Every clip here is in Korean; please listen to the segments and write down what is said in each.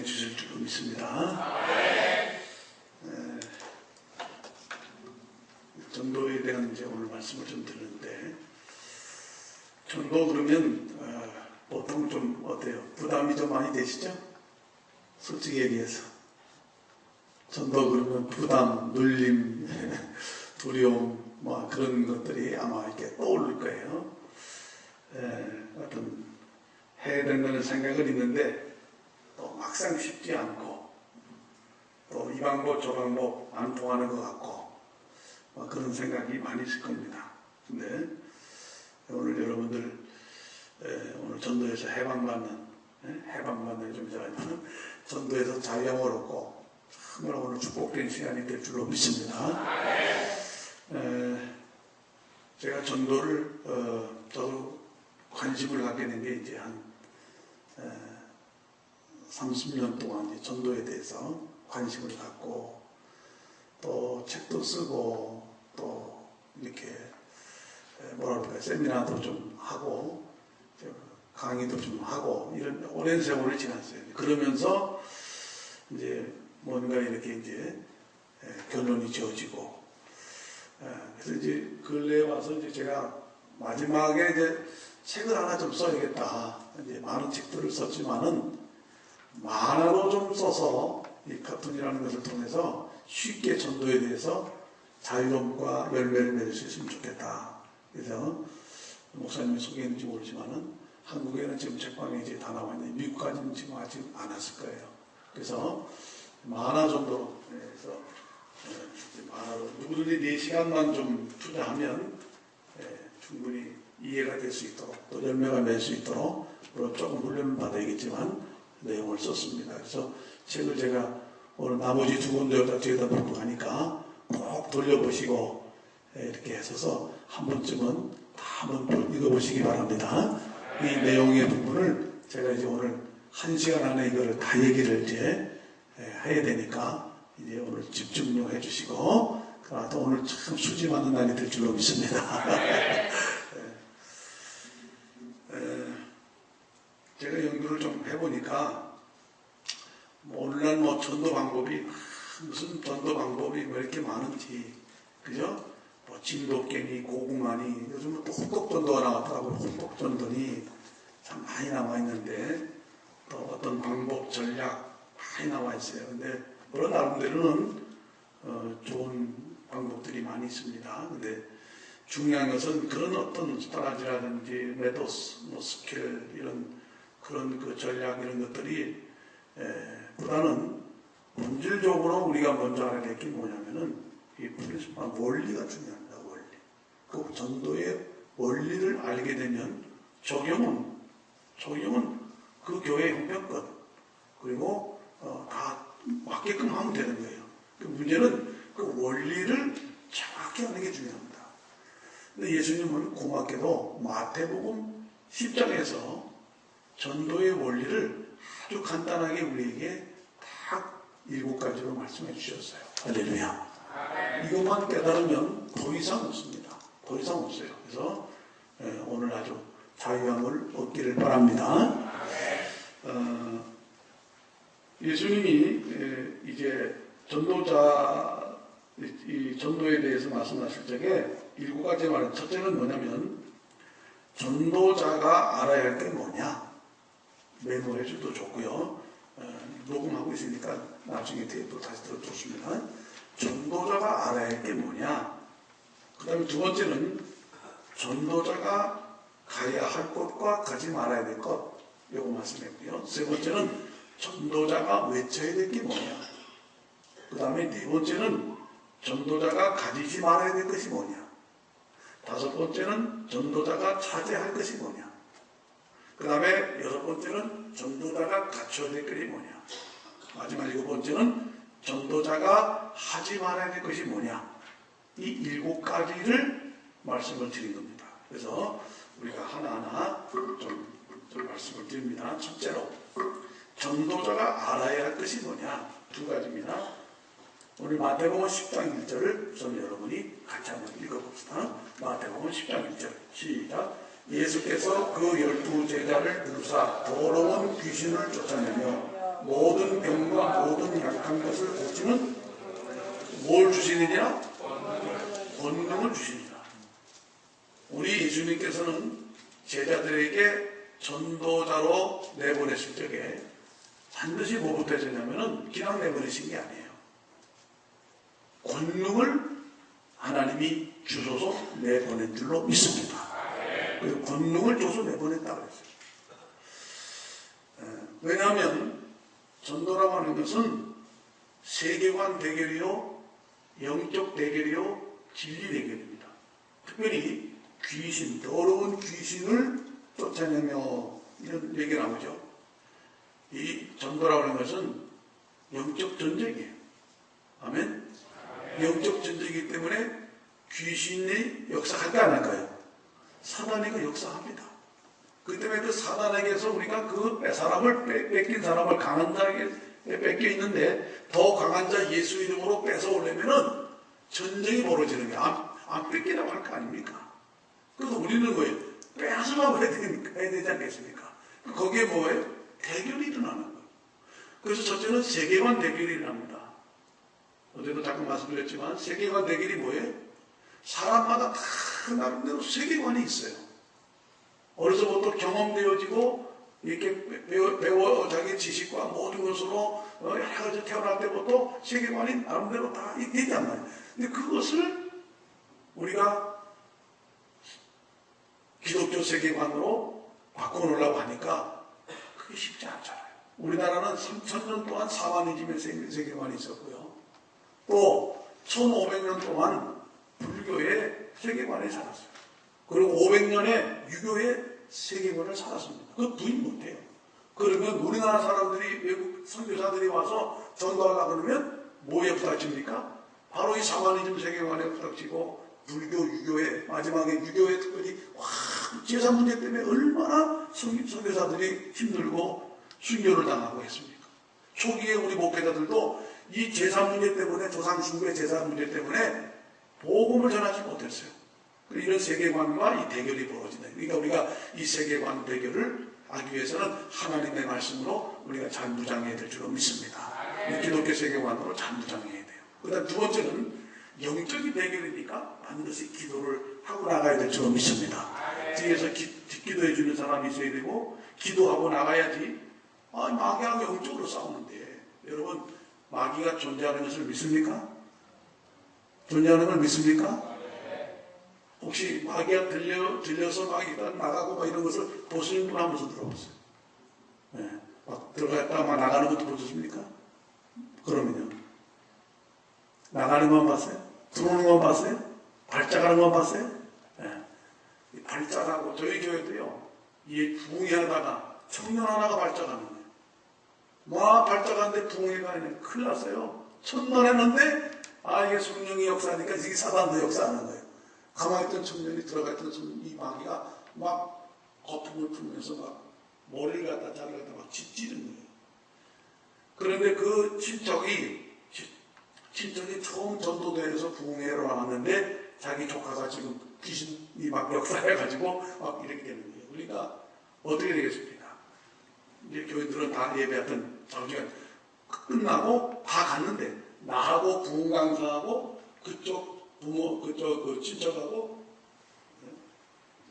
은혜 주실 줄로 믿습니다. 전도에 대한 이제 오늘 말씀을 좀 드리는데, 전도 그러면 보통 좀 어때요? 부담이 좀 많이 되시죠? 솔직히 얘기해서 전도 그러면 부담, 눌림, 두려움 뭐 그런 것들이 아마 이렇게 떠오를 거예요. 어떤 해야 된다는 생각은 있는데 또 막상 쉽지 않고 또 이 방법 저 방법 안 통하는 것 같고 그런 생각이 많이 있을 겁니다. 근데 오늘 여러분들 오늘 전도에서 해방받는 좀 이상하지만 전도에서 자유함을 얻고 정말 오늘 축복된 시간이 될 줄로 믿습니다. 제가 전도를 저도 관심을 갖게 된 게 이제 한 30년 동안 이제 전도에 대해서 관심을 갖고 또 책도 쓰고 또 이렇게 뭐라 그럴까 세미나도 좀 하고 강의도 좀 하고 이런 오랜 세월을 지났어요. 그러면서 이제 뭔가 이렇게 이제 결론이 지어지고 그래서 이제 근래에 와서 이제 제가 마지막에 이제 책을 하나 좀 써야겠다. 이제 많은 책들을 썼지만은 만화로 좀 써서 이 카툰이라는 것을 통해서 쉽게 전도에 대해서 자유로움과 열매를 맺을 수 있으면 좋겠다. 그래서 목사님이 소개했는지 모르지만은 한국에는 지금 책방에 이제 다 나와 있는데 미국까지는 지금 아직 안 왔을 거예요. 그래서 만화 정도로 해서 만화로 누구든지 4시간만 좀 투자하면 충분히 이해가 될 수 있도록 또 열매가 맺을 수 있도록 물론 조금 훈련을 받아야겠지만 내용을 썼습니다. 그래서 책을 제가 오늘 나머지 두 군데에다 뒤에다 놓고 가니까 꼭 돌려보시고 이렇게 해서 한 번쯤은 다 한번 읽어보시기 바랍니다. 이 내용의 부분을 제가 이제 오늘 1시간 안에 이거를 다 얘기를 이제 해야 되니까 이제 오늘 집중력 해주시고 그러나 또 오늘 참 수지 많은 날이 될 줄로 믿습니다. 제가 연구를 좀 해보니까 오늘날 뭐 전도 방법이 무슨 전도 방법이 왜 이렇게 많은지 그죠? 뭐 진돗개니 고구마니 요즘은 또 호떡전도가 나왔더라고요. 호떡전도니 참 많이 나와 있는데 또 어떤 방법 전략 많이 나와 있어요. 근데 물론 나름대로는 좋은 방법들이 많이 있습니다. 근데 중요한 것은 그런 어떤 스트라테지라든지 메도스, 뭐 스킬 이런 그런 그 전략 이런 것들이 보다는 본질적으로 우리가 먼저 알아야 될 게 뭐냐면은 이 프린시플 원리가 중요합니다. 원리. 그 전도의 원리를 알게 되면 적용은 그 교회 형편껏 그리고 다 맞게끔 하면 되는 거예요. 그 문제는 그 원리를 정확히 하는 게 중요합니다. 근데 예수님은 고맙게도 마태복음 10장에서 전도의 원리를 아주 간단하게 우리에게 딱 7가지로 말씀해 주셨어요. 할렐루야. 이것만 깨달으면 더 이상 없습니다. 더 이상 없어요. 그래서 오늘 아주 자유함을 얻기를 바랍니다. 예수님이 이제 이 전도에 대해서 말씀하실 적에 7가지 말은 첫째는 뭐냐면 전도자가 알아야 할 게 뭐냐. 메모해 줘도 좋고요. 녹음하고 있으니까 나중에 테이프로 다시 들어도 좋습니다. 전도자가 알아야 할 게 뭐냐. 그 다음에 두 번째는 전도자가 가야 할 것과 가지 말아야 될 것. 요거 말씀했고요. 세 번째는 전도자가 외쳐야 될 게 뭐냐. 그 다음에 네 번째는 전도자가 가지지 말아야 될 것이 뭐냐. 다섯 번째는 전도자가 차지할 것이 뭐냐. 그 다음에 여섯 번째는 전도자가 갖춰야 될 것이 뭐냐. 마지막 7번째는 전도자가 하지 말아야 될 것이 뭐냐. 이 7가지를 말씀을 드린 겁니다. 그래서 우리가 하나하나 좀 말씀을 드립니다. 첫째로 전도자가 알아야 할 것이 뭐냐. 2가지입니다. 오늘 마태복음 10장 1절을 우선 여러분이 같이 한번 읽어봅시다. 마태복음 10장 1절 시작. 예수께서 그 12 제자를 부르사 더러운 귀신을 쫓아내며 모든 병과 모든 약한 것을 고치는 뭘 주시느냐? 권능을 주시느니라. 우리 예수님께서는 제자들에게 전도자로 내보내실 적에 반드시 뭐부터 해줬냐면은 그냥 내보내신 게 아니에요. 권능을 하나님이 주소서 내보낸 줄로 믿습니다. 그래서 권능을 줘서 내보냈다고 했어요. 왜냐하면 전도라고 하는 것은 세계관 대결이요, 영적 대결이요, 진리 대결입니다. 특별히 귀신, 더러운 귀신을 쫓아내며 이런 얘기가 나오죠. 이 전도라고 하는 것은 영적 전쟁이에요. 아멘? 영적 전쟁이기 때문에 귀신이 역사할까 안 할까요? 사단이가 역사합니다. 그 때문에 그 사단에게서 우리가 그 사람을 뺏긴 사람을 강한 자에게 뺏겨 있는데 더 강한 자 예수 이름으로 뺏어오려면은 전쟁이 벌어지는 게 안 뺏기라고 할 거 아닙니까? 그래서 우리는 뭐예요? 뺏으려고 해야 되지 않겠습니까? 거기에 뭐예요? 대결이 일어나는 거예요. 그래서 첫째는 세계관 대결이 일어납니다. 어제도 잠깐 말씀드렸지만 세계관 대결이 뭐예요? 사람마다 다 나름대로 세계관이 있어요. 어려서부터 경험되어지고 이렇게 배워 자기 지식과 모든 것으로 여러 가지 태어날 때부터 세계관이 나름대로 다 있단 말이에요. 근데 그것을 우리가 기독교 세계관으로 바꿔놓으려고 하니까 그게 쉽지 않잖아요. 우리나라는 3000년 동안 사마니즘의 세계관이 있었고요. 또 1500년 동안 불교의 세계관에 살았어요. 그리고 500년의 유교의 세계관을 살았습니다. 그거 부인 못해요. 그러면 우리나라 사람들이 외국 선교사들이 와서 전도하려고 그러면 뭐에 부닥칩니까? 바로 이 사마니즘 세계관에 부닥치고 불교, 유교의 마지막에 유교의 특별히 제사 문제 때문에 얼마나 선교사들이 힘들고 순교를 당하고 했습니까? 초기에 우리 목회자들도 이 제사 문제 때문에 조상 숭배 제사 문제 때문에 복음을 전하지 못했어요. 이런 세계관과 이 대결이 벌어진다. 그러니까 우리가 이 세계관 대결을 하기 위해서는 하나님의 말씀으로 우리가 잘 무장해야 될 줄로 믿습니다. 기독교 세계관으로 잘 무장해야 돼요. 그다음 두 번째는 영적인 대결이니까 반드시 기도를 하고 나가야 될 줄로 믿습니다. 뒤에서 뒷기도해 주는 사람이 있어야 되고 기도하고 나가야지. 마귀하고 영적으로 싸우는데 여러분 마귀가 존재하는 것을 믿습니까? 존재하는 걸 믿습니까? 혹시 마귀가 들려서 마귀가 나가고 막 이런 것을 보시는 분 하면서 들어봤어요? 네. 막 들어갔다가 막 나가는 것도 보셨습니까? 그러면요. 나가는 건 봤어요? 들어오는 건 봤어요? 발작하는 건 봤어요? 네. 발작하고 저희 교회도요. 이 부흥회하다가 청년 하나가 발작하는 거예요. 막 발작하는데 부흥회가 아니라 큰일 났어요. 첫날했는데 이게 성령의 역사니까 이게 사단도 역사하는 거예요. 가만히 있던 청년이 들어가 있던 이 마귀가 막 거품을 풀면서 막 머리를 갖다 자를 갖다 막 찢는 거예요. 그런데 그 친척이 처음 전도대에서 부흥회로 나왔는데 자기 조카가 지금 귀신이 막 역사해가지고 막 이렇게 되는 거예요. 그러니까 어떻게 되겠습니까? 이제 교인들은 다 예배했던 자우지가 끝나고 다 갔는데 나하고 부흥 강사하고 그쪽 부모 그 친척하고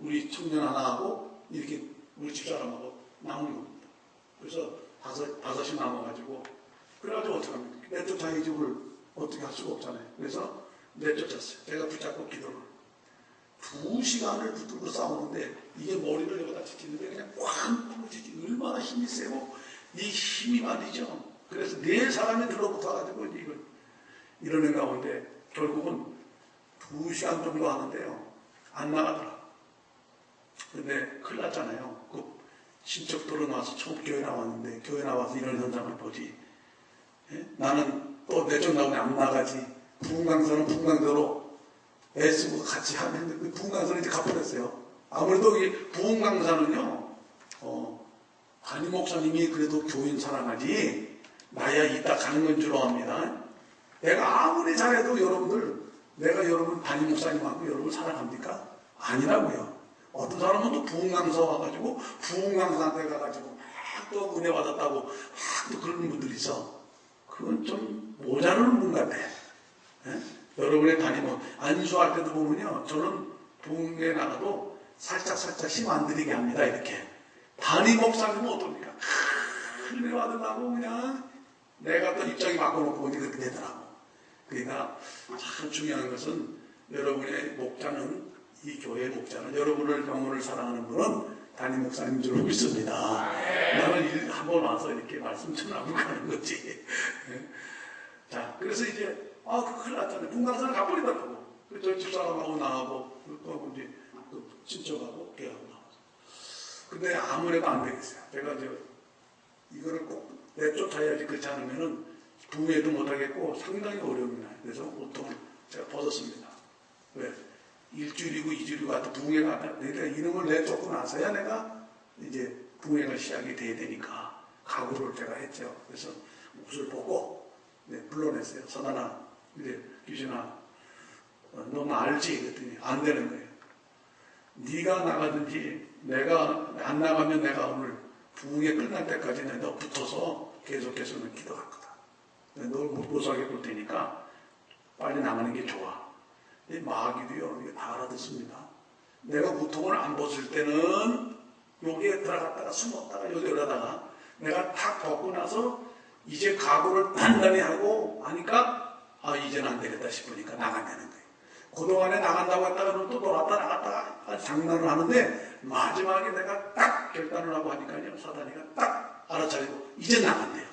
우리 청년 하나하고 이렇게 우리 집사람하고 남은 겁니다. 그래서 다섯이 남아가지고 그래가지고 어떻게 합니까? 내쫓아야 집을 어떻게 할 수가 없잖아요. 그래서 내쫓았어요. 제가 붙잡고 기도를 2시간을 붙들고 싸우는데 이게 머리를 여기다 지키는데 그냥 꽝 부러지지. 얼마나 힘이 세고 이 힘이 말이죠. 그래서 4사람이 들러붙어가지고 이걸 이러는 가운데 결국은 2시간 정도 하는데요. 안 나가더라. 근데 큰일 났잖아요. 그 친척들은 와서 처음 교회 나왔는데 교회 나와서 이런 현상을 보지. 예? 나는 또 내쫓나오면 안 나가지. 부흥강사는 부흥강사로 애쓰고 같이 하는데 그 부흥강사는 이제 갚아냈어요. 아무래도 이 부흥강사는요. 담임 목사님이 그래도 교인 사랑하지 나야 이따 가는 건 줄 압니다. 내가 아무리 잘해도 여러분들 내가 여러분 담임 목사님하고 여러분 사랑합니까? 아니라고요. 어떤 사람은 또 부흥강사 와가지고 부흥강사한테 가가지고 막 또 은혜 받았다고 막 또 그런 분들이 있어. 그건 좀 모자르는 분 같아. 예? 여러분의 담임은 안수할 때도 보면요, 저는 부흥에 나가도 살짝 힘 안 들이게 합니다. 이렇게. 담임 목사님은 어떻습니까? 은혜 받으려고 그냥 내가 또 입장이 바꿔놓고 보니 그렇게 되더라고. 그러니까 참 중요한 것은 여러분의 목자는, 이 교회의 목자는, 여러분을 병원을 사랑하는 분은 담임 목사님 줄 알고 있습니다. 나는 한번 와서 이렇게 말씀 전하고 가는 거지. 자, 그래서 이제 큰일 났잖아요. 분강산을 가버리더라고. 저 집사람하고 나하고 또 이제 친척하고 걔하고 나와서. 근데 아무래도 안 되겠어요. 제가 이거를 꼭 내쫓아야지, 그렇지 않으면은 부흥회도 못하겠고 상당히 어려웁니다. 그래서 보통을 제가 벗었습니다. 왜? 일주일이고 2주일이고 하여튼 부흥회가 안 돼. 그러니까 이름을 내쫓고 나서야 내가 이제 부흥회가 시작이 돼야 되니까 각오를 제가 했죠. 그래서 옷을 벗고 불러냈어요. 선아나, 이제 귀신아, 너 나 알지? 그랬더니 안 되는 거예요. 네가 나가든지 내가 안 나가면 내가 오늘 부흥회 끝날 때까지 너 붙어서 계속해서 기도할 거다. 널 못 살게 볼 테니까 빨리 나가는 게 좋아. 이 마귀도요, 이게 다 알아듣습니다. 내가 우통을 안 벗을 때는 여기에 들어갔다가 숨었다가 여기 올라다가 내가 탁 벗고 나서 이제 각오를 단단히 하고 하니까 이제는 안 되겠다 싶으니까 나간다는 거예요. 그동안에 나간다고 했다가 또 놀았다 나갔다가 장난을 하는데 마지막에 내가 딱 결단을 하고 하니까요, 사단이가 딱 알아차리고 이제 나간대요.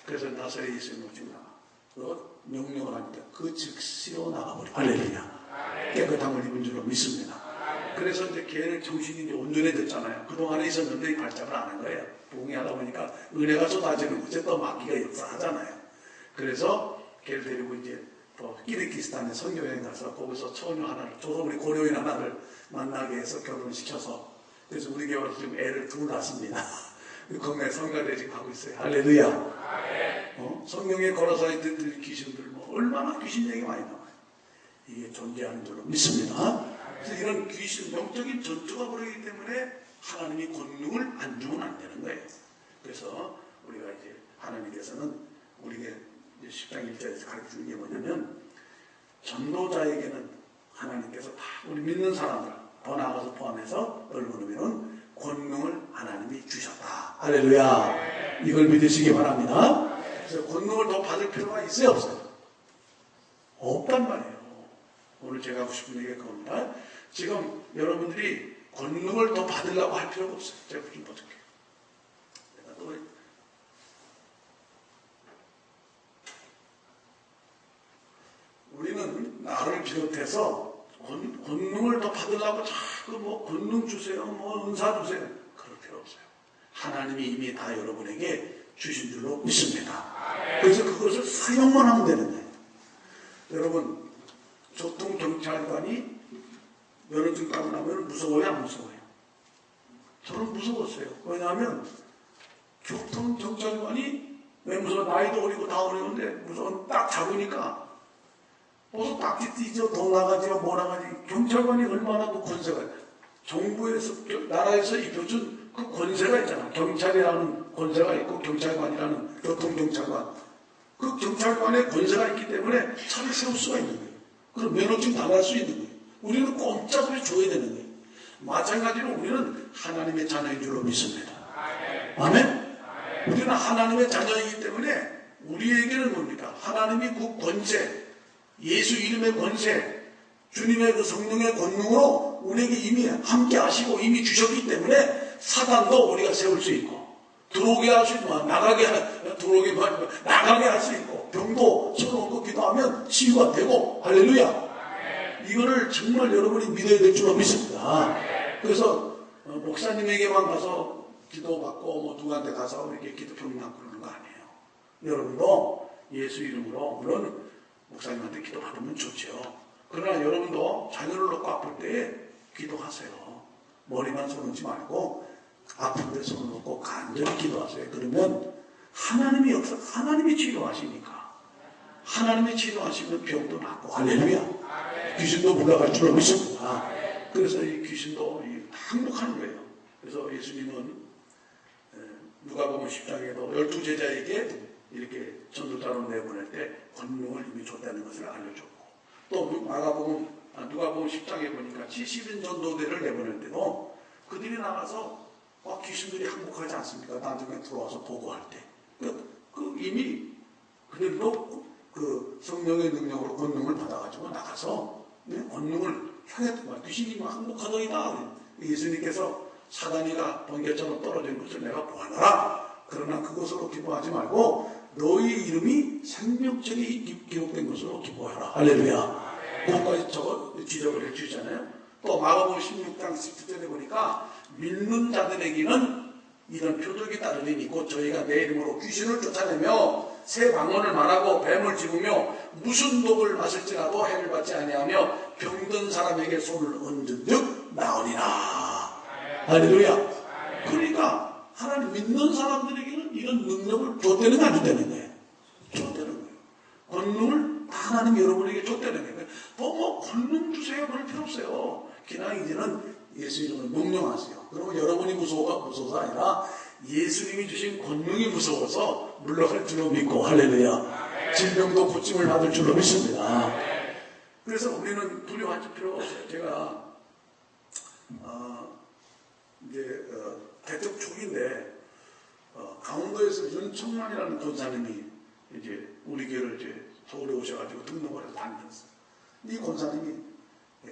그래서 나사렛 예수님 오직 나가. 너 명령을 합니다. 그 즉시로 나가버려. 할렐루야. 깨끗함을 입은 줄로 믿습니다. 그래서 이제 걔는 정신이 이제 온전해졌잖아요. 그동안에 있었는데 발작을 안 한 거예요. 부흥이 하다 보니까 은혜가 쏟아지는 곳에 또 마귀가 역사하잖아요. 그래서 걔를 데리고 이제 또 키르기스탄에 선교여행 가서 거기서 처녀 하나를, 저도 우리 고려인 하나를 만나게 해서 결혼시켜서, 그래서 우리 교회에서 지금 애를 둘 낳습니다. 건강에 성가대 지금 하고 있어요. 할렐루야. 성경에 걸어서 있는 귀신들 얼마나 귀신 얘기 많이 나와요. 이게 존재하는 줄로 믿습니다. 그래서 이런 귀신, 영적인 전투가 벌어지기 때문에 하나님이 권능을 안 주면 안 되는 거예요. 그래서 우리가 이제 하나님께서는 우리에게 10장 1절에서 가르쳐주는 게 뭐냐면, 전도자에게는 하나님께서 다 우리 믿는 사람들, 더 나아가서 포함해서 넓은 권능을 하나님이 주셨다. 할렐루야. 이걸 믿으시기 바랍니다. 그래서 권능을 더 받을 필요가 있어요, 없어요? 없단 말이에요. 오늘 제가 하고 싶은 얘기가 그겁니다. 지금 여러분들이 권능을 더 받으려고 할 필요가 없어요. 제가 좀 보여줄게요. 내가 또 우리는 나를 비롯해서 권능을 더 받으려고 자꾸 권능 주세요, 은사 주세요. 그럴 필요 없어요. 하나님이 이미 다 여러분에게 주신 줄로 믿습니다. 그래서 그것을 사용만 하면 되는 거예요. 여러분, 교통경찰관이 면허증 따고 나면 무서워요, 안 무서워요? 저는 무서웠어요. 왜냐하면 교통경찰관이 왜 무서워? 나이도 어리고 다 어려운데 무서운 딱 잡으니까 벌써 딱지 뛰죠, 돈 나가지, 뭐 나가지. 경찰관이 얼마나 그 권세가 있어요. 정부에서, 나라에서 입혀준 그 권세가 있잖아. 경찰이라는 권세가 있고 경찰관이라는 교통경찰관. 그 경찰관의 권세가 있기 때문에 차를 세울 수가 있는 거예요. 그럼 면허증 나갈 수 있는 거예요. 우리는 공짜로 줘야 되는 거예요. 마찬가지로 우리는 하나님의 자녀인 줄로 믿습니다. 아멘? 우리는 하나님의 자녀이기 때문에 우리에게는 뭡니까? 하나님이 그 권세, 예수 이름의 권세, 주님의 그 성령의 권능으로 우리에게 이미 함께 하시고 이미 주셨기 때문에 사단도 우리가 세울 수 있고, 들어오게 할 수 있고, 나가게 할 수 있고, 병도 서로 기도하면 치유가 되고, 할렐루야. 이거를 정말 여러분이 믿어야 될 줄로 믿습니다. 그래서 목사님에게만 가서 기도받고 누구한테 가서 이렇게 기도평 받고 그러는 거 아니에요. 여러분도 예수 이름으로, 물론 목사님한테 기도받으면 좋죠. 그러나 여러분도 자녀를 놓고 아플 때에 기도하세요. 머리만 손 얹지 말고 아픈 데 손을 놓고 간절히 기도하세요. 그러면 하나님이 치료하시니까, 하나님이 치료하시면 병도 낫고, 할렐루야. 귀신도 물러갈 줄로 믿습니다. 그래서 이 귀신도 항복하는 거예요. 그래서 예수님은 누가복음 10장에도 12제자에게 이렇게 전도자로 내보낼 때 권능을 이미 줬다는 것을 알려줬고, 또 누가복음 10장에 보니까 70인 전도대를 내보낼 때도 그들이 나가서 귀신들이 항복하지 않습니까? 나중에 들어와서 보고할 때 이미 그들도 그 성령의 능력으로 권능을 받아가지고 나가서 권능을 향했던 거야. 귀신이 항복하더이다. 예수님께서 사단이가 번개처럼 떨어진 것을 내가 보아노라. 그러나 그것으로 기뻐하지 말고 너희 이름이 생명책에 기록된 것으로 기뻐하라. 할렐루야. 그것까지 지적을 해주잖아요. 또 마가복음 16장 17절에 보니까 믿는 자들에게는 이런 표적이 따르리니 곧 저희가 내 이름으로 귀신을 쫓아내며 새 방언을 말하고 뱀을 집으며 무슨 독을 마실지라도 해를 받지 아니하며 병든 사람에게 손을 얹은즉 나으리라. 할렐루야. 그러니까 하나님 믿는 사람들에게는 이런 능력을 줬다는 거 안 줬다는 거예요? 줬다는 거예요. 권능을 다 하나님 여러분에게 줬다는 거예요. 뭐 권능 주세요 그럴 필요 없어요. 그냥 이제는 예수 이름을 명령하세요. 그러면 여러분이 무서워서 아니라 예수님이 주신 권능이 무서워서 물러갈 줄로 믿고, 할렐루야. 질병도 고침을 받을 줄로 믿습니다. 그래서 우리는 두려워할 필요가 없어요. 제가 이제 대쪽 초기인데 강원도에서 윤청만이라는 권사님이 이제 우리 교회를 이제 서울에 오셔가지고 등록을 해서 다니셨어요. 이 권사님이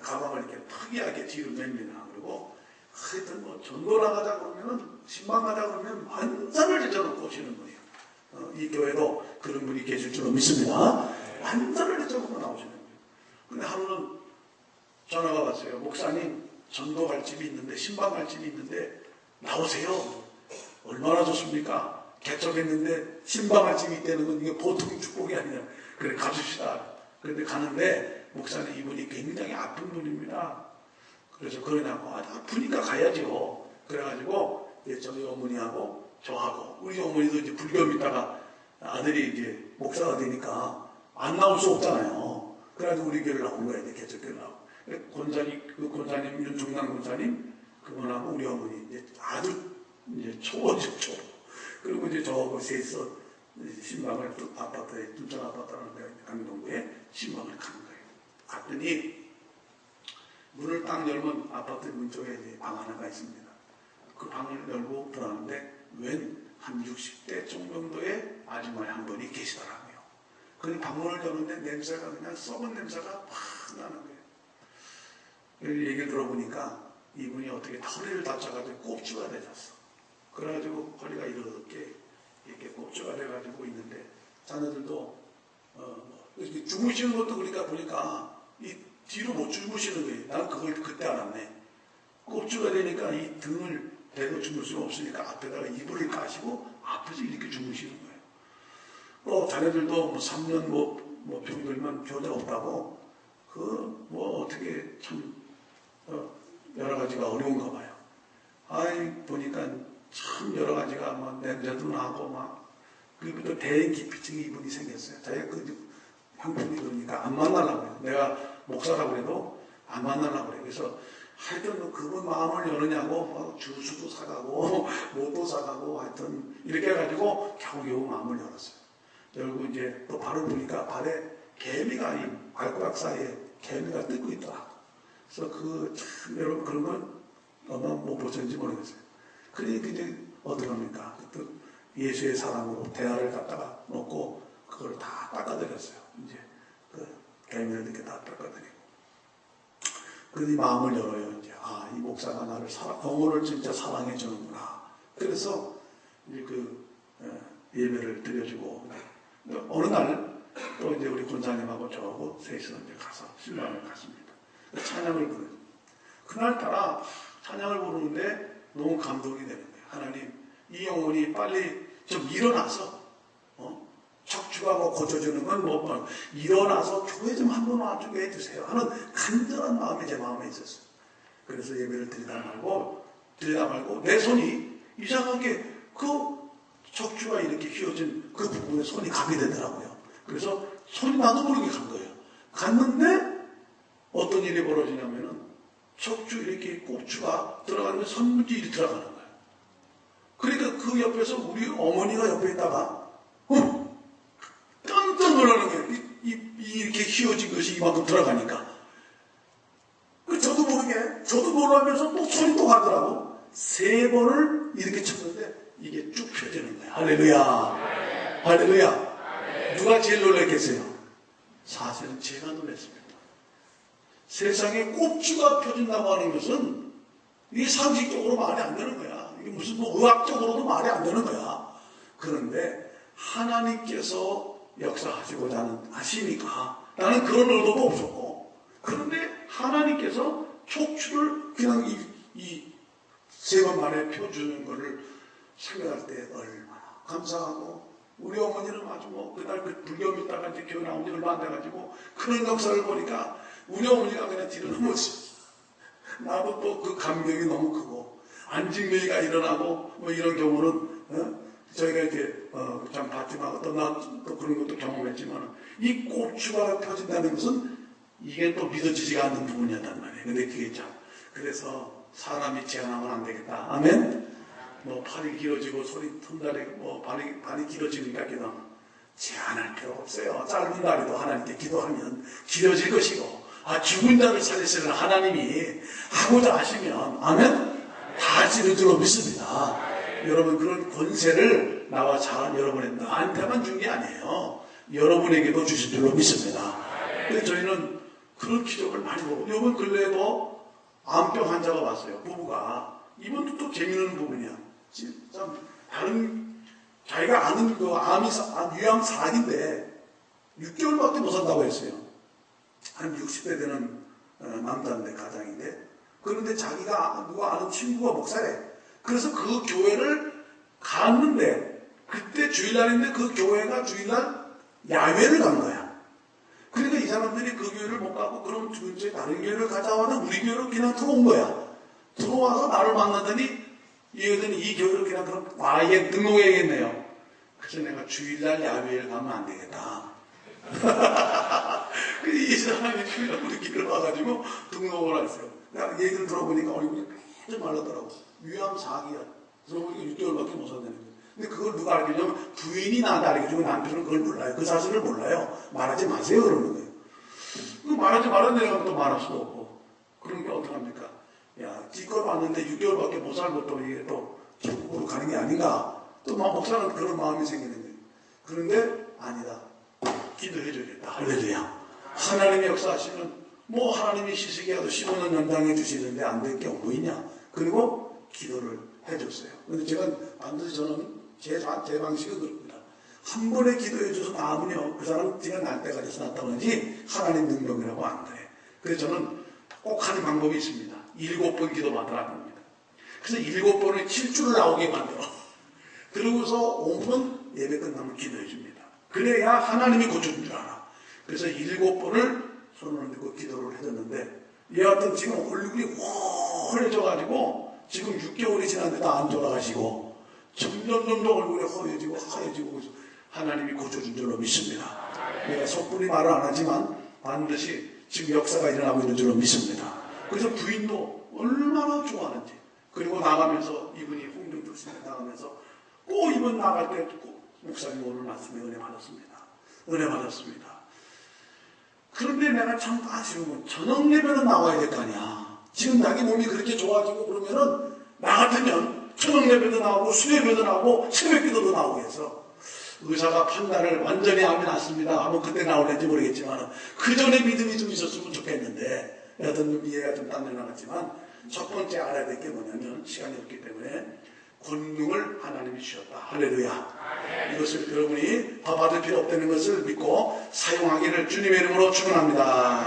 가방을 이렇게 특이하게 뒤로 맵니다. 그리고 하여튼 뭐 전도 나가자 그러면은 신방 가자 그러면 완전을 제쳐놓고 오시는 분이에요. 이 교회도 그런 분이 계실 줄로 믿습니다. 완전을 제쳐놓고 나오시는 거예요. 근데 하루는 전화가 왔어요. 목사님 전도 갈 집이 있는데 신방 갈 집이 있는데 나오세요. 얼마나 좋습니까? 개척했는데 신방 갈 집이 있다는 건 이게 보통 축복이 아니라 그래 가줍시다. 그런데 가는데 목사님 이분이 굉장히 아픈 분입니다. 그래서 그러냐고 아프니까 가야죠. 그래가지고 저희 어머니하고 저하고 우리 어머니도 이제 불교 믿다가 아들이 이제 목사가 되니까 안 나올 수 없잖아요. 그래가지고 우리 교회를 나온 거예요. 이제 개척교회를 나오고. 그 권사님 윤종남 권사님 그분하고 우리 어머니 이제 아주 이제 초보죠. 초보. 그리고 이제 저하고 셋이서 신방을 또 아파트에 둔천 아파트라는 데가 강동구에 신방을 가는 거예요. 갔더니 문을 딱 열면 아파트 문 쪽에 이제 방 하나가 있습니다. 그 방을 열고 들어가는데 웬 한 60대 정도의 아주머니 한 분이 계시더라고요. 그 방문을 여는데 냄새가 그냥 썩은 냄새가 팍 나는 거예요. 얘기를 들어보니까 이분이 어떻게 허리를 다쳐가지고 꼽주가 되셨어. 그래가지고 허리가 이렇게 꼽주가 돼가지고 있는데 자녀들도 이렇게 주무시는 것도 그러니까 보니까 이 뒤로 못 주무시는 거예요. 난 그걸 그때 알았네. 꼽주가 되니까 이 등을 대고 주무실 수가 없으니까 앞에다가 이불을 까시고 앞에서 이렇게 주무시는 거예요. 또 자녀들도 뭐 3년 뭐 병들면 교자 없다고 뭐 어떻게 참 여러 가지가 어려운가 봐요. 보니까 참 여러 가지가 막 냄새도 나고 막 그리고 또 대인 기피증이 이분이 생겼어요. 자기가 그 형편이 그러니까 안 만나려고 해요. 내가 목사라고 해도 안 만나려고 그래요. 그래서 하여튼 그분 마음을 여느냐고 막 주스도 사가고 뭐도 사가고 하여튼 이렇게 해가지고 겨우겨우 마음을 열었어요. 열고 이제 또 바로 보니까 발에 개미가 이 발가락 사이에 개미가 뜯고 있더라. 그래서 참 여러분 그런 건 아마 못 보셨는지 모르겠어요. 그러니까 이제 어떡합니까? 또 예수의 사랑으로 대야를 갖다가 놓고 그걸 다 닦아드렸어요. 이제 그 개미를 이렇게 다 닦아드리고. 그러니 마음을 열어요. 이제 이 목사가 나를 영혼을 진짜 사랑해 주는구나. 그래서 이제 예배를 드려주고 어느 날 또 이제 우리 권사님하고 저하고 셋이서 이제 가서 신방을 갔습니다. 찬양을 부르죠. 그날따라 찬양을 부르는데 너무 감동이 되는 거예요. 하나님, 이 영혼이 빨리 좀 일어나서 척추가 뭐 고쳐주는 건 일어나서 교회 좀 한번 와주게 해주세요 하는 간절한 마음이 제 마음에 있었어요. 그래서 예배를 드리다 말고 내 손이 이상하게 그 척추가 이렇게 휘어진 그 부분에 손이 가게 되더라고요. 그래서 손이 나도 모르게 간 거예요. 갔는데 어떤 일이 벌어지냐면은 척추 이렇게 꼽추가 들어가는데 손문지 이렇게 들어가는 거예요. 그러니까 그 옆에서 우리 어머니가 옆에 있다가 깜짝 놀라는 거예요. 이렇게 휘어진 것이 이만큼 들어가니까. 저도 모르게, 저도 놀라면서 또 손이 또 가더라고. 3번을 이렇게 쳤는데 이게 쭉 펴지는 거야. 할렐루야. 할렐루야. 누가 제일 놀랐겠어요? 사실은 제가 놀랐습니다. 세상에 꼭지가 펴진다고 하는 것은 이게 상식적으로 말이 안 되는 거야. 이게 무슨 뭐 의학적으로도 말이 안 되는 거야. 그런데 하나님께서 역사하시고자 하시니까 나는 그런 의도도 없었고, 그런데 하나님께서 척추를 그냥 이 3번 만에 펴주는 것을 생각할 때 얼마나 감사하고, 우리 어머니는 아주 뭐 그날 그 불교 믿다가 이제 교회 나온 지 얼마 안 돼가지고 그런 역사를 보니까 우리 어머니가 그냥 뒤로 넘어지. 나도 또 그 감격이 너무 크고, 안직명이가 일어나고 뭐 이런 경우는 저희가 이렇게 참 봤지만 어떤 또 그런 것도 경험했지만, 이 꼽추가 펴진다는 것은 이게 또 믿어지지가 않는 부분이었단 말이에요. 근데 그게 참, 그래서 사람이 제한하면 안 되겠다. 아멘. 뭐 팔이 길어지고 소리 틈다리 뭐 발이 길어지니까 기도 제한할 필요 없어요. 짧은 다리도 하나님께 기도하면 길어질 것이고, 죽은 자를 살리시는 하나님이 하고자 하시면 아멘 다 하시는 줄로 믿습니다. 여러분, 그런 권세를 나와 여러분의 나한테만 준 게 아니에요. 여러분에게도 주신 줄로 믿습니다. 그래서 저희는 그런 기적을 많이 보고, 이번 근래에도 암병 환자가 왔어요. 부부가. 이번도 또 재미있는 부분이야. 참 다른 자기가 아는 그 암이 유암 4기인데 6개월밖에 못 산다고 했어요. 한 60대 되는 남자인데, 가장인데, 그런데 자기가 누가 아는 친구가 목사래. 그래서 그 교회를 갔는데, 그때 주일날인데 그 교회가 주일날 야외를 간 거야. 그러니까 이 사람들이 그 교회를 못 가고 그럼 근처에 다른 교회를 가자마자 우리 교회로 그냥 들어온 거야. 들어와서 나를 만나더니 얘들은 이 교회를 그냥 그럼 아예 등록해야겠네요. 그래서 내가 주일날 야외를 가면 안 되겠다. 이 사람이 주일날 우리 교회를 와가지고 등록을 했어요. 내가 얘기를 들어보니까 얼굴이 좀 말랐더라고. 유암 4기야. 들어보니까 6개월밖에 못 산다는 거예요. 근데 그걸 누가 알려주냐면 부인이 나한테 알려주고 남편은 그걸 몰라요. 그 사실을 몰라요. 말하지 마세요 그러는 거예요. 말하지 말았는데 내가 또 말할 수도 없고. 그런 게 어떡합니까? 야, 지껏 왔는데 6개월밖에 못 살고 또 이게 또 천국으로 가는 게 아닌가? 또 목사는 그런 마음이 생기는 거예요. 그런데 아니다. 기도해 줘야겠다. 할렐루야. 하나님의 역사하시면 뭐 하나님이 시식이라도 15년 연장해 주시는데 안 될 게 뭐 있냐? 그리고 기도를 해줬어요. 근데 제가 반드시 저는 제 방식은 그렇습니다. 한 번에 기도해 줘서 나으면요, 그 사람 제가 날 때가 돼서 났다고 하지 하나님 능력이라고 안 돼. 그래서 저는 꼭 하는 방법이 있습니다. 7번 기도 받으라고 합니다. 그래서 7번을 7주를 나오게 만들어. 그러고서 5분 예배 끝나면 기도해 줍니다. 그래야 하나님이 고쳐준 줄 알아. 그래서 7번을 손을 들고 기도를 해줬는데, 얘 같은 지금 얼굴이 훤해져가지고 지금 6개월이 지났는데 안 돌아가시고 점점 얼굴이 허해지고 하얘지고 하나님이 고쳐준 줄로 믿습니다. 내가 속분히 말을 안 하지만 반드시 지금 역사가 일어나고 있는 줄로 믿습니다. 그래서 부인도 얼마나 좋아하는지, 그리고 나가면서 이분이 홍정주신에 나가면서 꼭 이번 나갈 때 목사님 오늘 말씀에 은혜 받았습니다. 은혜 받았습니다. 그런데 내가 참 아쉬운 건 저녁 예배는 나와야 될 거 아니야. 지금 자기 몸이 그렇게 좋아지고 그러면은 나 같으면 저녁 예배도 나오고 수요예배도 나오고 새벽기도도 나오고 해서 의사가 판단을 완전히 암이 났습니다 하면 그때 나올는지 모르겠지만 그 전에 믿음이 좀 있었으면 좋겠는데, 여튼 이해가 좀 딴 데 나갔지만 첫 번째 알아야 될 게 뭐냐면 시간이 없기 때문에 권능을 하나님이 주셨다. 할렐루야. 이것을 여러분이 더 받을 필요 없다는 것을 믿고 사용하기를 주님의 이름으로 축원합니다.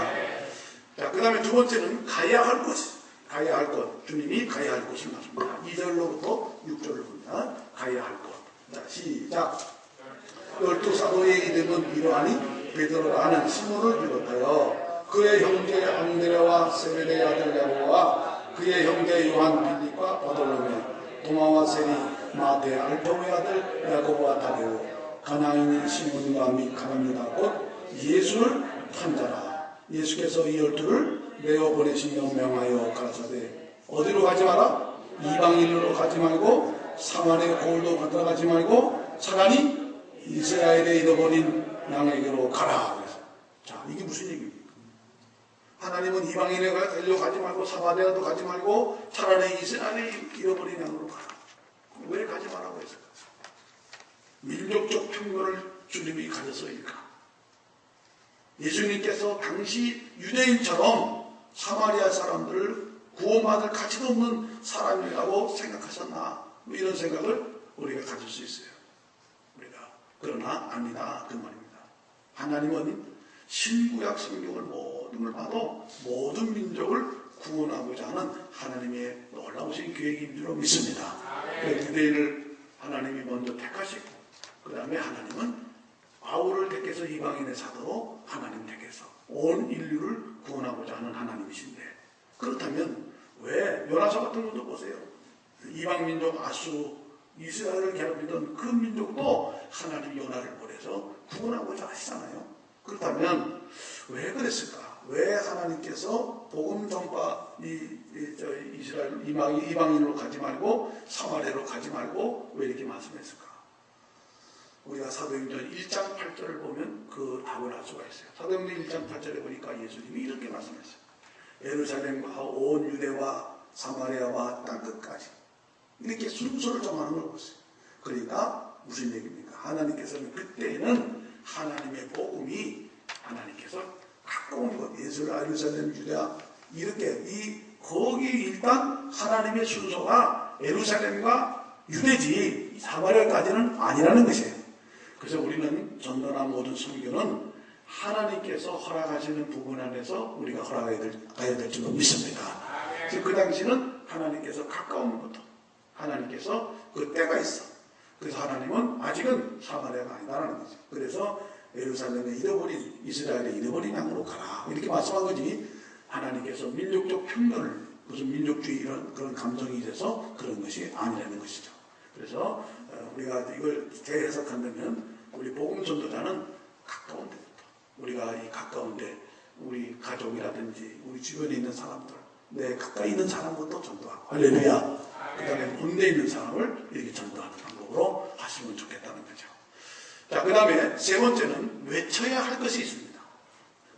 자, 그 다음에 두 번째는 가야 할 것. 가야 할 것. 주님이 가야 할 것을 말씀합니다. 2절로부터 6절을 봅니다. 가야 할 것. 자, 시작. 12사도의 이름은 이러하니 베드로라 하는 시몬을 비롯하여 그의 형제 안드레와 세베대의 아들 야고보와 그의 형제 요한 빌립과 바돌로메 도마와 세리 마대 알페오의 아들 야고보와 다데오 가나인인 시몬과 및 가납니다. 곧 예수를 탄자라. 예수께서 이 12를 내어 보내시며 명하여 가라사대 어디로 가지 마라? 이방인으로 가지 말고 사마리아 거울도 들어가지 말고 차라리 이스라엘에 잃어버린 양에게로 가라. 그래서 자, 이게 무슨 얘기입니까? 하나님은 이방인에 데려가지 말고 사마리아도 가지 말고 차라리 이스라엘에 잃어버린 양으로 가라. 왜 가지 말라고 했을까? 민족적 편견을 주님이 가졌으니까. 예수님께서 당시 유대인처럼 사마리아 사람들을 구원받을 가치도 없는 사람이라고 생각하셨나? 뭐 이런 생각을 우리가 가질 수 있어요. 우리가. 그러나 아니다 그 말입니다. 하나님은 신구약 성경을 모든 걸 봐도 모든 민족을 구원하고자 하는 하나님의 놀라우신 계획인 줄로 믿습니다. 유대인을 하나님이 먼저 택하시고 그 다음에 하나님은 바울을 택해서 이방인의 사도로 하나님 택해서 온 인류를 구원하고자 하는 하나님이신데, 그렇다면 왜 요나서 같은 분도 보세요. 이방 민족 아수 이스라엘을 괴롭히던 그 민족도 하나님 요나를 보내서 구원하고자 하시잖아요. 그렇다면 왜 그랬을까? 왜 하나님께서 복음 전파 이스라엘 이방인으로 가지 말고 사마리아로 가지 말고 왜 이렇게 말씀했을까? 우리가 사도행전 1장 8절을 보면 그 답을 알 수가 있어요. 사도행전 1장 8절에 보니까 예수님이 이렇게 말씀했어요. 예루살렘과 온 유대와 사마리아와 땅끝까지 이렇게 순서를 정하는 걸 보세요. 그러니까 무슨 얘기입니까? 하나님께서는 그때는 하나님의 복음이 하나님께서 가까운 것, 예루살렘, 유대와 이렇게 거기 일단 하나님의 순서가 예루살렘과 유대지 사마리아까지는 아니라는 것이에요. 그래서 우리는 전도나 모든 선교는 하나님께서 허락하시는 부분 안에서 우리가 허락해야 될 줄로 믿습니다. 그 당시는 하나님께서 가까운 것부터 하나님께서 그 때가 있어. 그래서 하나님은 아직은 사마리아가 아니다라는 거죠. 그래서 예루살렘에 잃어버린 이스라엘에 잃어버린 양으로 가라 이렇게 말씀한 거지, 하나님께서 민족적 편견을 무슨 민족주의 이런 그런 감정이 있어서 그런 것이 아니라는 것이죠. 그래서 우리가 이걸 재해석한다면 우리 복음 전도자는 가까운 데부터 우리가 이 가까운데 우리 가족이라든지 우리 주변에 있는 사람들 내 가까이 있는 사람부터 전도하고 할렐루야. 그 다음에 먼데 있는 사람을 이렇게 전도하는 방법으로 하시면 좋겠다는 거죠. 자, 그 다음에 세 번째는 외쳐야 할 것이 있습니다.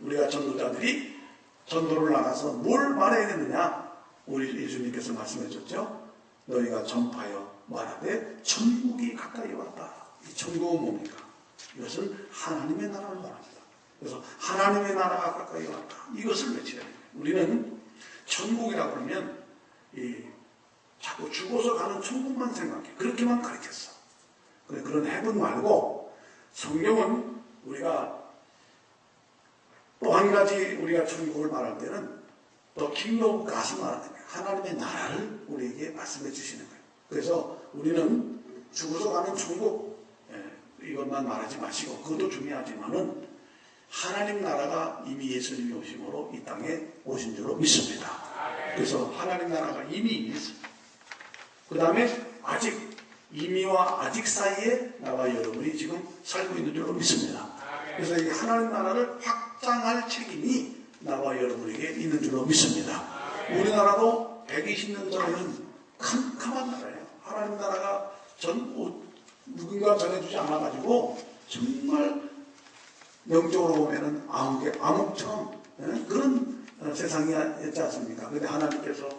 우리가 전도자들이 전도를 나가서 뭘 말해야 되느냐? 우리 예수님께서 말씀해 줬죠. 너희가 전파하여 말하되 천국이 가까이 왔다. 이 천국은 뭡니까? 이것은 하나님의 나라를 말합니다. 그래서 하나님의 나라가 가까이 왔다. 이것을 외쳐야 됩니다. 우리는 천국이라고 그러면 자꾸 죽어서 가는 천국만 생각해. 그렇게만 가르쳤어. 그런 해본 말고 성경은 우리가 또 한 가지 우리가 천국을 말할 때는 또 킹덤 가서 말하는 거예요. 하나님의 나라를 우리에게 말씀해 주시는 거예요. 그래서 우리는 죽어서 가는 천국 이것만 말하지 마시고, 그것도 중요하지만은 하나님 나라가 이미 예수님이 오심으로 이 땅에 오신 줄로 믿습니다. 그래서 하나님 나라가 이미 있습니다. 그 다음에 아직 이미와 아직 사이에 나와 여러분이 지금 살고 있는 줄로 믿습니다. 그래서 이 하나님 나라를 확장할 책임이 나와 여러분에게 있는 줄로 믿습니다. 우리나라도 120년 전에는 캄캄한 나라예요. 하나님 나라가 누군가 전해주지 않아가지고 정말 영적으로 보면은 암흑처럼 그런 세상이었지 않습니까? 그런데 하나님께서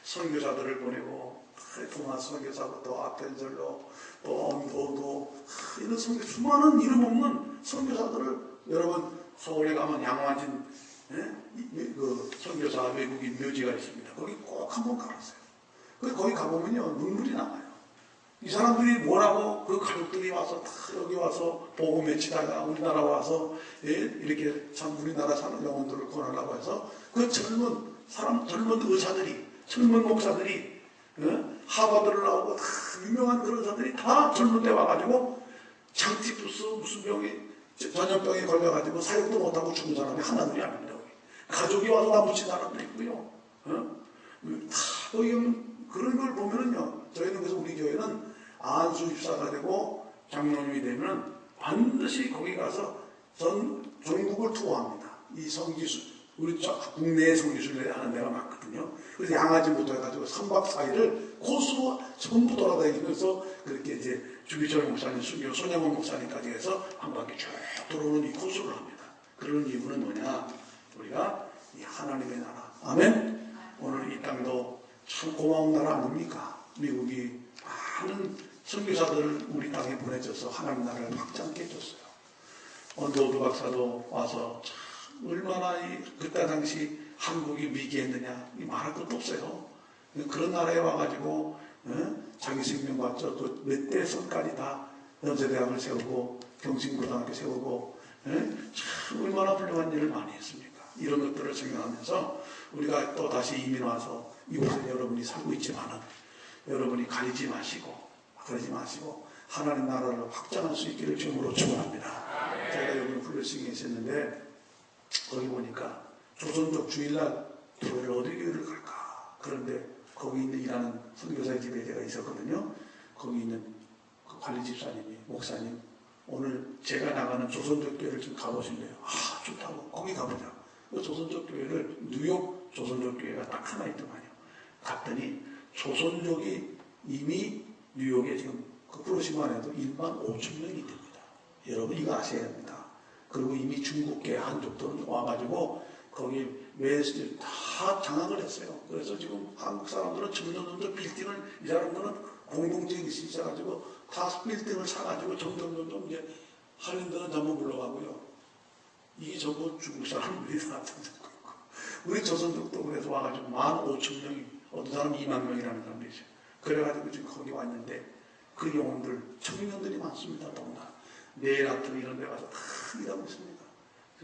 선교사들을 보내고 토마스 선교사부터 아펜젤로 또 엄도도 이런 선교 수많은 이름 없는 선교사들을 여러분 서울에 가면 양화진 그 선교사 외국인 묘지가 있습니다. 거기 꼭 한번 가보세요. 거기 가보면요 눈물이 나와요. 이 사람들이 뭐라고 그 가족들이 와서 다 여기 와서 보고 맺히다가 우리나라 와서 이렇게 참 우리나라 사는 영혼들을 구원하려고 해서 그 젊은 의사들이 젊은 목사들이 하버드를 나오고 다 유명한 그런 사람들이 다 젊은 때 와가지고 장티푸스 무슨 병이 전염병에 걸려가지고 사역도 못하고 죽은 사람이 하나둘이 아닙니다. 가족이 와서 다 묻힌 사람도 있고요. 다 거기 그런 걸 보면은요, 저희는 그래서 우리 교회는 안수 집사가 되고 장로님이 되면 반드시 거기 가서 전국을 투어합니다. 이 성지순 우리 국내에 성지순례 하는 데가 많거든요. 그래서 양아지부터 해가지고 3박 4일을 고수 전부 돌아다니면서 그렇게 이제 주기철 목사님, 순교 손양원 목사님까지 해서 한 바퀴 쭉 돌아오는 이 고수를 합니다. 그런 이유는 뭐냐? 우리가 이 하나님의 나라. 아멘? 오늘 이 땅도 참 고마운 나라 아닙니까? 미국이 많은 선교사들을 우리 땅에 보내줘서 하나님 나라를 확장케 해줬어요. 언더우드 박사도 와서 참 얼마나 그때 당시 한국이 위기했느냐 말할 것도 없어요. 그런 나라에 와가지고 자기 생명 바쳐 몇 대 선까지 다 연세대학을 세우고 경신고등학교 세우고 참 얼마나 훌륭한 일을 많이 했습니까? 이런 것들을 생각하면서 우리가 또 다시 이민 와서 이곳에 여러분이 살고 있지만은 여러분이 가리지 마시고 하나님 나라를 확장할 수 있기를 주님으로 축원합니다. 제가 여기 플러싱에 있었는데 거기 보니까 조선족 주일날 교회를 어디 교회를 갈까? 그런데 거기 있는 일하는 선교사의 집에 제가 있었거든요. 거기 있는 그 관리 집사님이 목사님 오늘 제가 나가는 조선족 교회를 좀 가보실래요? 아 좋다고 거기 가보자. 그 조선족 교회를 뉴욕 조선족 교회가 딱 하나 있더만요. 갔더니 조선족이 이미 뉴욕에 지금 그 프로시만 해도 1만 5천 명이 됩니다. 여러분 이거 아셔야 됩니다. 그리고 이미 중국계 한족들은 와가지고 거기 웨스트 다 장악을 했어요. 그래서 지금 한국 사람들은 점점 빌딩을 이 사람들은 공동체가 있어가지고 다 빌딩을 사가지고 점점 이제 한인들은 전부 물러가고요. 이게 전부 중국 사람들이 다 있고 우리 조선족도 그래서 와가지고 15,000명이 어떤 사람은 2만 명이라는 사람도 있어요. 그래가지고 지금 거기 왔는데 그 영혼들 청년들이 많습니다. 더구나 내일 같은 이런 데 가서 다 일하고 있습니다.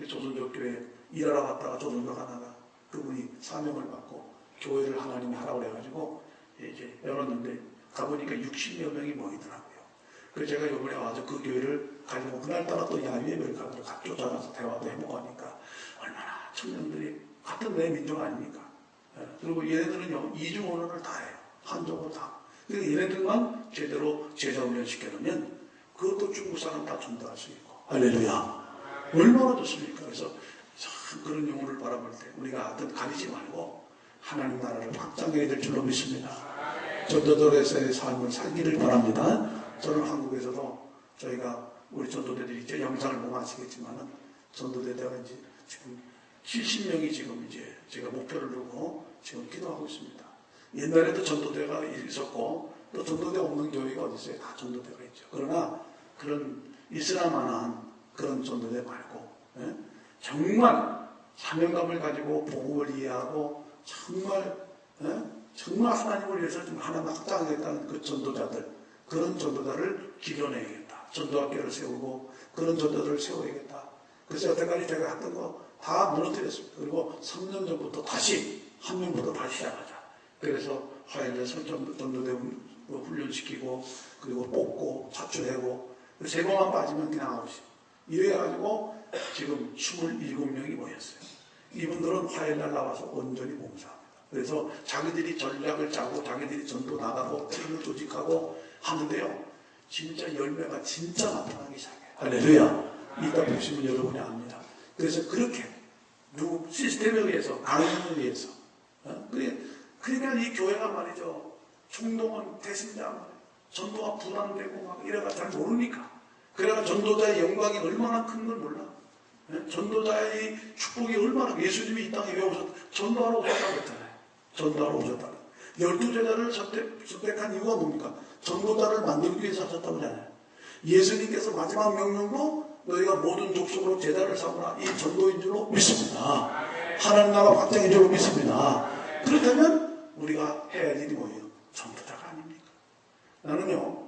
조선족 교회 일하러 갔다가 조선족 하나가 그분이 사명을 받고 교회를 하나님이 하라고 해가지고 이제 열었는데 가보니까 60여 명이 모이더라고요. 그래서 제가 이번에 와서 그 교회를 가지고 그날따라 또 야유예배를 가서 쫓아가서 대화도 해보고 하니까 얼마나 청년들이 같은 내 민족 아닙니까? 그리고 얘네들은요 이중 언어를 다 해요. 한족으로 다. 그러니까 얘네들만 제대로 제자 훈련 시켜놓으면 그것도 중국 사람 다 전도할 수 있고. 할렐루야. 얼마나 좋습니까? 그래서 참 그런 영혼을 바라볼 때 우리가 어떤 가리지 말고 하나님 나라를 확장해야 될 줄로 믿습니다. 전도들에서의 삶을 살기를 바랍니다. 저는 한국에서도 저희가 우리 전도대들이 이제 영상을 보면 아시겠지만은 전도대대가 이제 지금 70명이 지금 이제 제가 목표를 두고 지금 기도하고 있습니다. 옛날에도 전도대가 있었고 또 전도대 없는 교회가 어디 있어요? 다 전도대가 있죠. 그러나 그런 있으나마나한 그런 전도대 말고 정말 사명감을 가지고 복음을 이해하고 정말 하나님을 위해서 좀 하나님 확장하겠다는 그 전도자들 그런 전도자를 기려내야겠다. 전도학교를 세우고 그런 전도자를 세워야겠다. 그래서 여태까지 제가 했던 거 다 무너뜨렸습니다. 그리고 3년 전부터 다시 한 명부터 다시 시작하자. 그래서 화요일에 전도대 훈련시키고 그리고 뽑고 차출하고 3번만 빠지면 그냥 아웃이. 이래가지고 지금 27명이 모였어요. 이분들은 화요일날 나와서 온전히 봉사합니다. 그래서 자기들이 전략을 짜고 자기들이 전도 나가고 팀을 조직하고 하는데요. 진짜 열매가 진짜 나타나기 시작해요. 할렐루야. 이따 보시면 여러분이 압니다. 그래서 그렇게 시스템에 의해서 강연에 의해서 그러니까 이 교회가 말이죠. 총동원 대신자 전도가 부담되고 막 이래가 잘 모르니까 그래가 전도자의 영광이 얼마나 큰 걸 몰라. 전도자의 축복이 얼마나 예수님이 이 땅에 왜 오셨다. 전도하러 오셨다고 했잖아요. 전도하러 오셨다. 12제자를 선택한 이유가 뭡니까? 전도자를 만들기 위해서 하셨다고 하잖아요. 예수님께서 마지막 명령도 너희가 모든 족속으로 제자를 삼으라 이 전도인 줄로 믿습니다. 하나님 나라 확장인 줄로 믿습니다. 그렇다면 우리가 해야 할 일이 뭐예요? 전도자가 아닙니까? 나는요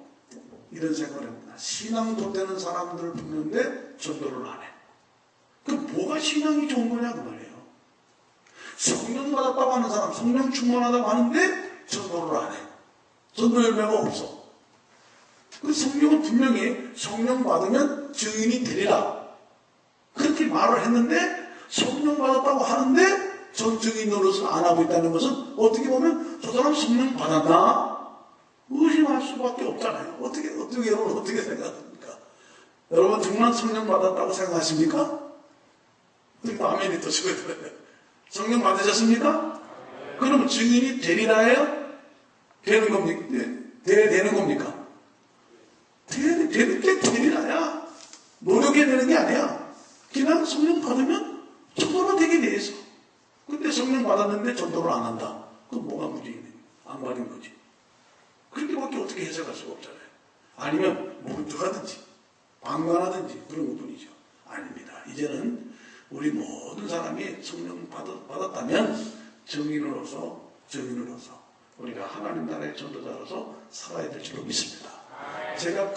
이런 생각을 합니다. 신앙 돋되는 사람들을 보는데 전도를 안 해. 그 뭐가 신앙이 좋은 거냐 그 말이에요. 성령 받았다고 하는 사람 성령 충만하다고 하는데 전도를 안 해. 전도 열매가 없어. 그 성령은 분명히 성령 받으면 증인이 되리라 그렇게 말을 했는데 성령 받았다고 하는데 전 증인 노릇을 안 하고 있다는 것은 어떻게 보면 저 사람 성령 받았나? 의심할 수밖에 없잖아요. 어떻게 여러분 어떻게 생각합니까? 여러분 정말 성령 받았다고 생각하십니까? 아멘이 또 치고 있더라고요. 성령 받으셨습니까? 그러면 증인이 되리라예요? 되는 겁니까? 되는 겁니까? 되는 게 되리라야. 노력해야 되는 게 아니야. 그냥 성령 받으면 전도로 되게 돼 있어. 근데 성령 받았는데 전도를 안 한다. 그럼 뭐가 문제이네? 안 받은 거지. 그렇게밖에 어떻게 해석할 수가 없잖아요. 아니면 뭉툭하든지 방관하든지 그런 것뿐이죠. 아닙니다. 이제는 우리 모든 사람이 성령 받았다면 증인으로서 우리가 하나님 나라의 전도자로서 살아야 될 줄로 믿습니다. 제가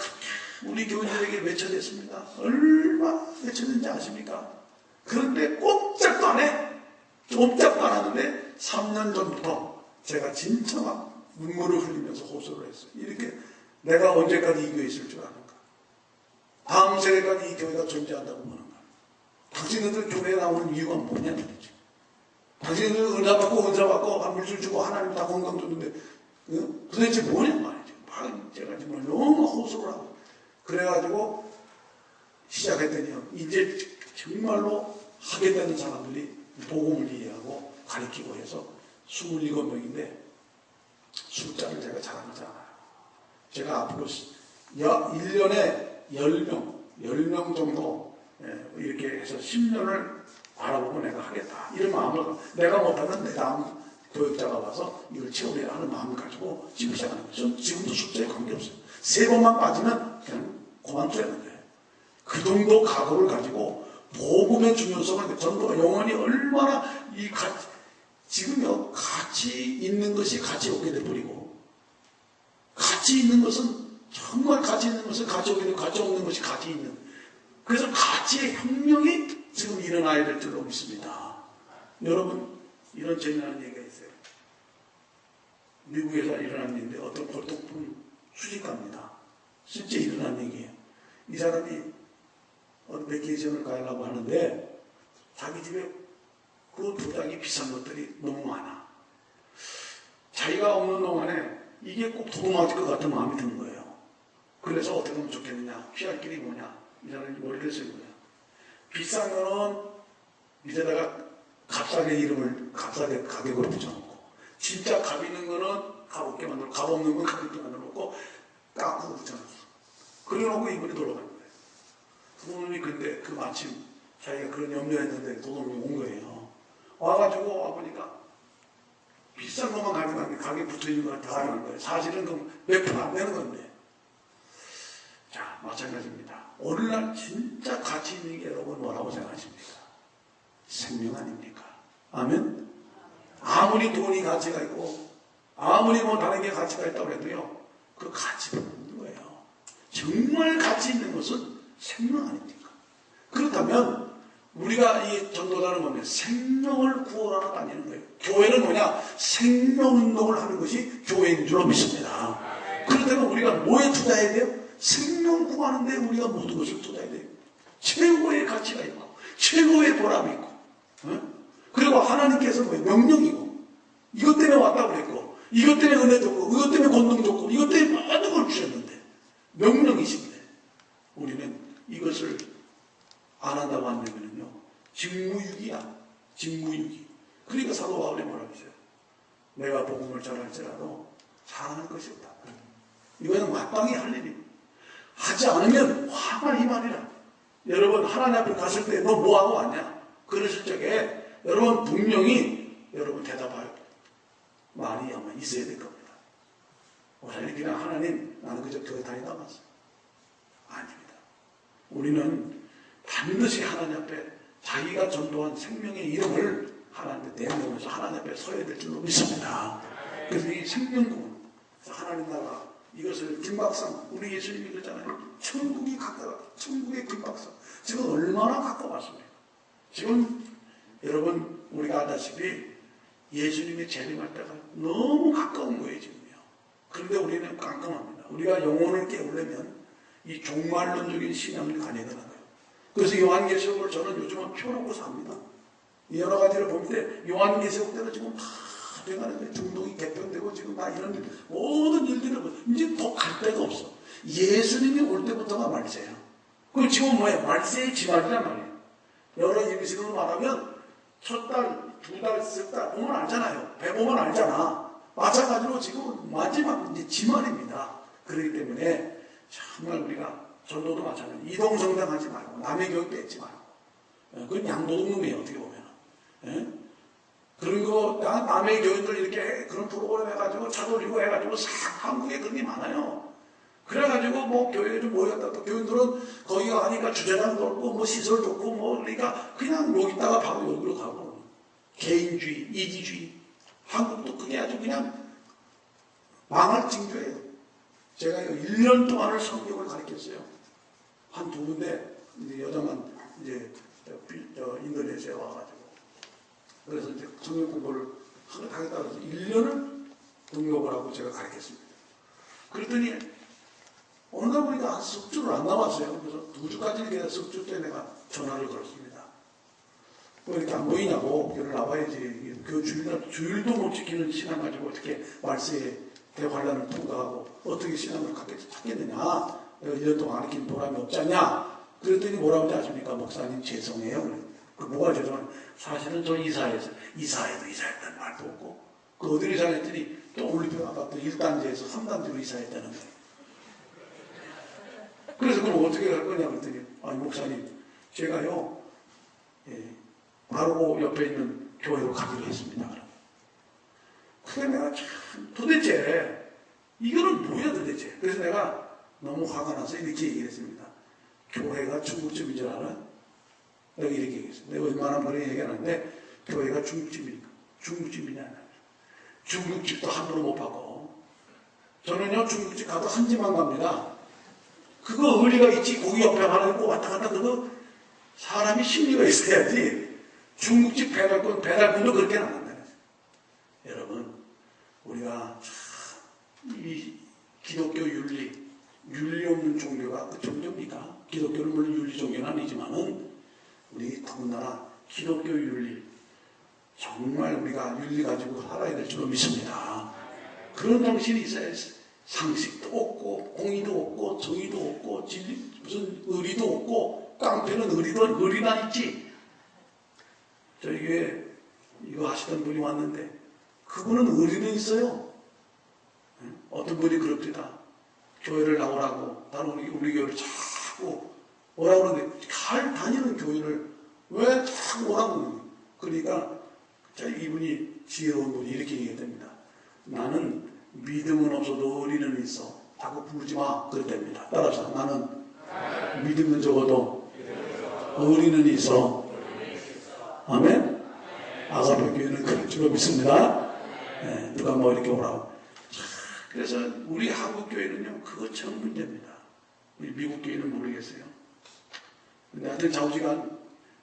우리 교인들에게 외쳐댔습니다. 얼마나 외쳤는지 아십니까? 그런데 꼼짝도 안 해. 꼼짝도 안 하는데 3년 전부터 제가 진짜 막 눈물을 흘리면서 호소를 했어요. 이렇게 내가 언제까지 이 교회에 있을 줄 아는가? 다음 세대까지 이 교회가 존재한다고 보는가? 당신들 교회에 나오는 이유가 뭐냐는 거지. 당신들 은사 받고 물질 주고 하나님 다 건강 줬는데 도대체 뭐냐 말이죠. 막 제가 정말 너무 호소를 하고 그래가지고 시작했더니요. 이제 정말로 하게 되는 사람들이 복음을 이해하고 가르치고 해서 27명인데 숫자를 제가 잘하지 않아요. 제가 앞으로 1년에 10명 정도 이렇게 해서 10년을 바라보고 내가 하겠다. 이런 마음을 내가 못하면 내 다음 교육자가 와서 이걸 채우려 하는 마음을 가지고 지금 시작하는 거죠. 지금도 숫자에 관계없어요. 3번만 빠지면 그냥 그만둬야 하는 거예요. 그 정도 각오를 가지고 복음의 중요성을 전도가 영원히 얼마나 지금요 가치 있는 것이 가치 없게 돼버리고 가치 있는 것은 정말 가치 있는 것은 가치 없게 되고 가치 없는 것이 가치 있는 그래서 가치의 혁명이 지금 일어나야 될 줄로 믿습니다. 여러분 이런 재미난 얘기가 있어요. 미국에서 일어난 일인데 어떤 골동품 수집가입니다. 실제 일어난 얘기예요. 이 사람이 어느 베케이션을 가려고 하는데 자기 집에 그 도자기 비싼 것들이 너무 많아. 자기가 없는 동안에 이게 꼭 도움맞을 것 같은 마음이 드는 거예요. 그래서 어떻게 하면 좋겠느냐? 피할 길이 뭐냐? 이 사람이 머리를 쓴 거예요. 비싼 거는 밑에다가 값싸게 가격으로 붙여놓고 진짜 값 있는 거는 값 없게 만들고 값 없는 건 값 있게 만들어놓고 깎고 붙여놨어. 그래놓고 이분이 돌아가는 거예요. 도둑놈이 근데 그 마침 자기가 그런 염려했는데 도둑놈이 온 거예요. 와가지고 와보니까 비싼 것만 가져가는 게 가격에 붙어있는 거 다 하는 거예요. 사실은 그 몇 푼 안 되는 건데. 자, 마찬가지입니다. 오늘날 진짜 가치 있는 게 여러분 뭐라고 생각하십니까? 생명 아닙니까? 아멘? 아무리 돈이 가치가 있고 아무리 뭐 다른 게 가치가 있다고 해도요 그 가치가 없는 거예요. 정말 가치 있는 것은 생명 아닙니까? 그렇다면 우리가 이 전도자는 뭐냐? 생명을 구원하러 다니는 거예요. 교회는 뭐냐? 생명운동을 하는 것이 교회인 줄로 믿습니다. 그렇다면 우리가 뭐에 투자해야 돼요? 생명 구하는데 우리가 모든 것을 투자해야 돼요. 최고의 가치가 있고 최고의 보람이 있고 그리고 하나님께서 명령이고 이것 때문에 왔다고 그랬고 이것 때문에 은혜 줬고 이것 때문에 권능 줬고 이것 때문에 많은 걸 주셨는데 명령이신데 우리는 이것을 안 한다고 한다면요 직무유기야. 직무유기. 그러니까 사도 바울이 뭐라고 했어요? 내가 복음을 전할지라도 사랑할 것이 없다. 이거는 마땅히 할 일이고 하지 않으면 화가 이만이라. 여러분 하나님 앞에 갔을 때 너 뭐하고 왔냐? 그러실 적에 여러분 분명히 여러분 대답할 말이 아마 있어야 될 겁니다. 오늘 그냥 하나님 나는 그저 교회 다니다 왔어. 아닙니다. 우리는 반드시 하나님 앞에 자기가 전도한 생명의 이름을 하나님께 내놓으면서 하나님 앞에 서야 될 줄로 믿습니다. 그래서 이 생명구원 하나님 나라 이것을 김박사 우리 예수님이 그러잖아요. 천국이 가까워. 천국의 김박사 지금 얼마나 가까웠습니까? 지금 여러분 우리가 알다시피 예수님이 재림할 때가 너무 가까운 거예요 지금요. 그런데 우리는 깜깜합니다. 우리가 영혼을 깨우려면 이 종말론적인 신앙을 가져야 되는 거예요. 그래서 요한계시록을 저는 요즘은 펴놓고 삽니다. 여러 가지를 볼 때 요한계시록 때는 지금 다 돼가는 거예요. 중동이 개편되고 지금 다 이런 모든 일들을 이제 더 갈 데가 없어. 예수님이 올 때부터가 말세예요. 그럼 지금 뭐예요? 말세의 지말이란 말이에요. 여러 임시로 말하면 첫 달 두 달, 석 달 보면 알잖아요. 배 보면 알잖아. 마찬가지로 지금 마지막 이제 지말입니다. 그렇기 때문에 정말 우리가 전도도 마찬가지. 이동성장하지 말고 남의 교육 뺏지 말고. 그건 양도둑놈이에요. 어떻게 보면. 예? 그리고 남의 교인들 이렇게 그런 프로그램 해가지고 차돌리고 해가지고 한국에 그런 게 많아요. 그래가지고 뭐 교회에 좀 모였다. 또 교인들은 거기가 가니까 주차장도 없고 뭐 시설 좋고 뭐 그러니까 그냥 여기 있다가 바로 여기로 가고. 개인주의, 이기주의. 한국도 그게 아주 그냥 망할 징조예요. 제가 1년 동안을 성경을 가르쳤어요. 한 두 군데 이제 여자만 이제 인도네시아에 와가지고 그래서 이제 성경 공부를 하겠다 그래서 1년을 등록을 하고 제가 가르쳤습니다. 그랬더니 어느 날 보니까 석주를 안 남았어요. 그래서 2주까지 그냥 석주 때 내가 전화를 걸었습니다. 왜 이렇게 안 보이냐고, 교회를 나와야지. 그 주일도 못 지키는 신앙 가지고 어떻게 말세에 대환란을 통과하고 어떻게 신앙을 찾겠느냐. 내가 1년 동안 가르친 보람이 없지 않냐. 그랬더니 뭐라고 하지 아십니까? 목사님 죄송해요. 그 뭐가 죄송해요? 사실은 저 이사해도 이사했다는 말도 없고 그 어디로 이사했더니 또 올림픽 아파트 1단지에서 3단지로 이사했다는데 그래서 그럼 어떻게 할 거냐 그랬더니 아니 목사님 제가요 바로 옆에 있는 교회로 가기로 했습니다. 그래 내가 참 도대체 이거는 뭐야 도대체. 그래서 내가 너무 화가 나서 이렇게 얘기했습니다. 교회가 중국집인 줄 알아? 내가 이렇게 얘기했어요. 내가 얼마나 머리 얘기하는데 교회가 중국집이니까 중국집이냐. 중국집도 함부로 못 바꿔. 저는요 중국집 가도 한 집만 갑니다. 그거 의리가 있지. 고기 옆에 하나 있고 왔다 갔다 그거 사람이 심리가 있어야지. 중국집 배달권도 그렇게 나간다. 여러분 우리가 이 기독교 윤리 없는 종교가 그 종교입니까? 기독교는 물론 윤리 종교는 아니지만은 우리 더군다나 기독교 윤리 정말 우리가 윤리 가지고 살아야 될 줄로 믿습니다. 그런 정신이 있어야 상식도 없고 공의도 없고 정의도 없고 진리 무슨 의리도 없고 깡패는 의리나 있지. 저희 교회 이거 하시던 분이 왔는데 그분은 의리는 있어요. 어떤 분이 그럽니다. 교회를 나오라고 다른 우리 교회를 자꾸 오라고 그러는데 잘 다니는 교회를 왜 자꾸 오라고 그러니. 그러니까 이분이 지혜로운 분이 이렇게 얘기했답니다. 나는 믿음은 없어도 의리는 있어. 자꾸 부르지 마. 그랬답니다. 따라서 나는 믿음은 적어도 의리는 있어. 아멘? 아가페 교회는 그럴 줄로 믿습니다. 네, 누가 뭐 이렇게 오라고. 그래서 우리 한국 교회는요, 그것처럼 문제입니다. 우리 미국 교회는 모르겠어요. 근데 하여튼 좌우지간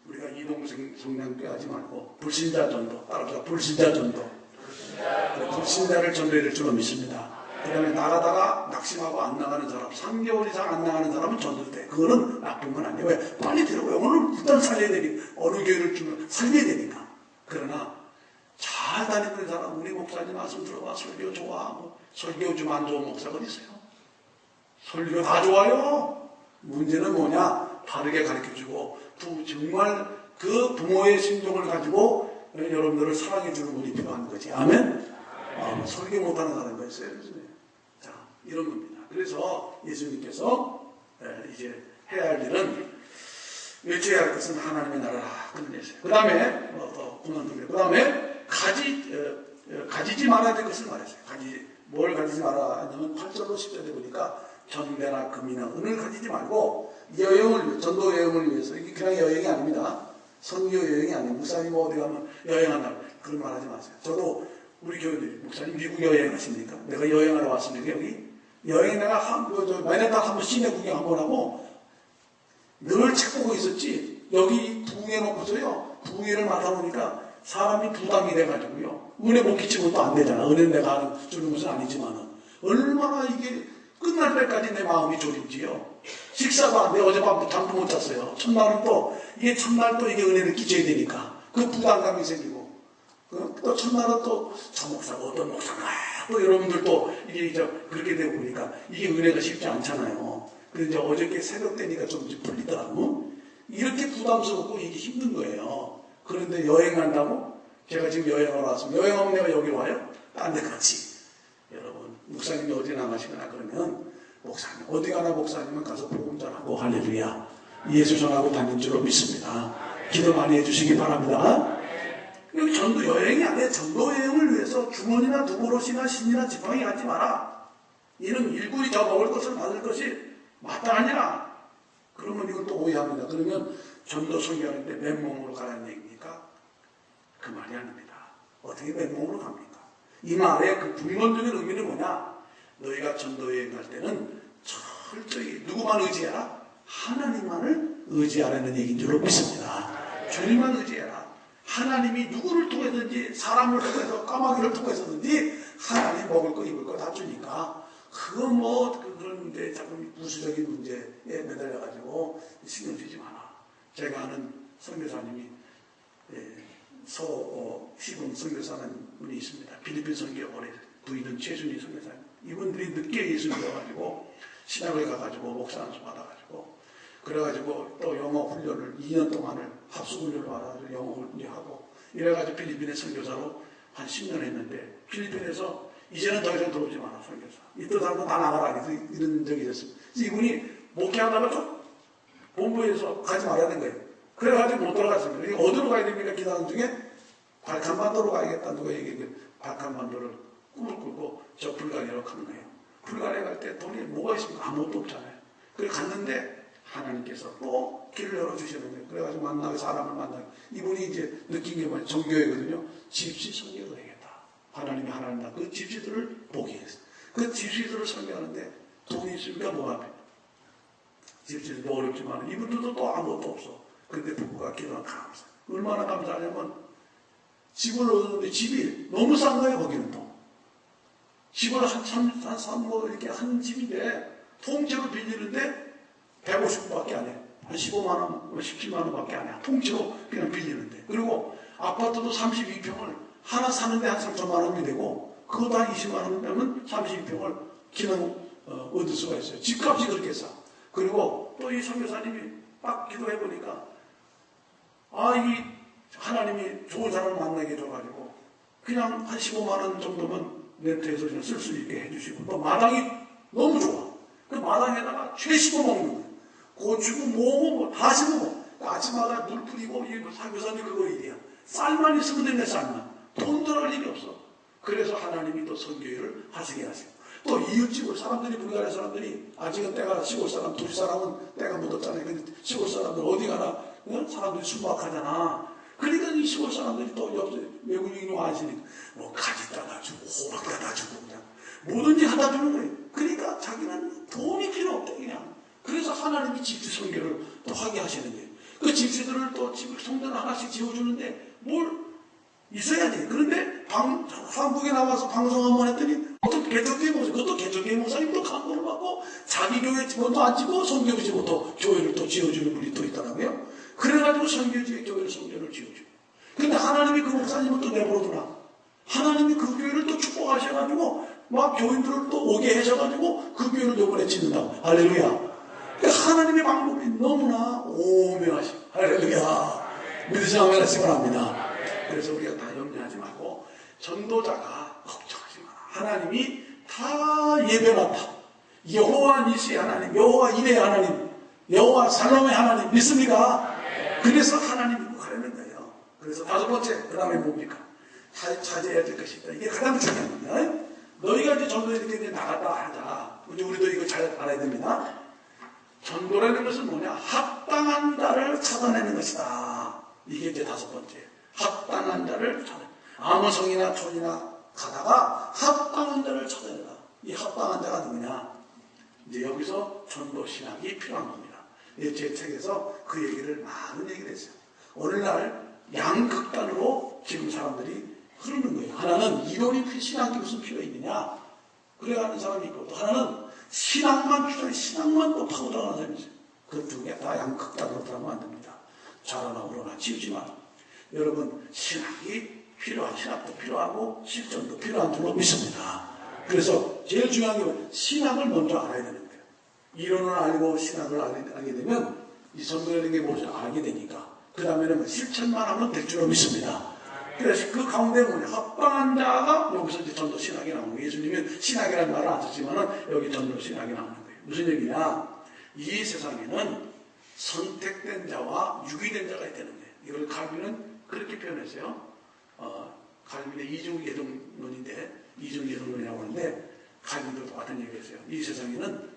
우리가 이동성장교 하지 말고 불신자 전도, 따라서 불신자 전도. 불신자를 전도해야 될 줄로 믿습니다. 그 다음에 나가다가 낙심하고 안 나가는 사람, 3개월 이상 안 나가는 사람은 전도돼. 그거는 나쁜 건 아니에요. 왜? 빨리 들어가요. 오늘 일단 살려야 되니까. 어느 교회를 주면 살려야 되니까. 그러나 잘 다니는 사람, 우리 목사님 말씀 들어봐. 설교 좋아. 뭐, 설교 좀 안 좋은 목사가 어디 있어요? 설교 다 좋아요. 문제는 뭐냐? 바르게 가르쳐주고 정말 그 부모의 심정을 가지고 여러분들을 사랑해주는 분이 필요한 거지. 아멘? 설교 못하는 사람이 있어요. 자, 이런 겁니다. 그래서 예수님께서 이제 해야 할 일은 일찍 할 것은 하나님의 나라라. 끝냈어요. 그 다음에 그 다음에 가지지 말아야 될 것을 말했어요. 뭘 가지지 말아 하냐면 8절로 10절에 보니까 전대나 금이나 은을 가지지 말고 전도 여행을 위해서. 이게 그냥 여행이 아닙니다. 선교 여행이 아니에요. 목사님 어디 가면 여행한다. 그런 말 하지 마세요. 저도 우리 교회들이 목사님 미국 여행하십니까? 내가 여행하러 왔습니까? 여기? 여행 내가 매달 한번 시내 구경 한번 하고 늘 책 보고 있었지. 여기 부흥해 놓고서요. 부흥회를 맡아보니까 사람이 부담이 돼가지고요. 은혜 못 끼치면 또 안 되잖아. 은혜는 내가 주는 것은 아니지만은. 얼마나 이게 끝날 때까지 내 마음이 졸인지요. 식사도 안 돼. 어젯밤부터 잠도 못 잤어요. 첫날은 또, 첫날 또 이게 은혜를 끼쳐야 되니까. 그 부담감이 생기고. 또 첫날은 또 저 목사가 어떤 목사가 또 여러분들 또 이게 그렇게 되고 보니까 이게 은혜가 쉽지 않잖아요. 그래서 이제 어저께 새벽 되니까 좀 풀리더라고. 이렇게 부담스럽고 이게 힘든 거예요. 그런데 여행 간다고? 제가 지금 여행을 왔습니다. 여행하면 내가 여기 와요? 딴 데 갔지. 여러분, 목사님이 어디 나가시거나 그러면 목사님, 어디 가나 목사님은 가서 복음 전하고 할렐루야. 예수 전하고 다닌 줄로 믿습니다. 기도 많이 해주시기 바랍니다. 여기 전도 여행이 아니라 전도 여행을 위해서 주머니나 두보롯이나 신이나 지팡이 갖지 마라. 이는 일꾼이 저 먹을 것을 받을 것이 마땅하니라. 그러면 이걸 또 오해합니다. 그러면 전도 설교하는데 맨몸으로 가라는 얘기입니까? 그 말이 아닙니다. 어떻게 맨몸으로 갑니까? 이 말의 그 근본적인 의미는 뭐냐? 너희가 전도 여행 갈 때는 철저히 누구만 의지해라? 하나님만을 의지하라는 얘기인 줄로 믿습니다. 주님만 의지해라. 하나님이 누구를 통해서든지 사람을 통해서 까마귀를 통해서든지 하나님 먹을 거 입을 거 다 주니까 그건 뭐 그런 문제 자꾸 부수적인 문제에 매달려가지고 신경 쓰지 마라. 제가 아는 선교사님이 시군 선교사라는 분이 있습니다. 필리핀 선교 오래 부인은 최순희 선교사님. 이분들이 늦게 예수 믿어가지고 신학을 가가지고 목사 안수 받아가지고 그래가지고 또 영어 훈련을 2년 동안을 합숙 훈련을 받아가지고 영어 훈련하고 이래가지고 필리핀의 선교사로 한 10년 했는데 필리핀에서 이제는 더 이상 들어오지 마라 선교사. 이때 사람도 다 나가라 이런 적이 있었습니다. 이분이 목회하다가 좀 본부에서 가지 말라는 거예요. 그래가지고 못 들어갔습니다. 어디로 가야 됩니까? 기도하는 중에 발칸반도로 가야겠다 누가 얘기했는데 발칸반도를 꿈을 꾸고 저 불가리아로 간 거예요. 불가리아 갈 때 돈이 뭐가 있습니까? 아무것도 없잖아요. 그래 갔는데 하나님께서 또 길을 열어주시는 거예요. 그래가지고 만나고 사람을 만나고 이분이 이제 느낀 게 뭐냐? 정교회거든요. 집시 선교를 해야겠다. 하나님이 하나님다. 그 집시들을 보기 위해서. 그 집시들을 설명하는데 돈이 있으니까 뭐가 집시들도 어렵지만 이분들도 또 아무것도 없어. 근데 부부가 기도하면 감사. 얼마나 감사하냐면 집을 얻었는데 집이 너무 싼 거예요. 거기는 또. 집을 이렇게 한 집인데 통째로 빌리는데 150밖에 안 해. 한 15만원, 17만원밖에 안 해. 통째로 그냥 빌리는데. 그리고 아파트도 32평을 하나 사는데 한 3천만원이 되고 그것도 한 20만원 되면 32평을 기능 얻을 수가 있어요. 집값이 그렇게 싸. 그리고 또 이 선교사님이 딱 기도해보니까 이 하나님이 좋은 사람을 만나게 해줘가지고 그냥 한 15만원 정도면 렌트해서 그냥 쓸 수 있게 해주시고 또 마당이 너무 좋아. 그 마당에다가 채 심어 먹는 거예요. 고추고 뭐고 다 심어 먹어. 아침마다 물 뿌리고 사교사님 그거 일이야. 쌀만 있으면 되네 쌀만. 돈 들어갈 일이 없어. 그래서 하나님이 또 선교회를 하시게 하시고 또 이웃집을 사람들이 불가리아 사람들이 아직은 때가 시골 사람 둘 사람은 때가 묻었잖아요. 근데 시골 사람들 어디 가나 사람들이 순박하잖아. 그러니까 이 시골 사람들이 또 옆에 외국인이 와시니까 뭐 가지 따다 주고 호박 따다 주고 그냥 뭐든지 하다 주는 거예요. 그러니까 자기는 돈이 필요 없대 그냥. 그래서 하나님이 집시 선교를 또 하게 하시는 거예요. 그 집시들을 또 성전 하나씩 지어주는데 뭘 있어야지. 그런데 한국에 나와서 방송 한번 했더니 어떤 개척교회 목사, 그것도 개척교회 목사님도 감동을 받고 자기 교회 집도 안 지고 선교지 집도 교회를 또 지어주는 분이 또 있더라고요. 그래가지고 선교지의 교회를 성전을 지어주고. 근데 하나님이 그 목사님을 또 내버려두나. 하나님이 그 교회를 또 축복하셔가지고 막 교인들을 또 오게 하셔가지고 그 교회를 요번에 짓는다고. 할렐루야. 하나님의 방법이 너무나 오묘하시. 할렐루야. 믿으시 아멘 하시기 바랍니다. 그래서 우리가 다 염려하지 말고 전도자가 걱정하지 마라. 하나님이 다 예배놨다. 여호와 니시의 하나님, 여호와 이레의 하나님, 여호와 살롬의 하나님 믿습니까? 그래서 하나님 믿고 가려는 거예요. 그래서 다섯 번째, 그 다음에 뭡니까? 자제해야 될 것이 있다. 이게 가장 중요한 겁니다. 너희가 이제 전도에 이렇게 나갔다 하자. 우리도 이거 잘 알아야 됩니다. 전도라는 것은 뭐냐? 합당한 자를 찾아내는 것이다. 이게 이제 다섯 번째. 합당한 자를 찾아. 아무 성이나 촌이나 가다가 합당한 자를 찾아내라. 이 합당한 자가 누구냐? 이제 여기서 전도 신학이 필요한 겁니다. 제 책에서 그 얘기를 많은 얘기를 했어요. 오늘날 양극단으로 지금 사람들이 흐르는 거예요. 하나는 이론이 신학이 무슨 필요 있느냐? 그래 하는 사람이 있고 또 하나는 신학만 필요해. 신학만 또 파고 들어가는 사람이 있어요. 그 두 개 다 양극단으로 들어가면 안 됩니다. 잘하나 오르나 치우지만 여러분 신학이 필요한 신학도 필요하고 실전도 필요한 줄로 믿습니다. 그래서 제일 중요한 게 뭐예요? 신학을 먼저 알아야 되는 거예요. 이론을 알고 신학을 알게 되면 이 전도라는 게 무엇인지 알게 되니까 그 다음에는 뭐 실천만 하면 될 줄로 믿습니다. 그래서 그 가운데 뭐냐? 합당한 자가 여기서 이제 전도 신학이 나오는 거예요. 예수님은 신학이라는 말을 안 썼지만은 여기 전도 신학이 나오는 거예요. 무슨 얘기냐? 이 세상에는 선택된 자와 유기된 자가 있다는 거예요. 이걸 칼빈은 그렇게 표현했어요. 칼빈의 이중예정론인데, 이중예정론이라고 하는데, 칼빈도 똑같은 얘기를 했어요. 이 세상에는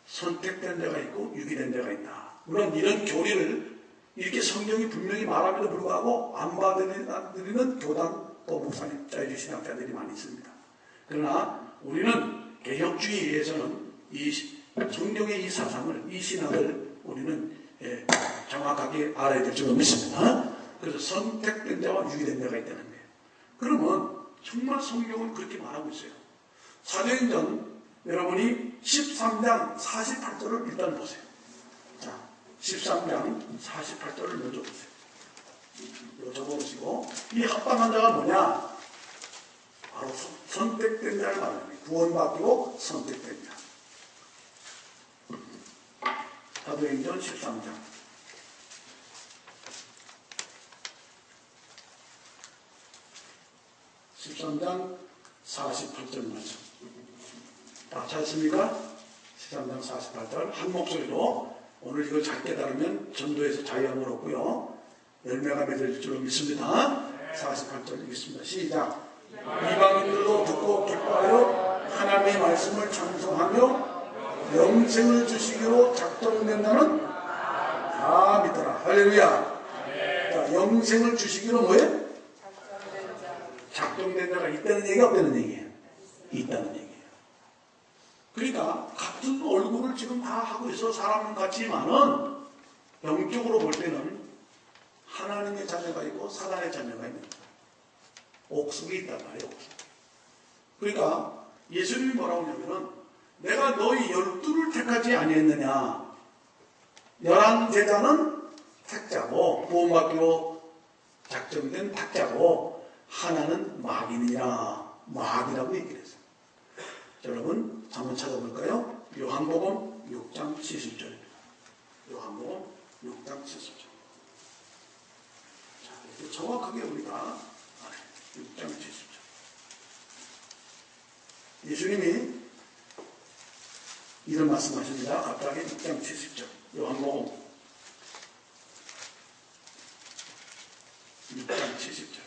선택된 자가 있고 유기된 자가 있다. 물론 이런 교리를 이렇게 성경이 분명히 말함에도 불구하고 안 받아들이는 교단 또 목사님, 자유주의 신학자들이 많이 있습니다. 그러나 우리는 개혁주의에서는 이 성경의 이 사상을, 이 신학을 우리는 정확하게 알아야 될 줄 믿습니다. 그래서 선택된 자와 유기된 자가 있다는 거예요. 그러면 정말 성경은 그렇게 말하고 있어요. 사도행전 여러분이 13장 48절을 일단 보세요. 자, 13장 48절을 먼저 보세요. 이거 적어보시고, 이 합당한 자가 뭐냐? 바로 선택된 자를 말하는 거예요. 구원받고 선택된 자. 사도행전 13장 48절 말씀. 다 찾습니까? 13장 48절 한 목소리로 오늘 이걸 잘 깨달으면 전도에서 자유함을 얻고요, 열매가 맺을 줄로 믿습니다. 48절 읽겠습니다. 시작. 이방인들도 듣고 기뻐하여 하나님의 말씀을 찬송하며 영생을 주시기로 작정된다는 다 믿더라. 할렐루야. 자, 영생을 주시기로 뭐예요? 작정된 자가 있다는 얘기가 없다는 얘기예요? 있다는 얘기예요. 그러니까 같은 얼굴을 지금 다 하고 있어 사람은 같지만은 영적으로 볼 때는 하나님의 자녀가 있고 사단의 자녀가 있는 거예요. 옥석이 있단 말이에요. 옥석. 그러니까 예수님이 뭐라고 하냐면은 내가 너희 12를 택하지 아니했느냐. 11제자는 택자고 구원받기로 작정된 택자고 하나는 마귀니라. 마귀라고 얘기를 했어요. 여러분 한번 찾아볼까요? 요한복음 6장 70절입니다. 요한복음 6장 70절. 자, 이렇게 정확하게 우리가 6장 70절. 예수님이 이런 말씀하십니다. 갑자기 6장 70절. 요한복음 6장 70절.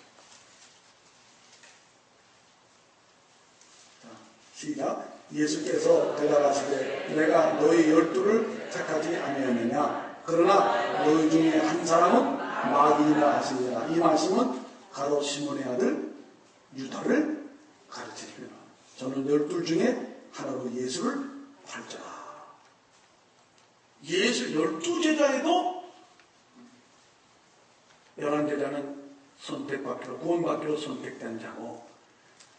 시작. 예수께서 대답하시되 내가 너희 12를 택하지 아니하느냐. 그러나 너희 중에 한 사람은 마귀니라 하시니라. 이 말씀은 가롯 시몬의 아들 유다를 가르치리라. 저는 12 중에 하나로 예수를 팔자라. 예수 12제자에도 11제자는 선택받기로 구원받기로 선택된 자고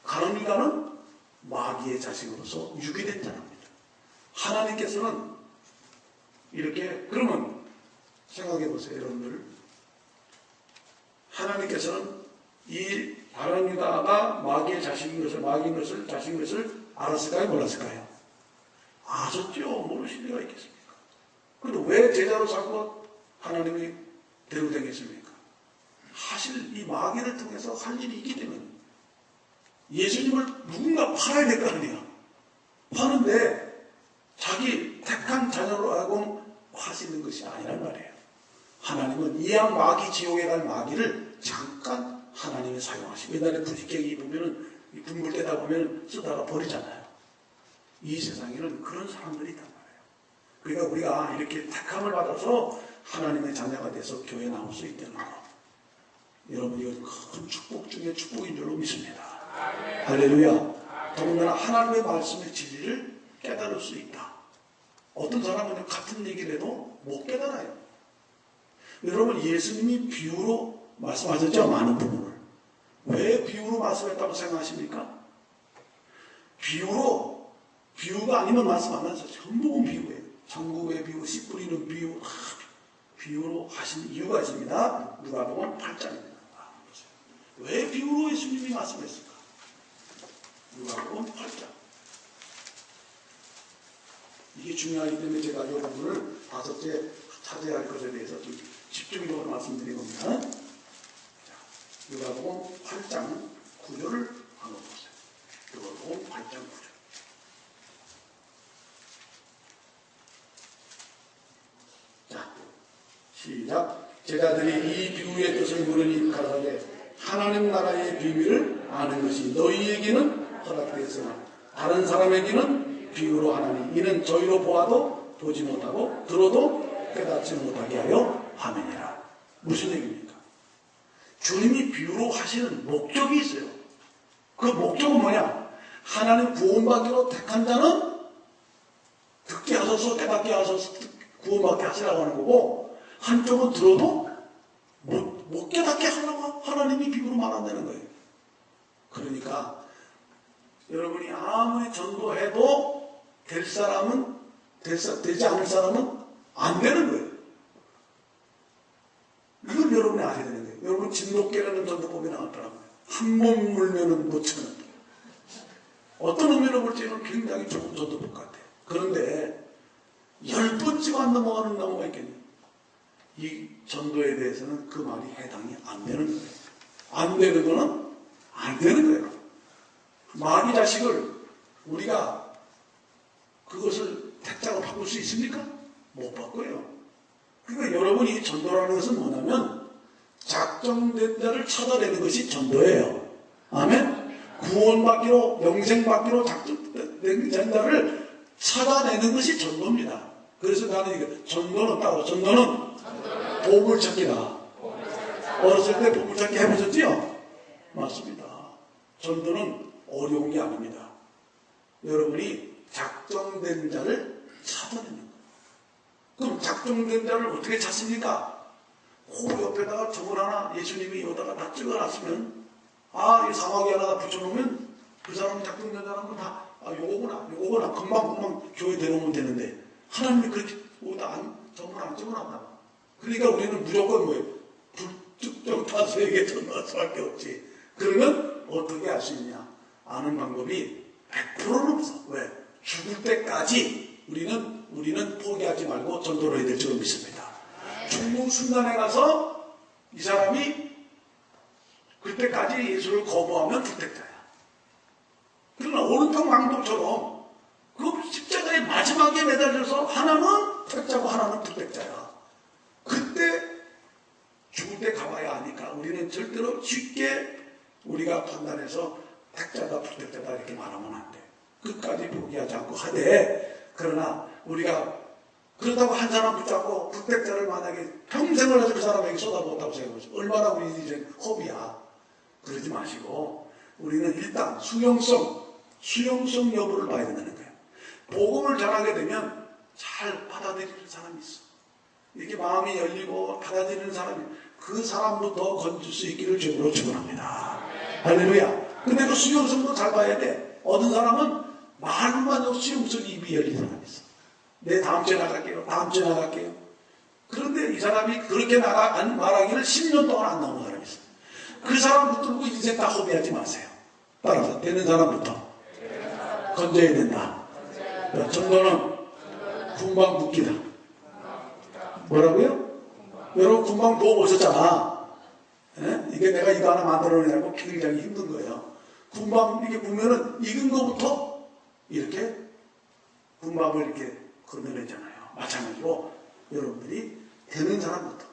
가룟 유다는 마귀의 자식으로서 유기된 자랍니다. 하나님께서는 이렇게 그러면 생각해 보세요, 여러분들. 하나님께서는 이 가룟 유다가 마귀의 자식인 것을, 마귀인 것을, 자식인 것을 알았을까요, 몰랐을까요? 아셨죠. 모르실 리가 있겠습니까? 그런데 왜 제자로 삼고 하나님이 데려다녔습니까? 사실 이 마귀를 통해서 할 일이 있기 때문에 예수님을 누군가 팔아야 될 거 아니야. 파는데 자기 택한 자녀로 하고 하시는 것이 아니란 말이에요. 하나님은 이양 마귀 지옥에 갈 마귀를 잠깐 하나님이 사용하시고, 옛날에 부지깽이 보면은 군불 떼다 보면 쓰다가 버리잖아요. 이 세상에는 그런 사람들이 있단 말이에요. 그러니까 우리가 이렇게 택함을 받아서 하나님의 자녀가 돼서 교회에 나올 수 있다는 거, 여러분 이건 큰 축복 중에 축복인 줄로 믿습니다. 할렐루야. 더군다나 하나님의 말씀의 진리를 깨달을 수 있다. 어떤 사람은 같은 얘기를 해도 못 깨달아요. 여러분 예수님이 비유로 말씀하셨죠? 많은 부분을. 왜 비유로 말씀했다고 생각하십니까? 비유가 아니면 말씀 안 하셔서 전부는 비유예요. 전국의 비유, 씨 뿌리는 비유, 비유로 하신 이유가 있습니다. 누가복음 8장입니다. 왜 비유로 예수님이 말씀했을까? 누가복음 8장. 이게 중요하기 때문에 제가 이 부분을 5째 찾아야 할 것에 대해서 좀 집중적으로 말씀드린 겁니다. 자, 누가복음 8장 9절을 한번 보세요. 누가복음 8장 9절. 자, 시작. 제자들이 이 비유의 뜻을 물으니 가라사대 하나님 나라의 비밀을 아는 것이 너희에게는 허락되었으나 다른 사람에게는 비유로 하나니 이는 저희로 보아도 보지 못하고 들어도 깨닫지 못하게 하려 함이니라. 무슨 얘기입니까? 주님이 비유로 하시는 목적이 있어요. 그 목적은 뭐냐? 하나님 구원받기로 택한 자는 듣게 하소서 깨닫게 하소서 구원받게 하시라고 하는 거고, 한쪽은 들어도 못 깨닫게 하라고 하나님이 비유로 말한다는 거예요. 그러니까 여러분이 아무리 전도해도 될 사람은 되지 않을 사람은 안 되는 거예요. 이걸 여러분이 알아야 되는 거예요. 여러분 진돗개라는 전도법이 나왔더라고요. 한 번 물면은 못 치는. 어떤 의미로 볼지는 굉장히 좋은 전도법 같아요. 그런데 10번 찍어 안 넘어가는 나무가 있겠네요. 이 전도에 대해서는 그 말이 해당이 안 되는 거예요. 안 되는 거는 안 되는 거예요. 마귀 자식을 우리가 그것을 택자로 바꿀 수 있습니까? 못 바꿔요. 그러니까 여러분이 전도라는 것은 뭐냐면 작정된 자를 찾아내는 것이 전도예요. 아멘? 구원받기로 영생받기로 작정된 자를 찾아내는 것이 전도입니다. 그래서 나는 이거 전도는 따로 전도는 보물찾기다. 어렸을 때 보물찾기 해보셨지요? 맞습니다. 전도는 어려운 게 아닙니다. 여러분이 작정된 자를 찾아내는 거예요. 그럼 작정된 자를 어떻게 찾습니까? 호 옆에다가 저걸 하나 예수님이 여기다가 다 찍어놨으면 이 사마귀 하나 다 붙여놓으면 그 사람이 작정된 사람은 다 요거구나 금방 교회 데려오면 되는데 하나님이 그렇게 여기다 저걸 안 찍어놨나 봐. 그러니까 우리는 무조건 뭐예요? 불특정 다수에게 전도할 수밖에 없지. 그러면 어떻게 할 수 있냐? 아는 방법이 100%는 없어. 왜? 죽을 때까지 우리는 포기하지 말고 전도를 해야 될 줄 믿습니다. 죽는 순간에 가서 이 사람이 그때까지 예수를 거부하면 불택자야. 그러나 오른쪽 망토처럼 그 십자가의 마지막에 매달려서 하나는 택자고 하나는 불택자야. 그때 죽을 때 가봐야 하니까 우리는 절대로 쉽게 우리가 판단해서 택자다 불택자다 이렇게 말하면 안 돼. 끝까지 포기하지 않고 하되, 그러나 우리가 그렇다고 한 사람 붙잡고 불택자를 만약에 평생을 해서 그 사람에게 쏟아부었다고 생각해보세요. 얼마나 우리 인생 허비야. 그러지 마시고 우리는 일단 수용성 여부를 봐야 된다는 거예요. 복음을 전하게 되면 잘 받아들이는 사람이 있어. 이렇게 마음이 열리고 받아들이는 사람이, 그 사람부터 건질 수 있기를 주님으로 축원합니다. 할렐루야. 근데 그 수용성도 잘 봐야 돼. 어떤 사람은 말만 해도 수용성 입이 열린 사람이 있어. 내 다음 주에 나갈게요. 그런데 이 사람이 그렇게 말하기를 10년 동안 안 나오는 사람이 있어. 그 사람 붙들고 인생 다 허비하지 마세요. 따라서 되는 사람부터 건져야 된다. 전도는 금방 묶이다. 뭐라고요? 여러분 금방 부어 보셨잖아. 이게 내가 이거 하나 만들어내고 굉장히 힘든 거예요. 군밤 이렇게 보면은 익은 거부터 이렇게 군밤을 이렇게 건너냈잖아요. 마찬가지로 여러분들이 되는 사람부터.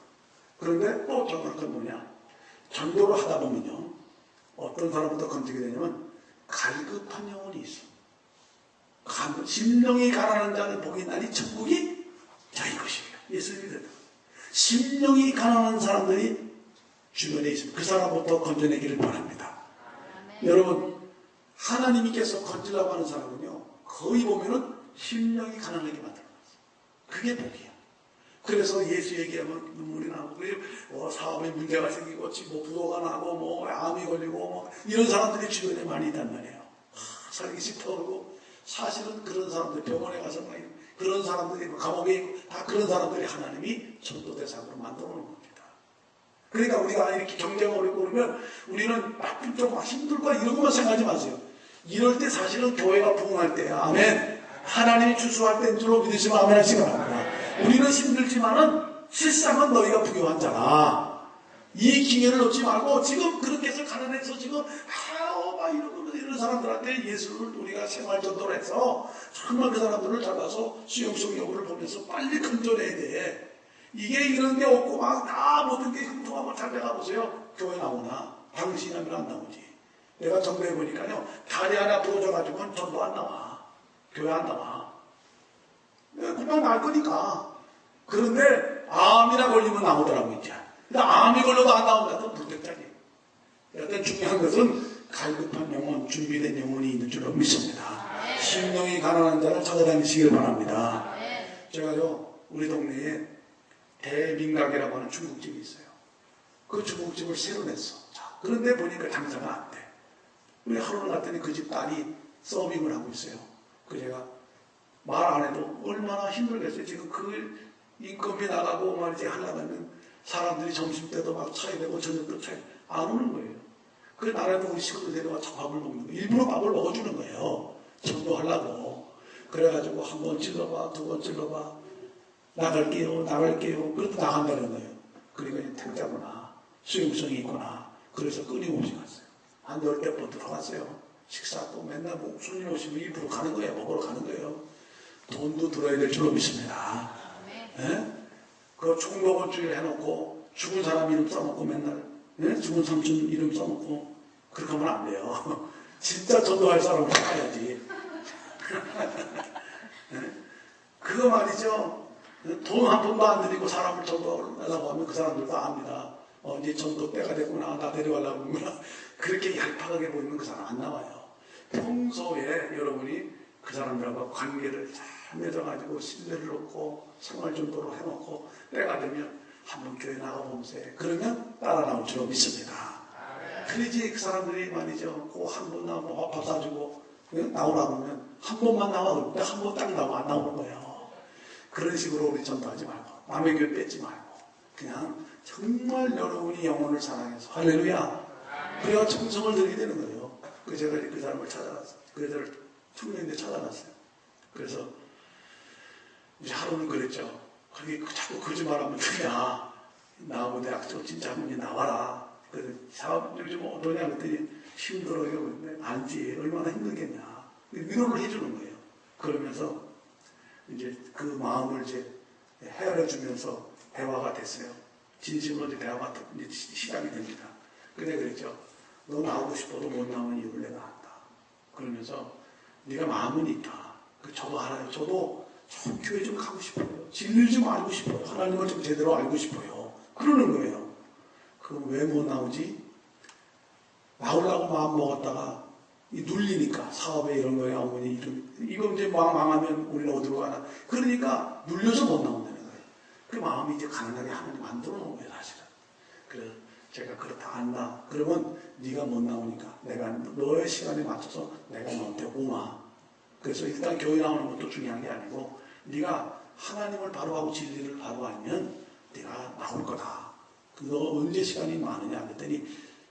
그런데 또 정확한 건 뭐냐? 전도를 하다 보면요, 어떤 사람부터 건지게 되냐면 갈급한 영혼이 있어. 심령이 가난한 자를 보기 나니 천국이 자기 것이에요. 예수님이 된다. 심령이 가난한 사람들이 주변에 있습니다. 그 사람부터 건져내기를 바랍니다. 아멘. 여러분, 하나님께서 건지려고 하는 사람은요, 거의 보면은 심령이 가난하게 만들어놨어요. 그게 복이야. 그래서 예수 얘기하면 눈물이 나고, 사업에 문제가 생기고, 부도가 나고, 암이 걸리고, 이런 사람들이 주변에 많이 있단 말이에요. 살기 싫다고 그러고, 사실은 그런 사람들, 병원에 가서 그런 사람들이, 감옥에 있고, 다 그런 사람들이 하나님이 전도 대상으로 만들어 놓은 겁니다. 그러니까 우리가 이렇게 경쟁을 하고 그러면 우리는 나쁜 쪽 힘들고 이런 것만 생각하지 마세요. 이럴 때 사실은 교회가 부흥할 때야. 아멘. 하나님이 주수할 때인 줄로 믿으시면 아멘 하시기 바랍니다. 우리는 힘들지만은 실상은 너희가 부유한 자라. 이 기회를 놓지 말고 지금 그렇게 해서 가난해서 지금 막 이런 사람들한테 예수를 우리가 생활전도를 해서 정말 그 사람들을 잡아서 수용성 여부를 보면서 빨리 건져내야 돼. 이게 이런 게 없고 막 다 모든 게 흥통하고 잘 돼가보세요. 교회 나오나? 당신이라면 안 나오지. 내가 전도해보니까요, 다리 하나 부러져가지고는 전도 안 나와. 교회 안 나와. 그냥 날 거니까. 그런데 암이나 걸리면 나오더라고 이제. 근데 암이 걸려도 안 나오면 나도 불택자지. 여튼 중요한 것은 갈급한 영혼, 준비된 영혼이 있는 줄로 믿습니다. 심령이 가난한 자를 찾아다니시길 바랍니다. 제가요, 우리 동네에 대민각이라고 하는 중국집이 있어요. 그 중국집을 새로 냈어. 자, 그런데 보니까 장사가 안 돼. 우리 하루를 갔더니 그 집 딸이 서빙을 하고 있어요. 그 제가 말 안 해도 얼마나 힘들겠어요. 지금 그 인건비 나가고 말이지 하려면 사람들이 점심때도 막 차야 되고 저녁도 차야 안 오는 거예요. 그 나라에도 우리 식구들 데려와서 밥을 먹는 거예요. 일부러 밥을 먹어주는 거예요. 전도하려고. 그래가지고 한 번 찔러봐, 두 번 찔러봐. 나갈게요. 그래도 나간다는 거예요. 그러니까 택자구나. 수용성이 있구나. 그래서 끊임없이 갔어요. 한 10번 들어갔어요. 식사도 맨날 뭐 손님 오시면 일부러 가는 거예요. 먹으러 가는 거예요. 돈도 들어야 될 줄로 믿습니다. 예? 그 총독원주일 해놓고 죽은 사람 이름 써놓고 맨날 예? 죽은 삼촌 이름 써놓고 그렇게 하면 안 돼요. 진짜 전도할 사람을 찾아야지. 예? 그거 말이죠. 돈 한 푼도 안 들이고 사람을 전도하려고 하면 그 사람들도 압니다. 이제 전도 때가 됐구나. 나 데려가려고 하는구나. 그렇게 얄팍하게 보이면 그 사람 안 나와요. 평소에 여러분이 그 사람들하고 관계를 잘 맺어가지고 신뢰를 놓고 생활전도를 해놓고 때가 되면 한번 교회 나가보면서 그러면 따라 나올 줄로 믿습니다. 그러지 그 사람들이 말이죠. 꼭 한 번 나오면 밥 사주고 나오라고 하면 한 번만 나와도 한 번 딱 나오면 안 나오는 거예요. 그런 식으로 우리 전도하지 말고 남의 교회 뺏지 말고 그냥 정말 여러분이 영혼을 사랑해서 할렐루야. 그래야 정성을 들이게 되는 거예요. 그 제가 그 사람을 찾아갔어요. 그 여자를 청년인데 찾아갔어요. 그래서 이제 하루는 그랬죠. 거기 자꾸 거짓말하면 되냐. 나하고 대학교 진짜 한번 나와라. 그래서 사업 요즘 어떠냐 그랬더니 힘들어요. 근데 알지. 얼마나 힘들겠냐. 위로를 해주는 거예요. 그러면서 이제 그 마음을 이제 헤아려주면서 대화가 됐어요. 진심으로 이제 대화가 이제 시작이 됩니다. 근데 그랬죠. 너 나오고 싶어도 못 나오는 이유를 내가 안다. 그러면서 네가 마음은 있다. 저도 알아요. 저도 교회 좀 가고 싶어요. 진리를 좀 알고 싶어요. 하나님을 좀 제대로 알고 싶어요. 그러는 거예요. 그럼 왜 못 나오지? 나오려고 마음 먹었다가 눌리니까 사업에 이런 거에 어머니 이거 이제 망하면 우리는 어디로 가나. 그러니까 눌려서 못 나온다는 거예요. 그 마음이 이제 가난하게 하나님 만들어 놓은 거예요, 사실은. 그래서 제가 그렇다 안다. 그러면 네가 못 나오니까 내가 너의 시간에 맞춰서 내가 너한테 오마. 그래서 일단 교회 나오는 것도 중요한 게 아니고 네가 하나님을 바로 하고 진리를 바로 알면 네가 나올 거다. 너 언제 시간이 많으냐 그랬더니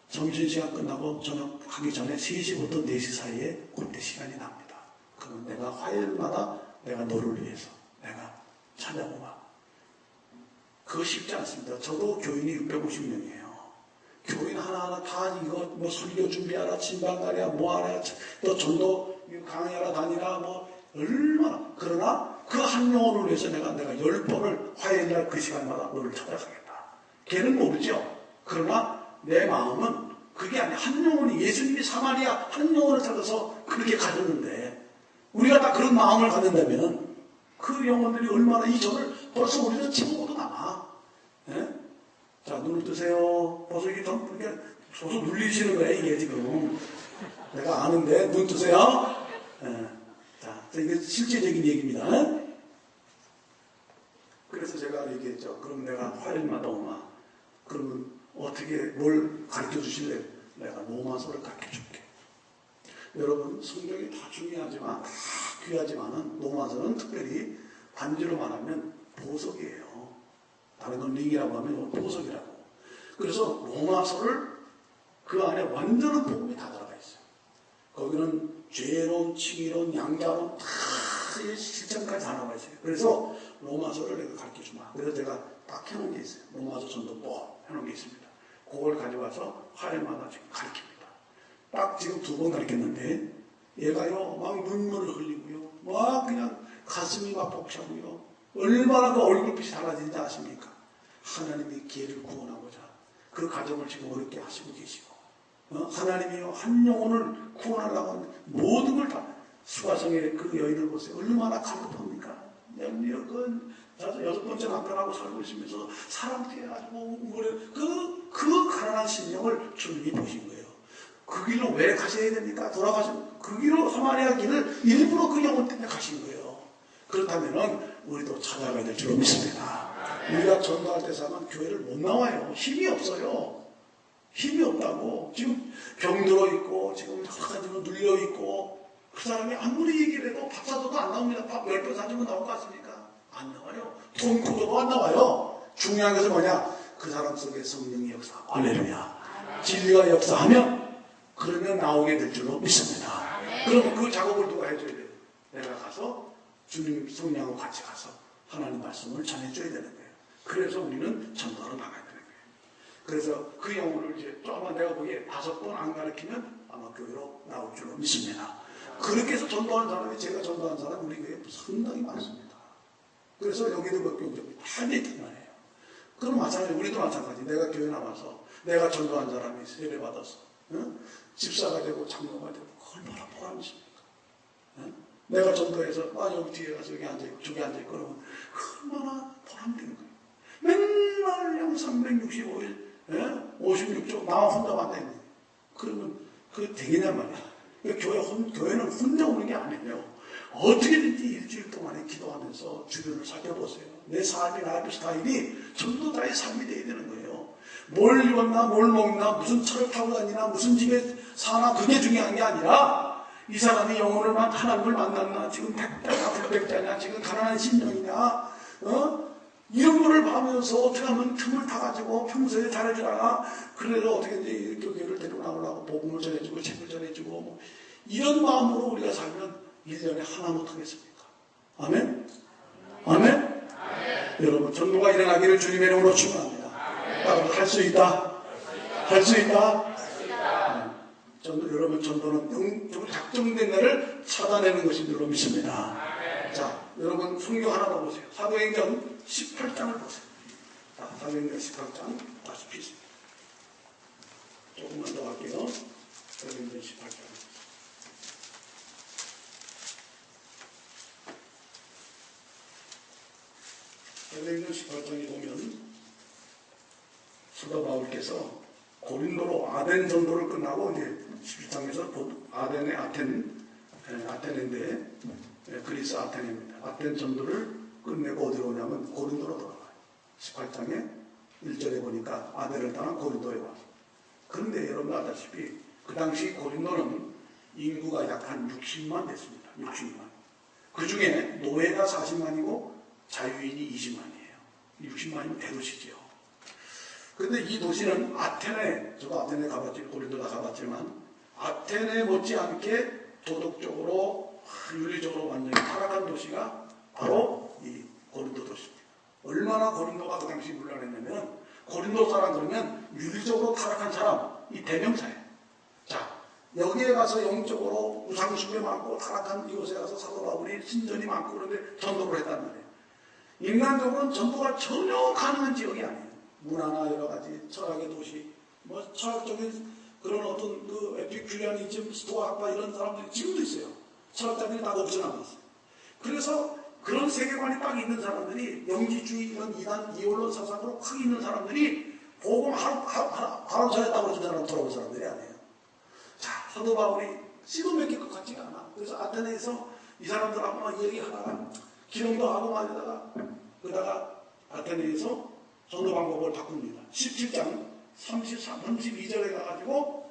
점심시간 끝나고 저녁 가기 전에 3시부터 4시 사이에 그때 시간이 납니다. 그러면 내가 화요일마다 내가 너를 위해서 내가 찾아오마. 그거 쉽지 않습니다. 저도 교인이 650명이에요. 교인 하나하나 다 이거 뭐 설교 준비하라, 진방가랴, 뭐하랴, 또 전도 강의하라 다니라, 뭐 얼마나. 그러나 그 한 영혼을 위해서 내가 10번을 화요일날 그 시간마다 너를 찾아가겠다. 걔는 모르죠. 그러나 내 마음은 그게 아니야. 한 영혼이 예수님이 사마리아 한 영혼을 찾아서 그렇게 가졌는데 우리가 다 그런 마음을 갖는다면 그 영혼들이 얼마나 이 점을 벌써 우리는 지금보다 남아. 예? 자, 눈을 뜨세요. 벌써 이게 좀 이렇게 소소 눌리시는 거야 이게 지금. 내가 아는데 눈 뜨세요. 예. 자, 이게 실제적인 얘기입니다. 그래서 제가 얘기했죠. 그럼 내가 화요일마다 오마. 그러면 어떻게 뭘 가르쳐 주실래요? 내가 로마서를 가르쳐 줄게. 여러분 성경이 다 중요하지만 다 귀하지만은 로마서는 특별히 반지로 말하면 보석이에요. 다른 건 링이라고 하면 보석이라고. 그래서 로마서를 그 안에 완전한 복음이 다 들어가 있어요. 거기는 죄론, 칭의론, 양자론 다 실천까지 다 나와 있어요. 그래서 로마서를 내가 가르쳐 주마. 그래서 제가 딱 해놓은 게 있어요. 로마서 전도법 해놓은 게 있습니다. 그걸 가져와서 화요일마다 지금 가르칩니다. 딱 지금 2번 가르쳤는데 얘가요 막 눈물을 흘리고요 막 그냥 가슴이 막 벅차고요 얼마나 그 얼굴빛이 달라지는지 아십니까? 하나님이 걔를 구원하고자 그 가정을 지금 어렵게 하시고 계시고 하나님이 한 영혼을 구원하려고 하는 모든 걸 다 수가성의 그 여인을 보세요. 얼마나 갈급합니까? 그 6번째 남편하고 살고 있으면서 사람 피해가지고 그 가난한 심령을 주님이 보신 거예요. 그 길로 왜 가셔야 됩니까? 돌아가신 그 길로 사마리아 길을 일부러 그 영혼 때문에 가신 거예요. 그렇다면 우리도 찾아가야 될 줄로 믿습니다. 우리가 전도할 때 사면 교회를 못 나와요. 힘이 없어요. 힘이 없다고. 지금 병들어 있고 지금 여러 가지로 눌려 있고 그 사람이 아무리 얘기를 해도 밥 사줘도 안 나옵니다. 밥 10번 사주면 나올 것 같습니까? 안 나와요. 돈 굳어도 안 나와요. 중요한 것은 뭐냐? 그 사람 속에 성령의 역사. 할렐루야. 진리가 역사하면 그러면 나오게 될 줄로 믿습니다. 그러면 그 작업을 누가 해줘야 돼요? 내가 가서 주님 성령하고 같이 가서 하나님 말씀을 전해줘야 되는 거예요. 그래서 우리는 전도하러 나가야 되는 거예요. 그래서 그 영혼을 이제 또 아마 내가 보기에 5번 안 가르치면 아마 교회로 나올 줄로 믿습니다. 그렇게 해서 전도하는 사람이 제가 전도한 사람 우리 교회에 상당히 많습니다. 그래서 여기도 몇 교육적이 다 있단 말이에요. 그럼 마찬가지 우리도 마찬가지. 내가 교회 나와서 내가 전도한 사람이 세례 받아서 집사가 되고 장로가 되고 얼마나 보람이 있습니까? 내가 전도해서 여기 뒤에 가서 여기 앉아있고 저기 앉아있고 그러면 얼마나 보람된 거예요. 맨날 양 365일 56조 나와 혼자 만나있는 거예요. 그러면 그게 되겠냔 말이야. 교회는 혼자 오는 게 아니에요. 어떻게든지 일주일 동안에 기도하면서 주변을 살펴보세요. 내 삶의 라이프 스타일이 전부 다의 삶이 돼야 되는 거예요. 뭘 입었나 뭘 먹나 무슨 차를 타고 다니나 무슨 집에 사나 그게 중요한 게 아니라 이 사람이 영혼을 하나님을 만났나 지금 백자냐 불백자냐 지금 가난한 심령이냐 이런 거를 봐면서 어떻게 하면 틈을 타가지고 평소에 잘해주다가 그래도 어떻게든지 교회를 데리고 나오려고 복음을 전해주고 책을 전해주고 뭐 이런 마음으로 우리가 살면 1년에 하나 못하겠습니까? 아멘? 아멘? 여러분 전도가 일어나기를 주님의 이름으로 축원합니다. 할 수 있다? 할 수 있다? 여러분 전도는 영적으로 작정된 날을 찾아내는 것인 줄로 믿습니다. 자, 여러분 성경 하나 더 보세요. 사도행전 18장을 보세요. 자, 사도행전 18장 다시 피세요. 조금만 더 할게요. 사도행전 18장. 사도행전 18장에 보면 사도 바울께서 고린도로 아덴 전도를 끝나고 이제 17장에서 아덴의 아테네인데 그리스 아테네입니다. 아텐 전도를 끝내고 어디로 오냐면 고린도로 돌아가요. 18장에 1절에 보니까 아덴을 떠나 고린도에 와서. 그런데 여러분 알다시피 그 당시 고린도는 인구가 약 한 60만 됐습니다. 60만. 그 중에 노예가 40만이고 자유인이 20만이에요. 60만이면 대도시죠. 그런데 이 도시는 아테네, 저도 아테네 가봤지, 고린도 다 가봤지만 아테네 못지않게 도덕적으로 윤리적으로 완전히 타락한 도시가 바로 이 고린도 도시입니다. 얼마나 고린도가 그 당시 문란했냐면 고린도 사람 그러면 윤리적으로 타락한 사람, 이 대명사예요. 자, 여기에 가서 영적으로 우상숭배 많고 타락한 이곳에 가서 사도 바울이 신전이 많고 그런데 전도를 했단 말이에요. 인간적으로는 전도가 전혀 가능한 지역이 아니에요. 문화나 여러 가지 철학의 도시, 뭐 철학적인 그런 어떤 그 에피큐리아니즘, 스토아 학파 이런 사람들이 지금도 있어요. 철학자들이 다 없진 않았어요. 그래서 그런 세계관이 딱 있는 사람들이 영지주의 이런 이단 이원론 사상으로 확 있는 사람들이 복음 하루 전했다고 그러는 사람 돌아온 사람들이 아니에요. 자, 사도 바울이 씨도 맺힐 것 같지가 않아. 그래서 아테네에서 이 사람들하고 막 얘기하다가 기능도 하고 말다가 그러다가 아테네에서 전도 방법을 바꿉니다. 17장 32절에 가가지고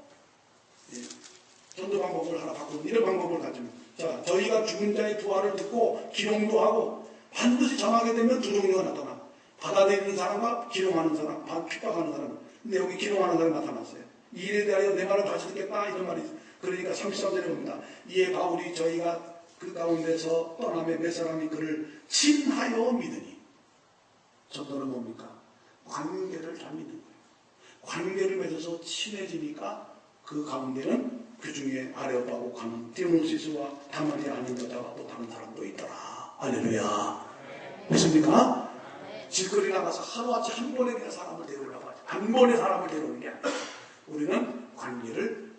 전도 방법을 하나 바꾸는 이런 방법을 가집니다. 자, 저희가 죽은 자의 부활을 듣고 기용도 하고 반드시 전하게 되면 두 종류가 나타나. 받아들이는 사람과 기용하는 사람, 핍박하는 사람. 근데 여기 기용하는 사람이 나타났어요. 이 일에 대하여 내 말을 다시 듣겠다 이런 말이 있어요. 그러니까 33절에 봅니다. 이에 바울이 저희가 그 가운데서 떠남에 몇 사람이 그를 친하여 믿으니. 전도는 뭡니까? 관계를 잘 믿는 거예요. 관계를 맺어서 친해지니까 그 가운데는 그 중에 아레오파고 가는 디오노시스와 다말이 아닌 여자가 또 다른 사람도 있더라. 할렐루야. 믿습니까? 길거리 나가서 하루아침 한 번에 그냥 사람을 데려오려고 하지. 한 번에 사람을 데려오는 게 아니라 우리는 관계를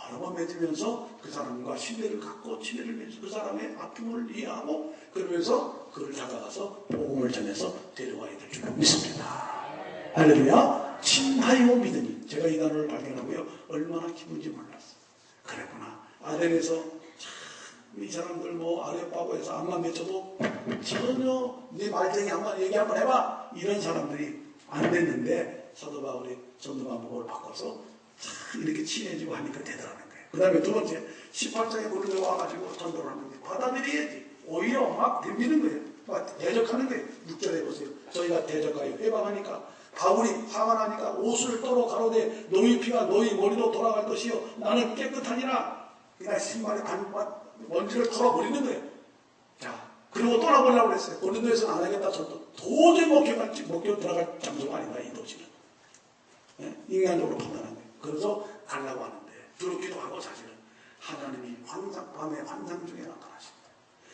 여러 번 맺으면서 그 사람과 신뢰를 갖고 친애를 맺어서 그 사람의 아픔을 이해하고 그러면서 그를 다가가서 복음을 전해서 데려와야 될 줄 믿습니다. 할렐루야. 친하요 믿으니 제가 이 단어를 발견하고요. 얼마나 기쁜지 몰랐어요. 그랬구나. 아덴에서 참 이 사람들 뭐 아레오파고에서 암만 맺혀도 전혀 네 말쟁이 한번 얘기 한번 해봐 이런 사람들이 안 됐는데 사도 바울이 전도 방법을 바꿔서 참 이렇게 친해지고 하니까 되더라는 거예요. 그 다음에 두 번째 18장에 고린도에 와가지고 전도를 하는데 받아들여야지. 오히려 막 덤비는 거예요. 막 대적하는 거예요. 6절에 보세요. 저희가 대적하여 회방하니까 바울이 화가 나니까 옷을 떨어 가로되 너희 피가 너희 머리로 돌아갈 것이요 나는 깨끗하니라. 그냥 신발에 먼지를 털어버리는 거예요. 자, 그리고 떠나보려고 그랬어요. 고린도에서는 안 하겠다. 저도 도저히 먹혀 들어갈 장소가 아니다. 이 도시는. 네? 인간적으로 판단한 거예요. 그래서 가려고 하는데 두렵기도 하고 사실은 하나님이 밤의 환상 중에 나타나십니다.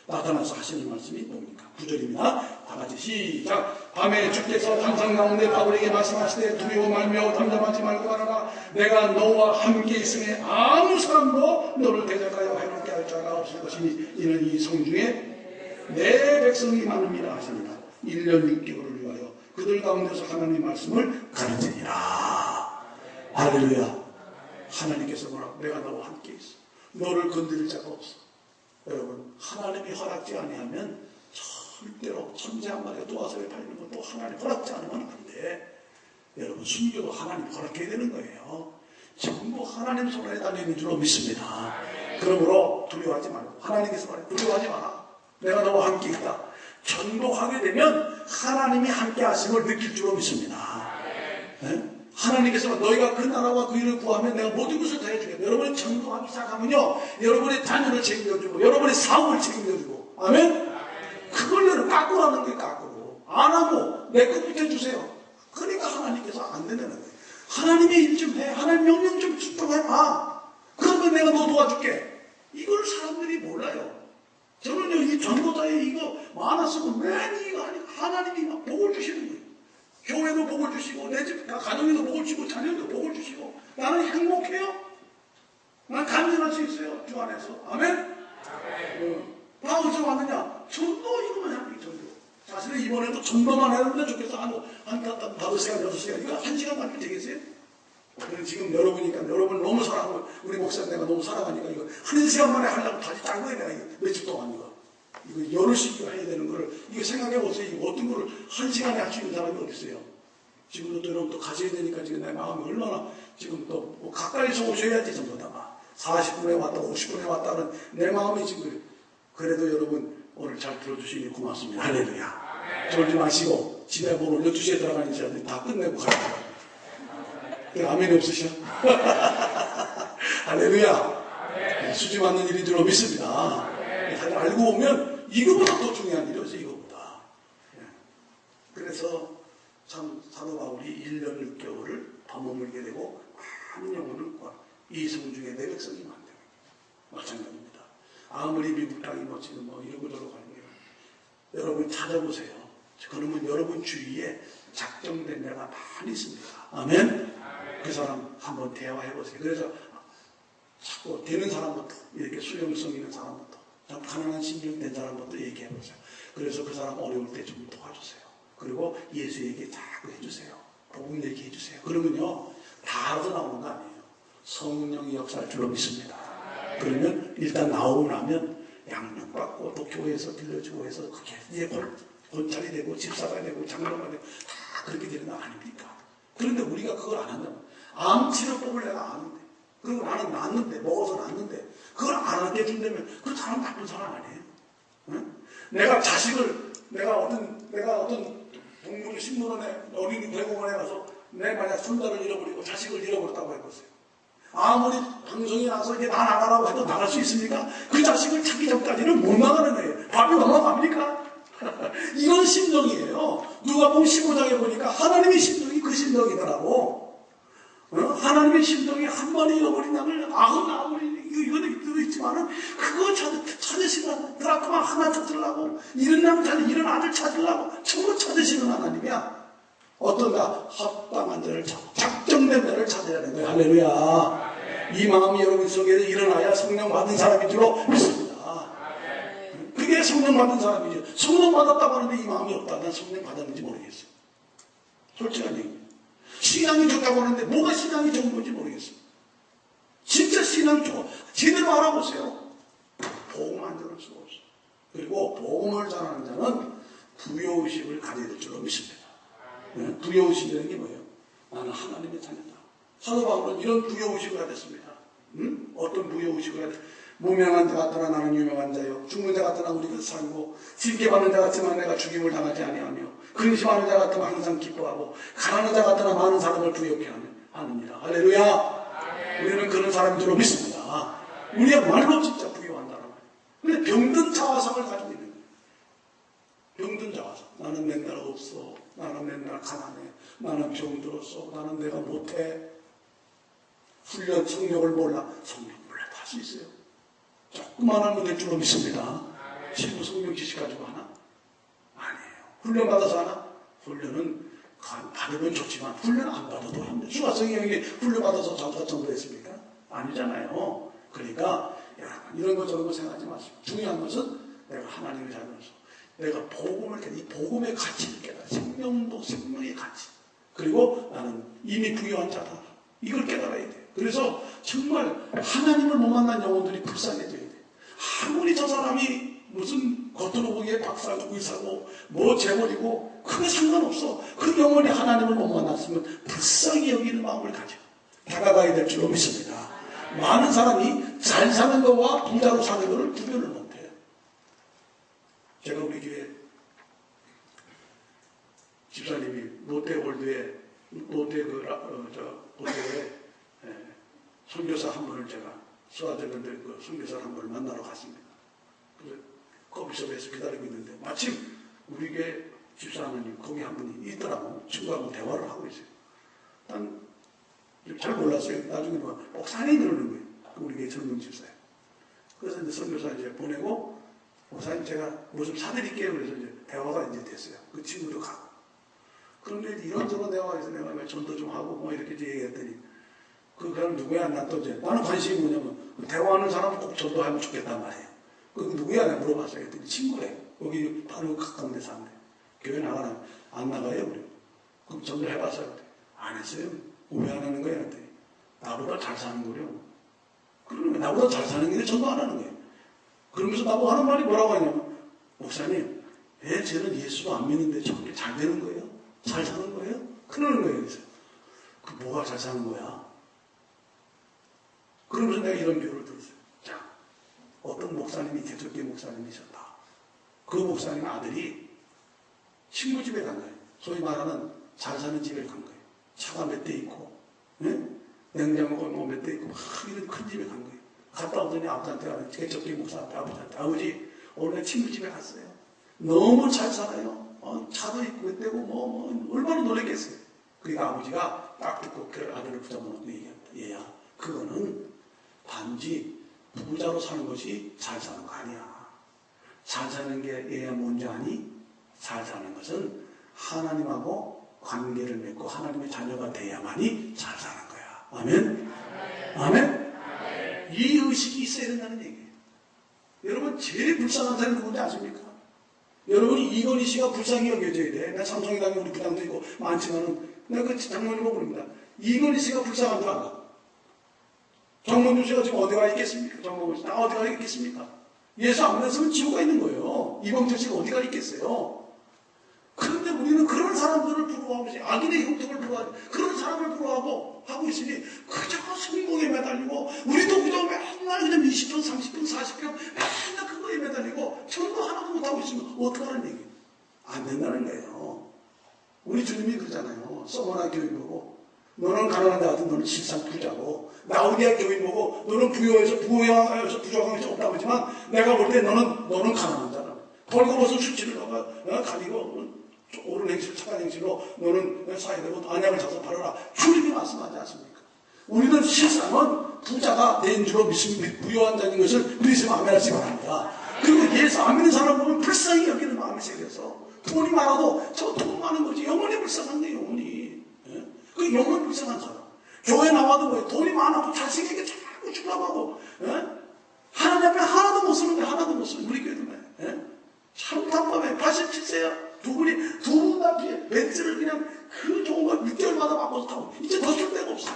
나타나서 하시는 말씀이 뭡니까? 9절입니다. 다 같이 시작. 밤에 주께서 환상 가운데 바울에게 말씀하시되 두려워 말며 담담하지 말고 가라라. 내가 너와 함께 있음에 아무 사람도 너를 대적하여 해롭게 할 자가 없을 것이니 이는 이 성중에 내 백성이 많음이라 하십니다. 1년 6개월을 위하여 그들 가운데서 하나님의 말씀을 가르치니라. 할렐루야. 하나님께서 뭐라고? 내가 너와 함께 있어. 너를 건드릴 자가 없어. 여러분, 하나님이 허락지 아니하면 절대로 천재 한 마리가 도화선에 팔리는 것도 하나님 허락지 않으면 안 돼. 여러분, 순교도 하나님 허락해야 되는 거예요. 전부 하나님 손안에 달려있는 줄로 믿습니다. 그러므로 두려워하지 말고 하나님께서 말해 두려워하지 마라. 내가 너와 함께 있다. 전도하게 되면 하나님이 함께 하심을 느낄 줄로 믿습니다. 네? 하나님께서 너희가 그 나라와 그 일을 구하면 내가 모든 것을 다 해주겠다. 여러분이 전도하기 시작하면요 여러분의 자녀를 책임져주고 여러분의 사업을 책임져주고 아멘? 그걸 여러분 까꾸로 하는 게 까꾸로 안 하고 내 것부터 해주세요. 그러니까 하나님께서 안 된다는 거예요. 하나님의 일 좀 해. 하나님 명령 좀 해봐. 그러면 내가 너 도와줄게. 이걸 사람들이 몰라요. 저는요 이 전도자의 이거 많았으고 맨 이거 하니까 하나님이 막 복을 주시는 거예요. 교회도 복을 주시고 내 집 가정에도 복을 주시고 자녀도 복을 주시고 나는 행복해요. 난 간절할 수 있어요. 주 안에서. 아멘? 다 어디서 왔느냐? 전도 이거만 하는 게 전도. 사실은 이번에도 전도만 했는데 좋겠어. 한 5시간, 6시간. 이거 1시간 밖에 되겠어요? 지금 여러분이니까 여러분 너무 사랑하고 우리 목사님 내가 너무 사랑하니까 이거 1시간 만에 하려고 다시 짠 거예요. 내가 이거 며칠 동안 이거 여럿이 해야 되는 거를 이거 생각해 보세요. 이거 어떤 거를 1시간에 할 수 있는 사람이 어디 있어요? 지금도 또 여러분 또 가셔야 되니까 지금 내 마음이 얼마나 지금 또 뭐 가까이서 오셔야지 전부다가 40분에 왔다 50분에 왔다는 내 마음이 지금 그래도 여러분 오늘 잘 들어주시니 고맙습니다. 할렐루야. 졸지 마시고 집에 보면 12시에 들어가는 시간에 다 끝내고 가요. 아멘이 없으셔? 할렐루야. 수지 맞는 일인 줄로 믿습니다. 다들 알고 보면 이거보다 더 중요한 일이었어요. 이거보다. 그래서 참 사도 바울이 1년 6개월을 더 머물게 되고 많은 영혼을 이 성중에 내 백성이 많대요. 마찬가지입니다. 아무리 미국 땅이 뭐 지금 뭐 이러고 저러고 하는 게 여러분 찾아보세요. 그러면 여러분 주위에 작정된 데가 많이 있습니다. 아멘? 그 사람 한번 대화해보세요. 그래서 자꾸 되는 사람부터 이렇게 수용성 있는 사람부터 좀 가난한 신경 된 사람부터 얘기해보세요. 그래서 그 사람 어려울 때 좀 도와주세요. 그리고 예수 얘기 자꾸 해주세요. 복음 얘기해주세요. 그러면요 다 알아서 나오는 거 아니에요. 성령이 역사할 줄로 믿습니다. 그러면 일단 나오고 나면 양육받고 또 교회에서 들려주고 해서 그게 이제 권찰이 되고 집사가 되고 장로가 되고 다 그렇게 되는 거 아닙니까? 그런데 우리가 그걸 안 한다면 암치료법을 내가 아는데 그리고 나는 낫는데 먹어서 낫는데 그걸 안 하게 해준다면 그 사람 나쁜 사람 아니에요? 응? 내가 자식을 내가 어떤 동물 식물원에 어린이 대공원에 가서 내 만약 손자를 잃어버리고 자식을 잃어버렸다고 해보세요. 아무리 방송에 나서 이게 나 나가라고 해도 나갈 수 있습니까? 그 자식을 찾기 전까지는 못 나가는 거예요. 밥이 넘어갑니까? 이런 심정이에요. 누가 보면 15장에 보니까 하나님의 심정이 그 심정이더라고. 하나님의 심정이 한 마리 잃어버린 양을 99마리 이거는 있지만은 그거 찾으시는 드라크마 하나 찾으려고 이런 양 찾으려고 이런 아들 찾으려고 전부 찾으시는 하나님이야. 어떤가? 합당한 자를 작정된 자를 찾아야 되는 거야. 할렐루야. 이 마음이 여러분 속에 일어나야 성령 받은 사람인 줄로 믿습니다. 그게 성령 받은 사람이죠. 성령 받았다고 하는데 이 마음이 없다. 난 성령 받았는지 모르겠어. 솔직한 얘기. 신앙이 좋다고 하는데 뭐가 신앙이 좋은 건지 모르겠어. 진짜 신앙이 좋아. 제대로 알아보세요. 복음 안 들을 수가 없어. 그리고 복음을 전하는 자는 부요의식을 가져야 될 줄로 믿습니다. 부요의식이라는 게 뭐예요? 나는 하나님의 자녀다. 사도 바울은 이런 부요의식을 가졌습니다. 어떤 부요의식을 가졌 무명한 자 같으나 나는 유명한 자요. 죽는 자 같으나 우리가 살고 징계받는 자 같으나 내가 죽임을 당하지 아니하며 근심하는 자 같으나 항상 기뻐하고 가난한 자 같으나 많은 사람을 부욕해 하느니라. 할렐루야. 우리는 그런 사람인 줄로 믿습니다. 우리야말로 진짜 부요한다는 말이에요. 근데 병든 자화상을 가지고 있는 거예요. 병든 자화상. 나는 맨날 없어. 나는 맨날 가난해. 나는 병들었어. 나는 내가 못해. 훈련 성령을 몰라. 성령 몰라 다 할 수 있어요. 조금만 하면 될 줄로 믿습니다. 실무 성령 지식 가지고 하나? 아니에요. 훈련 받아서 하나? 훈련은 받으면 좋지만 훈련 안 받아도 합니다. 수가성이 형이 훈련 받아서 자수가 전도했습니까? 아니잖아요. 그러니까 여러분 이런 거 저런 거 생각하지 마시고 중요한 것은 내가 하나님을 살면서 내가 복음을 깨달아 이 복음의 가치를 깨달아 생명도 생명의 가치 그리고 나는 이미 부유한 자다. 이걸 깨달아야 돼. 그래서 정말 하나님을 못 만난 영혼들이 불쌍해져야 돼. 아무리 저 사람이 무슨 겉으로 보기에 박사고 의사고 뭐 재벌이고 그거 상관없어. 그 영혼이 하나님을 못 만났으면 불쌍히 여기는 마음을 가져 다가가야 될 줄로 믿습니다. 많은 사람이 잘 사는 것과 부자로 사는 것을 구별을 못해요. 제가 우리 교회 집사님이 롯데월드에 롯데에 선교사 한 분을 제가 수아대는데 그 선교사 한 분을 만나러 갔습니다. 그래서 커피숍에서 기다리고 있는데 마침 우리 교회 집사님 거기 한 분이 있더라고. 친구하고 대화를 하고 있어요. 난 잘 몰랐어요. 나중에 목사님 그러는 거예요. 우리 교회 젊은 집사예요. 그래서 이제 선교사 이제 보내고 목사님 제가 뭐 좀 사드릴게요. 그래서 이제 대화가 이제 됐어요. 그 친구도 가고. 그런데 이런저런 대화에서 내가 전도 좀 하고 뭐 이렇게 얘기했더니 그 사람 누구야? 나 또 이제 나는 관심이 뭐냐면 대화하는 사람은 꼭 전도하면 좋겠단 말이에요. 그 누구야? 내가 물어봤어요. 그랬더니 친구래. 여기 바로 가까운 데 사는데 교회 나가나 안 나가요? 그래. 그럼 전도해봤어요. 안 했어요. 왜 안 하는 거야? 그랬더니 나보다 잘 사는 거래요. 그러면 나보다 잘 사는 게 전도 안 하는 거예요. 그러면서 나보고 하는 말이 뭐라고 하냐면 목사님 왜 쟤는 예수도 안 믿는데 저렇게 잘 되는 거예요? 잘 사는 거예요? 그러는 거예요. 그래서 그 뭐가 잘 사는 거야? 그러면서 내가 이런 비유를 들었어요. 자, 어떤 목사님이 개척교회 목사님이셨다. 그 목사님 아들이 친구 집에 간 거예요. 소위 말하는 잘 사는 집에 간 거예요. 차가 몇 대 있고, 냉장고가 뭐 몇 대 있고, 막 이런 큰 집에 간 거예요. 갔다 오더니 아버지한테, 개척교회 목사한테 아버지한테, 아버지, 오늘 내 친구 집에 갔어요. 너무 잘 살아요. 차도 있고, 몇 대고, 얼마나 놀랬겠어요. 그러니까 아버지가 딱 듣고 그 아들을 붙잡아놓고 얘기합니다. 얘야, 그거는 단지 부자로 사는 것이 잘 사는 거 아니야. 잘 사는 게 얘야 뭔지 아니? 잘 사는 것은 하나님하고 관계를 맺고 하나님의 자녀가 돼야만이 잘 사는 거야. 아멘? 아멘? 이 의식이 있어야 된다는 얘기예요. 여러분 제일 불쌍한 사람이 누군지 아십니까? 여러분이 이건희 씨가 불쌍히 여겨져야 돼. 나 삼성이라면 우리 부담도 있고 많지만은 내가 그 장모님을 부릅니다. 이건희 씨가 불쌍한 줄 알아. 정몽준 씨가 지금 어디가 있겠습니까? 정몽준 씨, 나 어디가 있겠습니까? 예수 안 믿었으면 지옥가 있는 거예요. 이범철 씨가 어디가 있겠어요? 그런데 우리는 그런 사람들을 부러워하고 있어요. 악인의 형통을 부러워하고 그런 사람을 부러워하고 하고 있으니 그저 성공에 매달리고 우리도 그저 맨날 그냥 20분, 30분, 40분 맨날 그거에 매달리고 전도 하나도 못하고 있으면 어떡하는 얘기예요? 안 된다는 거예요. 우리 주님이 그러잖아요. 서머나 교인 보고 너는 가난한 자 같은 너는 실상 부자고 나우디아 교인 보고 너는 부여해서 부족함이 없다고 하지만 내가 볼 때 너는 가난한 자라. 벌거벗은 수치를 가리고 옳은 행실, 착한 행실로 너는 사야 되고 안약을 사서 팔아라. 주님이 말씀하지 않습니까? 우리는 실상은 부자가 된 줄로 믿습니다. 부유한 자인 것을 믿으시면 아멘하시기 바랍니다. 그리고 예수 안 믿는 사람 보면 불쌍히 여기는 마음이 생겨서 돈이 많아도 저 돈 많은 거지 영원히 불쌍한데 영원히. 예? 그 영원히 불쌍한 사람. 교회 나와도 뭐 돈이 많아도 자식에게 자꾸 주려고 하고 예? 하나님 앞에 하나도 못 쓰는 게 하나도 못 쓰는 우리 교회도 예? 참 답답해. 87세야. 두 분 다 벤츠를 그냥 그 좋은 거 6개월마다 바꿔서 타고 이제 더 쓸 데가 없어.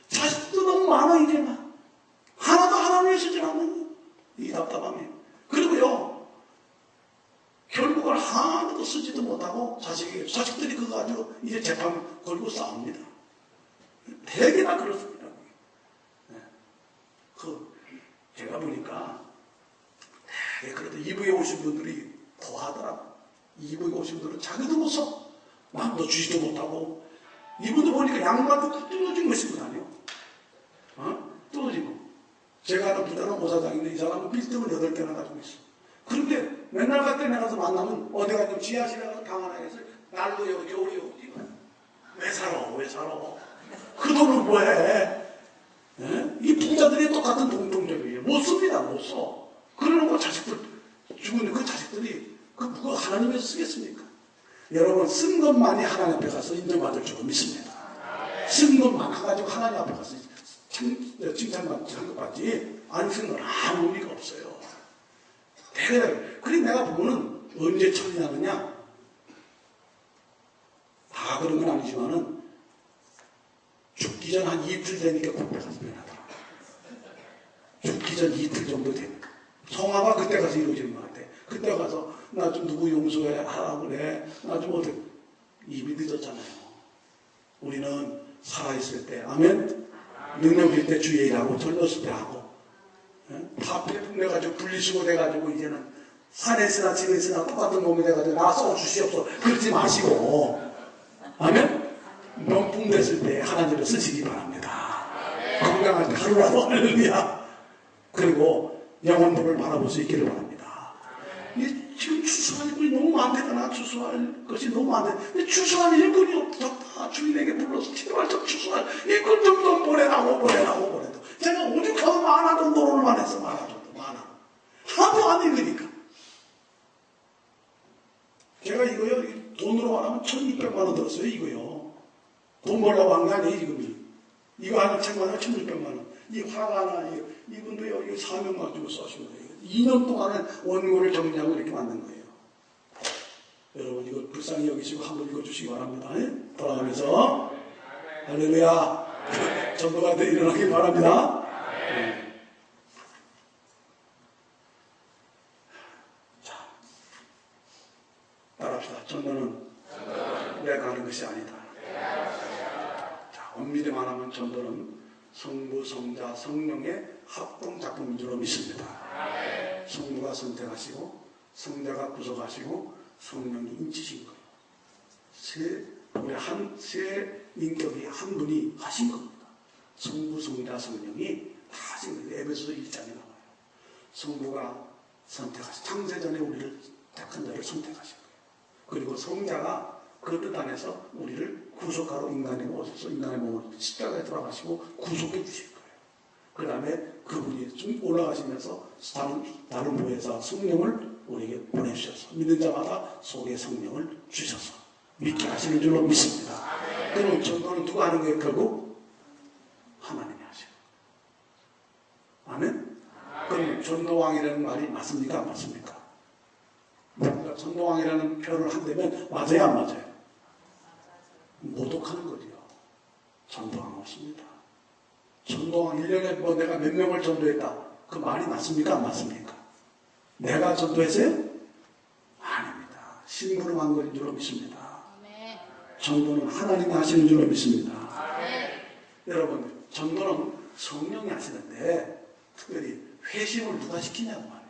자식도 너무 많아 이제만. 하나도 하나님을 쓰질 않는 이 답답함이. 그리고요 결국은 하나도 쓰지도 못하고 자식들이 그거 가지고 이제 재판 걸고 싸웁니다. 대개나 그렇습니다. 네. 제가 보니까 그래도 이북에 오신 분들이 더 하더라고. 이북에 오신 분들은 자기도 못 써. 남도 주지도 못하고. 이분도 보니까 양말도 뚫어진 거 신고 다녀. 뚫어지고. 제가 아는 부자는 모사장인데 이 사람은 빌딩을 8개나 가지고 있어. 그런데 맨날 갈 때 내가서 만나면 어디 가냐면 지하실에 가서 방 하나 해서 날로 여기 왜 살아? 왜 살아? 그 돈은 뭐해? 예? 이 부자들이 똑같은 공통점이에요. 못 씁니다. 못 써. 그러는 거 자식들 죽은 그 자식들이 그거 하나님에서 쓰겠습니까? 여러분 쓴 것만이 하나님 앞에 가서 인정받을 줄 믿습니다. 쓴 것만 가지고 하나님 앞에 가서 칭찬받지 한 것까지 안 쓴 건 아무 의미가 없어요. 그래 내가 보면은 언제 처리하느냐? 다 그런 건 아니지만은 죽기 전 한 이틀 되니까 그때 가서 변하더라. 죽기 전 이틀 정도 되면 성화가 그때 가서 이루어지는 것 같아. 그때 가서 나 좀 누구 용서해 하라고 그래. 나 좀 어떻게 입이 늦었잖아요. 우리는 살아있을 때 아멘. 능력일 때 주의 일하고 젊었을 때 하고 다 배분돼가지고 분리수거 돼가지고 이제는 산에 있으나 집에 있으나 똑같은 몸이 돼가지고 나 써주시옵소서 그러지 마시고 아멘. 명품 됐을 때 하나님을 쓰시기 바랍니다. 건강할 때 하루라도 할렐루야. 그리고 영혼들을 바라볼 수 있기를 바랍니다. 지금 추수할 일꾼이 너무 많대잖아. 추수할 것이 너무 많대. 근데 추수할 일꾼이 없었다. 주인에게 불러서 제발 좀 추수할 일꾼 좀 보내라고. 제가 오죽하면 많아도 노론만 해서 많아. 하도 안 읽으니까. 제가 이거요 돈으로 말하면 1,600만 원 들었어요. 이거요. 돈 벌려고 한 게 아니에요 지금이. 이거 하나 책만 하면 1,600만 원. 이 화가 하나 이분도요 이거 사명 가지고 써신 거예요. 2년 동안은 원고를 정리하고 이렇게 만든 거예요. 여러분 이거 불쌍히 여기시고 한번 읽어주시기 바랍니다. 돌아가면서 할렐루야. 전도가 일어나기 바랍니다. 자, 따라합시다. 전도는 내가 하는 것이 아니다. 자, 엄밀히 말하면 전도는 성부, 성자, 성령의 합동작품인 줄로 믿습니다. 성부가 선택하시고 성자가 구속하시고 성령이 인치신 거예요. 세 인격이 한 분이 하신 겁니다. 성부, 성자, 성령이 다 하신 거예요. 에베소서 1장에 나와요. 성부가 선택하신 창세전에 우리를 택한 자를 선택하신 거예요. 그리고 성자가 그 뜻 안에서 우리를 구속하러 인간에 오셔서 인간의 몸을 십자가에 돌아가시고 구속해 주실 거예요. 그 다음에 그분이 좀 올라가시면서 다른 부에서 성령을 우리에게 보내주셔서 믿는 자마다 속에 성령을 주셔서 믿게 하시는 줄로 믿습니다. 그럼 전도는 누가 하는 거예요? 결국 하나님이 하시는 거예요. 아멘? 그럼 전도왕이라는 말이 맞습니까? 안 맞습니까? 우리가 전도왕이라는 표현을 한다면 맞아요? 안 맞아요? 모독하는 거죠. 전도왕 없습니다. 전도왕 1년에 뭐 내가 몇 명을 전도했다. 그 말이 맞습니까? 안 맞습니까? 내가 전도했어요? 아닙니다. 심부름한 것인 줄로 믿습니다. 전도는 하나님이 하시는 줄로 믿습니다. 여러분 전도는 성령이 하시는데 특별히 회심을 누가 시키냐고 말해요.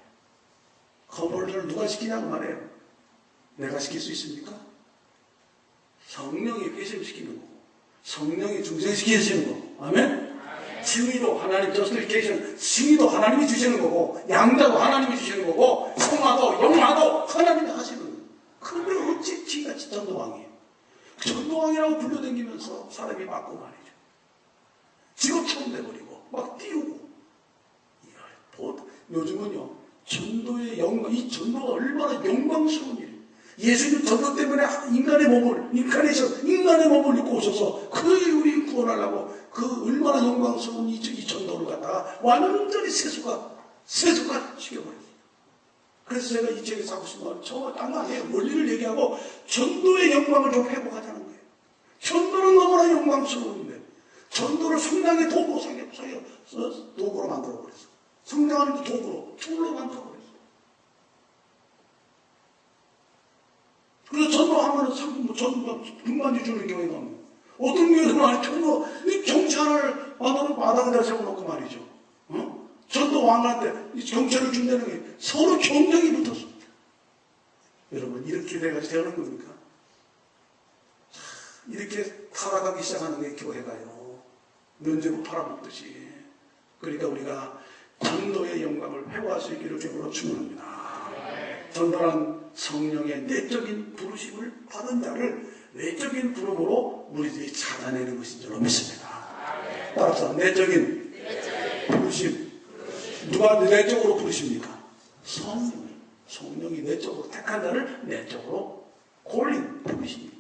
컨버전을 누가 시키냐고 말해요. 내가 시킬 수 있습니까? 성령이 회심시키는 거고 성령이 중생시키시는 거고 아멘? 칭의도 하나님 저스티피케이션 칭의도 하나님이 주시는 거고 양자도 하나님이 주시는 거고 성화도 영화도 하나님이 하시는 거예요. 그런데 어찌 지같이 전도왕이에요. 전도왕이라고 불러다니면서 사람이 맞고 말이죠. 직업처럼 돼버리고 막 띄우고. 요즘은요, 전도의 영광, 이 전도가 얼마나 영광스러운 일이에요. 예수님 전도 때문에 인간의 몸을 입고 오셔서 우리 구원하려고 얼마나 영광스러운 이 전도를 갖다가 완전히 세수가 시켜버렸어요. 그래서 제가 이 책에서 하고 싶은 말은 아니에요. 원리를 얘기하고 전도의 영광을 좀 회복하자는 거예요. 전도는 너무나 영광스러운데 전도를 성장의 도구로 만들어버렸어요. 성장하는 도구로, 툴로 만들어버렸어요. 그래서 전도하면은 금반지 주는 교회가 없는. 어떤 교회는 아니, 경찰을 마당에다 세워놓고 말이죠. 전도 왕한테 경찰을 준다는 게 서로 경쟁이 붙었어. 여러분, 이렇게 돼가지고 되는 겁니까? 이렇게 타락하기 시작하는 게 교회가요. 면제부 팔아먹듯이. 그러니까 우리가 전도의 영광을 회복할 수 있기를 주님으로 축원합니다. 전도란 성령의 내적인 부르심을 받은 자를 외적인 부름으로 우리들이 찾아내는 것인 줄로 믿습니다. 따라서 내적인 부르심. 누가 내적으로 부르십니까? 성령이 내적으로 택한 자를 내적으로 부르십니다.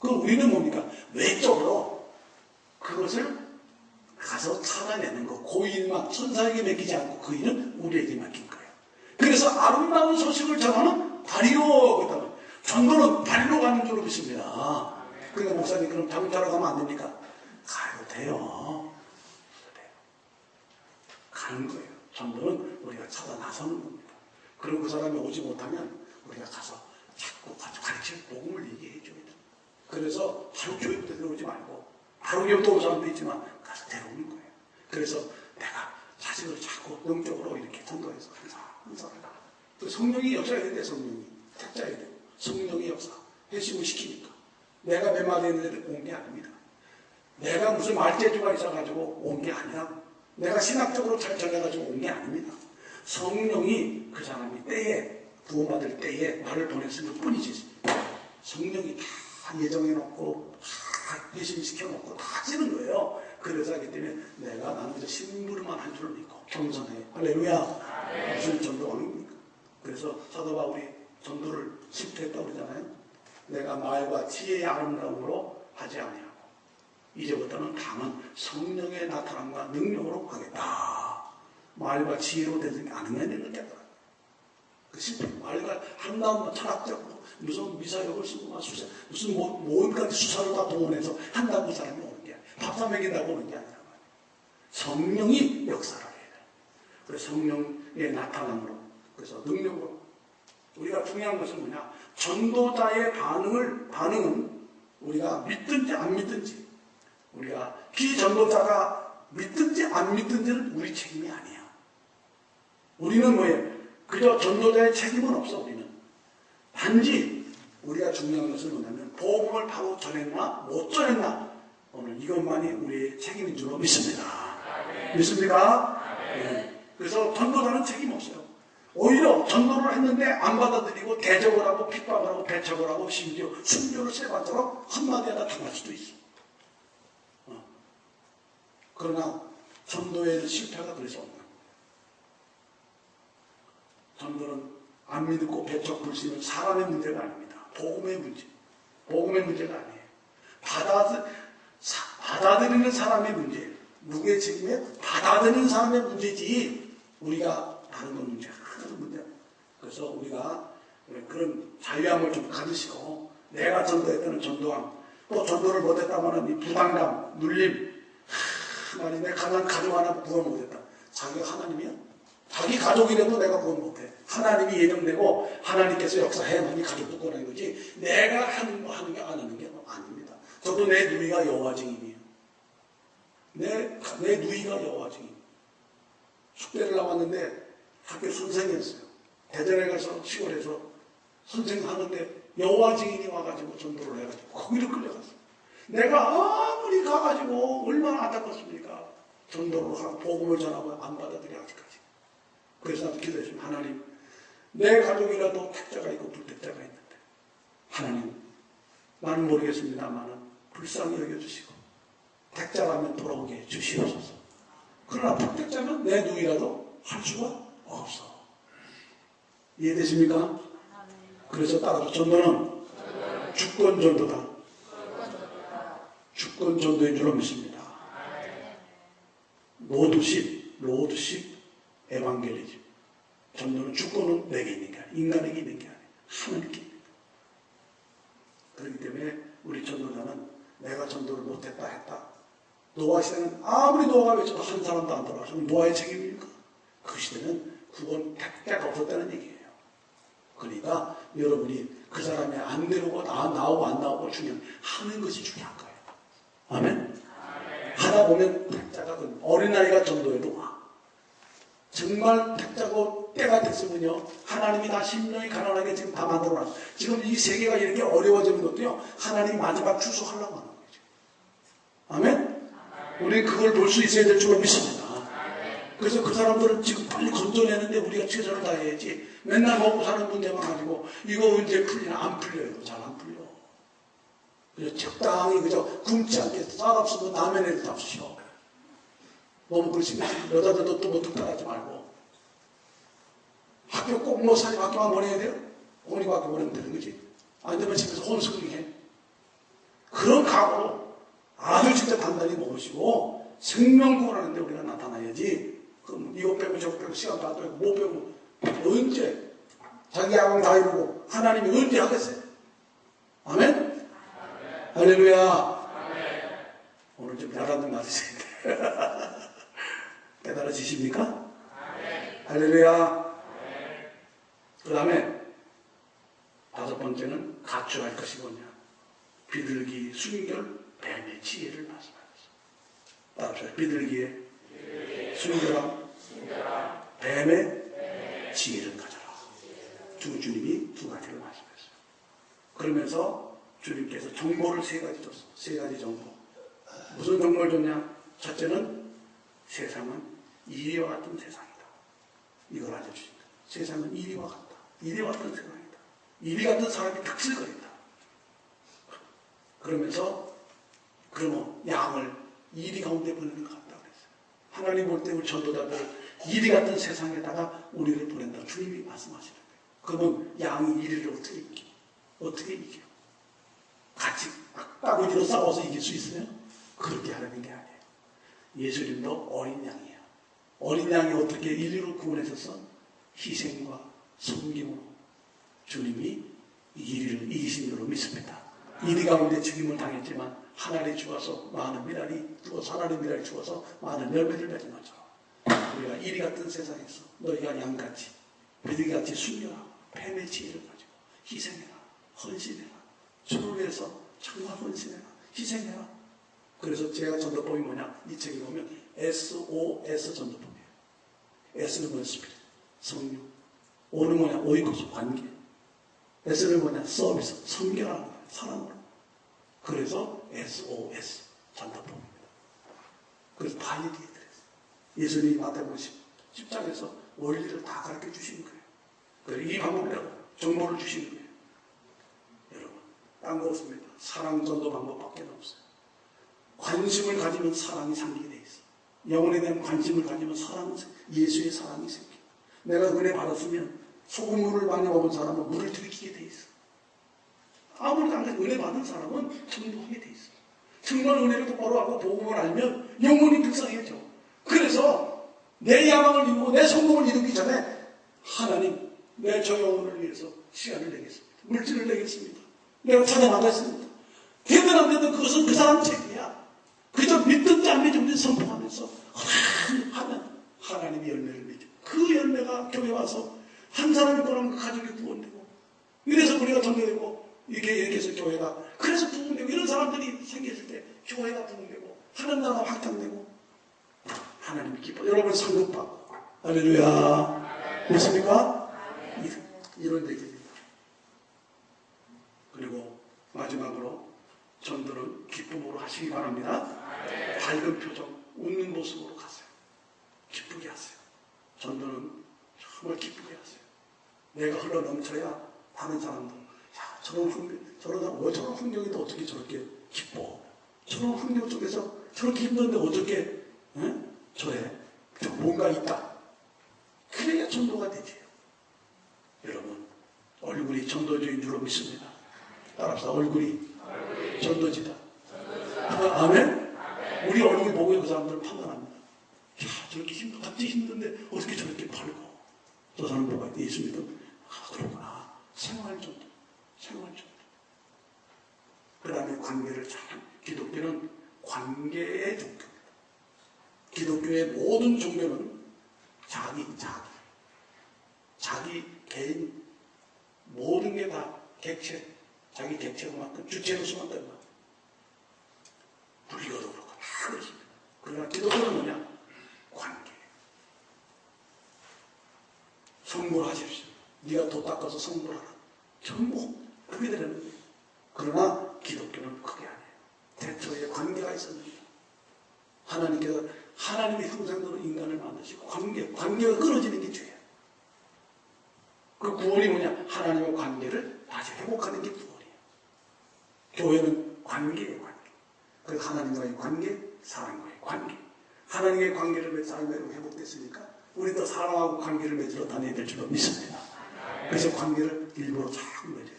그럼 우리는 뭡니까? 외적으로 그것을 가서 찾아내는 거. 그 일만 천사에게 맡기지 않고 그 일은 우리에게 맡긴 거예요. 그래서 아름다운 소식을 전하는 다리로, 전도는 다리로 가는 줄로 믿습니다. 그러니까 목사님, 그럼 장사로 가면 안 됩니까? 가도 돼요. 가는 거예요. 전도는 우리가 찾아 나서는 겁니다. 그리고 그 사람이 오지 못하면 우리가 가서 자꾸 가르칠 복음을 얘기해 줘야 돼요. 그래서 바로 교육부터 들어오지 말고 바로 교육도 올 사람도 있지만 가서 데려오는 거예요. 그래서 내가 자식을 자꾸 영적으로 이렇게 전도해서 항상 그 성령이 역사해야 되는데 성령이 택자해야 되고 성령이 역사 회심을 시키니까 내가 몇 마디 했는데 온 게 아닙니다. 내가 무슨 말재주가 있어가지고 온 게 아니라 내가 신학적으로 잘 전해가지고 온 게 아닙니다. 성령이 그 사람이 구원받을 때에 나를 보냈을 뿐이지. 성령이 다 예정해놓고 다 회심시켜놓고 다 하시는 거예요. 그래서 하기 때문에 나는 그저 심부름만 한 줄을 믿고 겸손해. 할렐루야. 무슨 전도왕입니까? 그래서 사도 바울이 전도를 실패했다고 그러잖아요. 내가 말과 지혜의 아름다움으로 하지 아니하고 이제부터는 다만 성령의 나타남과 능력으로 하겠다. 말과 지혜로 되지 않으면 되는 게 아니라 그 실패. 말과 아름다운 철학적 무슨 미사역을 쓰고 무슨 뭔가 수사를 다 동원해서 한다고 사람이 오는 게 아니라 밥 사 먹인다고 오는 게 아니라 성령이 역사를 해야 돼요. 그래서 성령의 나타남으로 그래서 능력으로 우리가 중요한 것은 뭐냐? 전도자의 반응은 우리가 믿든지 안 믿든지 우리가 비전도자가 믿든지 안 믿든지는 우리 책임이 아니야. 우리는 뭐예요? 그저 전도자의 책임은 없어. 우리는 단지 우리가 중요한 것은 뭐냐면 복음을 바로 전했나 못 전했나 오늘 이것만이 우리의 책임인 줄로 믿습니다. 믿습니까? 네. 그래서 전도자는 책임 없어요. 오히려 전도를 했는데 안 받아들이고 대적을 하고 핍박을 하고 배척을 하고 심지어 순교를 세반처럼 한마디 하다 당할 수도 있어. 그러나 전도에는 실패가 될 수 없는 거예요. 전도는 안 믿고 배척 불신은 사람의 문제가 아닙니다. 복음의 문제. 복음의 문제가 아니에요. 받아들이는 사람의 문제예요. 누구의 책임이에요? 받아들이는 사람의 문제지 우리가 다른 건 문제 하나도 문제. 그래서 우리가 그런 자유함을 좀 가지시고 내가 전도했다는 전도함 또 전도를 못했다면 이 부담감, 눌림 하나님 내 가족 하나 구원 못했다. 자기가 하나님이야? 자기 가족이라도 내가 구원 못해. 하나님이 예정되고 하나님께서 역사해야만이 가족도 구원하는 거지 내가 하는 거 하는 게 안 하는 게 아닙니다. 저도 내 누이가 여호와 증인이에요. 내 누이가 여호와 증인. 숙대를 나왔는데 학교 선생이었어요. 대전에 가서 시골에서 선생하는데 여호와 증인이 와가지고 전도를 해가지고 거기를 끌려갔어요. 내가 아무리 가가지고 얼마나 안타깝습니까? 전도를 하고 복음을 전하고 안 받아들여 아직까지. 그래서 나도 기도했습니다. 하나님 내 가족이라도 택자가 있고 불택자가 있는데 하나님 나는 모르겠습니다만은 불쌍히 여겨주시고 택자라면 돌아오게 해 주시옵소서. 그러나 불택자면 내 누이라도 할 수가 없어. 이해되십니까? 그래서 따라서 전도는 주권 전도다. 주권 전도인 줄로 믿습니다. 로드십 에반게리즘. 전도는 주권은 내게 있는 게 아니야. 인간에게 있는 게 아니야. 하나님께 있는 거야. 그렇기 때문에 우리 전도자는 내가 전도를 못했다 했다. 노아 시대는 아무리 노아가 외쳐도 한 사람도 안 돌아와서 노아의 책임입니까? 그 시대는 구원 택자가 없었다는 얘기예요. 그러니까 여러분이 그 사람이 안 내려오고 나오고 안 나오고 중요한 하는 것이 중요한 거예요. 아멘? 하다 보면 택자가 어린아이가 전도해도 와. 정말 택자고 때가 됐으면요. 하나님이 다 심령이 가난하게 지금 다 만들어놨어요. 지금 이 세계가 이렇게 어려워지는 것도요. 하나님이 마지막 추수하려고 하는 거죠. 아멘? 우리 그걸 볼 수 있어야 될 줄로 믿습니다. 그래서 그 사람들을 지금 빨리 건져내는데 우리가 최선을 다해야지. 맨날 먹고 사는 문제만 가지고 이거 언제 풀리나? 안 풀려요. 잘 안 풀려. 그래서 적당히 그저 굶지 않게 쌀 없으면 남의 애를 잡수셔. 너무 그러시면 여자들도 또 뭐 특별하지 말고 학교 꼭 뭐 사립 학교만 보내야 돼요? 공립학교 보내면 되는 거지. 안 되면 집에서 홈스쿨링 해. 그런 각오로 아주 진짜 단단히 먹으시고 생명구원하는데 우리가 나타나야지. 그럼 이거 빼고 저거 빼고 시간 다 빼고 못 빼고 언제 자기 야망 다 이루고 하나님이 언제 하겠어요? 아멘? 할렐루야. 오늘 좀 야단좀 맞으세요. 깨달아지십니까? 할렐루야. 그 다음에 다섯 번째는 갖춰야 할 것이 뭐냐? 비둘기, 순결, 뱀의 지혜를 말씀하셨어요. 따라서 비둘기의 순결함, 뱀의 지혜를 가져라. 주님이 두 가지를 말씀했어요. 그러면서 주님께서 정보를 세 가지 줬어. 세 가지 정보. 무슨 정보를 줬냐? 첫째는 세상은 이리와 같은 세상이다. 이걸 알려주신 거예요. 세상은 이리와 같다. 이리와 같은 세상이다. 이리 같은 사람이 득실거린다. 그러면서 그러면 양을 이리 가운데 보내는 것 같다 그랬어요. 하나님 볼 때 우리 전도자들 이리 같은 세상에다가 우리를 보낸다. 주님이 말씀하시는 거예요. 그러면 양이 이리를 어떻게 이겨? 어떻게 이겨? 같이 따구지로 싸워서 이길 수 있어요? 그렇게 하려는 게 아니에요. 예수님도 어린 양이에요. 어린 양이 어떻게 인류를 구원하셔서 희생과 섬김으로 주님이 이리를 이기신 줄로 믿습니다. 이리 가운데 죽임을 당했지만 하나님이 죽어서 많은 미랄이 죽어서 하나님 미랄이 죽어서 많은 열매를 맺은 것처럼 우리가 이리 같은 세상에서 너희가 양같이 비둘기같이 순결하고 뱀의 지혜를 가지고 희생해라, 헌신해라, 주를 위해서 정말 헌신해라, 희생해라. 그래서 제가 전도법이 뭐냐? 이 책에 보면 SOS 전도법이에요. S는 뭐냐? 스피릿, 성령. O는 뭐냐? 오이코스, 관계. S는 뭐냐? 서비스, 섬겨라는 거예요. 사랑으로. 그래서 SOS 전도법입니다. 그래서 다 얘기해드렸어요. 예수님이 마태복음 10장에서 원리를 다 가르쳐 주시는 거예요. 그래서 이 방법이라고 정보를 주시는 거예요. 여러분, 딴 거 없습니다. 사랑 전도 방법밖에 없어요. 관심을 가지면 사랑이 생기게 돼 있어. 영혼에 대한 관심을 가지면 예수의 사랑이 생겨. 내가 은혜 받았으면 소금물을 많이 먹은 사람은 물을 들이키게 돼 있어. 아무리 안 그래도 은혜 받은 사람은 전도하게 돼 있어. 정말 은혜를 똑바로 하고 복음을 알면 영혼이 불쌍해져. 그래서 내 야망을 이루고 내 성공을 이루기 전에 하나님, 내 저 영혼을 위해서 시간을 내겠습니다. 물질을 내겠습니다. 내가 찾아나가겠습니다. 되든 안 되든 그것은 그 사람 책이야. 그저 믿든지 안 믿든지 선포하면서 하면 하나님이 열매를 맺죠. 그 열매가 교회 와서 한 사람이 보면 그 가족이 구원되고, 이래서 우리가 전도되고, 이렇게 해서 교회가, 그래서 부흥되고, 이런 사람들이 생겼을 때 교회가 부흥되고 하나님 나라가 확장되고 하나님이 기뻐. 여러분 상급받고. 할렐루야. 믿습니까? 이런 얘기입니다. 그리고 마지막으로 전도는 기쁨으로 하시기 바랍니다. 밝은 표정, 웃는 모습으로 가세요. 기쁘게 하세요. 전도는 정말 기쁘게 하세요. 내가 흘러 넘쳐야 다른 사람도, 야, 저런 환경인데 어떻게 저렇게 기뻐? 저런 환경 속에서 저렇게 힘든데 어떻게 저래? 뭔가 있다. 그래야 전도가 되지. 여러분, 얼굴이 전도주인 줄 믿습니다. 따라합시다. 얼굴이 전도지다. 아멘? 우리 얼굴 보고 그 사람들은 판단합니다. 야, 저렇게 갑자기 힘든데 어떻게 저렇게 팔고. 저 사람 뭐가 있대? 예수 믿어. 아, 그렇구나. 생활전도. 생활전도. 그 다음에 관계를 잘, 기독교는 관계의 종교입니다. 기독교의 모든 종교는 자기 개인, 모든 게 다 객체, 자기 객체로만큼, 주체로서만큼. 불교도 그렇고, 다 그렇습니다. 그러나 기독교는 뭐냐? 관계. 성불 하십시오. 네가 도 닦아서 성불하라. 전부 그게 되는 거예요. 그러나 기독교는 그게 아니에요. 대초에 관계가 있었는데 하나님께서 하나님의 형상대로 인간을 만드시고 관계가 끊어지는 게 죄예요. 그 구원이 뭐냐? 하나님의 관계를 다시 회복하는 게 구원이에요. 교회는 관계예요, 관계. 그래서 하나님과의 관계, 사람과의 관계. 하나님의 관계를 맺어 사람과의 회복됐으니까 우리도 사람하고 관계를 맺으러 다녀야 될 줄로 믿습니다. 그래서 관계를 일부러 자꾸 맺어야 돼요.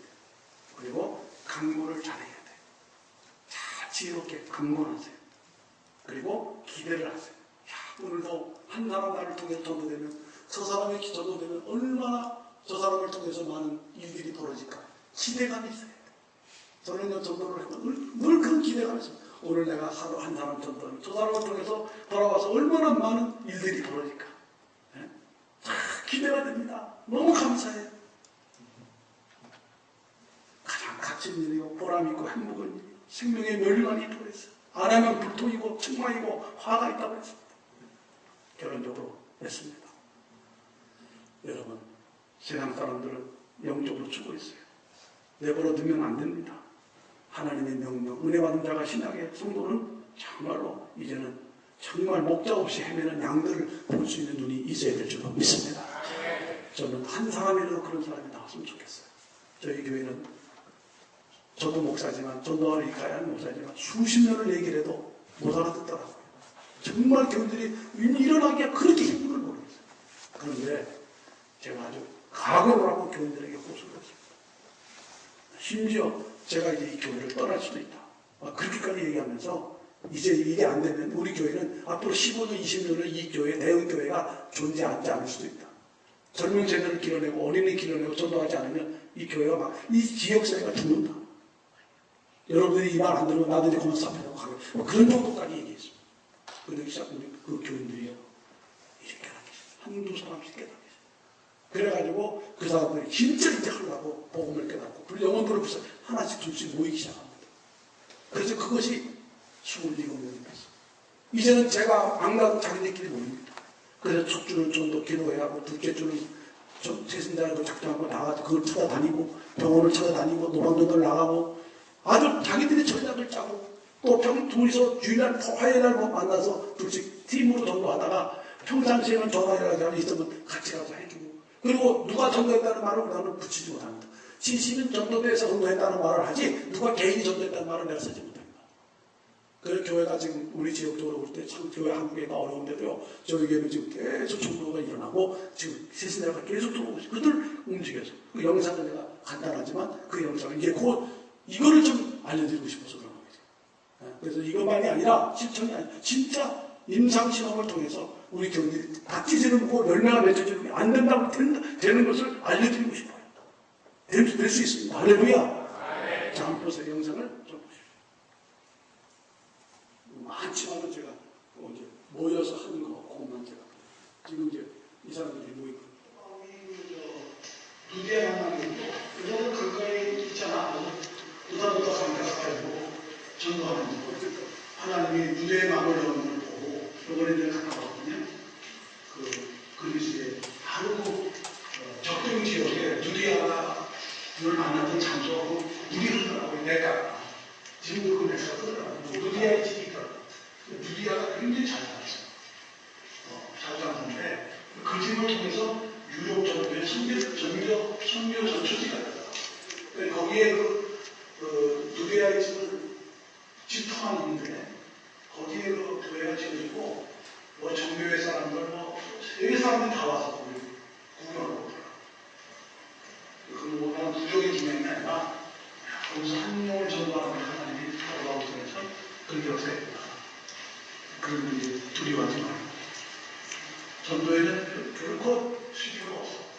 그리고 강구를 잘해야 돼요. 잘 지혜롭게 강구하세요. 그리고 기대를 하세요. 야, 오늘도 한 사람 나를 통해서 전도되면 저 사람이 전도되면 얼마나 저 사람을 통해서 많은 일들이 벌어질까 기대감이 있어요. 저는요 전도를 하면 늘 그런 기대감이 있어요. 오늘 내가 하루 한 사람 전도하면 저 사람을 통해서 돌아와서 얼마나 많은 일들이 벌어질까. 네? 기대가 됩니다. 너무 감사해요. 가장 값진 일이고 보람있고 행복한 일이 생명의 멸관이 도했어요. 안 하면 불통이고 책망이고 화가 있다고 했습니다. 결론적으로 했습니다. 여러분, 세상 사람들은 영적으로 죽어 있어요. 내버려 두면 안 됩니다. 하나님의 명령, 은혜 받은 자가 신약의 성도는 정말로 이제는 정말 목자 없이 헤매는 양들을 볼 수 있는 눈이 있어야 될 줄로 믿습니다. 저는 한 사람이라도 그런 사람이 나왔으면 좋겠어요. 저희 교회는 저도 목사지만 전도하러 가야 하는 목사지만 수십 년을 얘기를 해도 못 알아듣더라고요. 정말 교회들이 일어나기가 그렇게 힘든 걸 모르겠어요. 그런데 제가 아주 각오를 하고 교인들에게 호소를 했습니다. 심지어 제가 이제 이 교회를 떠날 수도 있다. 그렇게까지 얘기하면서 이제 이게 안 되면 우리 교회는 앞으로 15년, 20년을 이 교회, 대형교회가 존재하지 않을 수도 있다. 젊은 세대를 길러내고 어린이 길러내고 전도하지 않으면 이 교회가 막 이 지역사회가 죽는다. 여러분들이 이 말 안 들으면 나도 이제 그만 삽니다. 그런 정도까지 얘기했습니다. 그러기 시작하면 그 교인들이요. 이제 깨닫겠어요. 한두 사람씩 깨닫겠어요. 그래가지고 그 사람들이 진짜 이제 하려고 복음을 깨닫고 영혼들을 벌써 하나씩 둘씩 모이기 시작합니다. 그래서 그것이 27명이 됐어요. 이제는 제가 안 가도 자기들끼리 모입니다. 그래서 첫 주는 전도 기도해야 하고 둘째 주는 세신자라도 작정하고 나가서 그걸 찾아다니고 병원을 찾아다니고 노방전도를 나가고 아주 자기들이 전략을 짜고 또 둘이서 주일날 화요일날 만나서 둘씩 팀으로 전도하다가 평상시에는 전화해가지고 있으면 같이 가서 해주고 그리고 누가 전도했다는 말을 나는 붙이지 못합니다. 진심은 전도대에서 전도했다는 말을 하지 누가 개인이 전도했다는 말을 내가 쓰지 못합니다. 그래서 교회가 지금 우리 지역적으로 볼 때 참 교회 한국에가 어려운데도요. 저희 교회는 지금 계속 전도가 일어나고 지금 세신자가 계속 들어오고 있어요. 그들 움직여서 그 영상을 내가 간단하지만 그 영상을 이제 곧 이거를 좀 알려드리고 싶어서 그런 거죠. 그래서 이것만이 아니라 실천이 아니라 진짜 임상시험을 통해서 우리 교회들이 박지지는 뭐 열매가 맺혀지는 게 안 된다고 되는 것을 알려드리고 싶어요. 될 수 있습니다. 할렐루야. 자, 한번 보세요. 영상을 좀 보십시오. 많지만은 제가 이제 모여서 하는 거, 그것만 제가. 지금 이제 이 사람들이 모이고. 누디에 만나는 거. 그거는 가까이 있잖아. 누다보다 가까이고 전도하는 거. 하나님이 누디에 마음을 여는 걸 보고, 요번에 내가 갔다 왔거든요. 그리스에 바로 적동 지역에 누디아를 만났던 장소하고 물이 흐르더라고요. 내가. 지금도 그 내가 흐르더라고요. 누디아의 집이 있더라고요. 누디아가 굉장히 잘 살았어요. 잘 살았는데 그 집을 통해서 유럽 전도의 선교 전초지가 있어요. 거기에 누디아의 집을 집통한 있는데 거기에 그런 부족의 중요한 게 아니라 거기서 한 명을 전도하는 하나님이 돌아오기 통해서 그렇게 역사했구나. 그런 이제 두려워하지 말고 전도에는 결코 수비가 없어.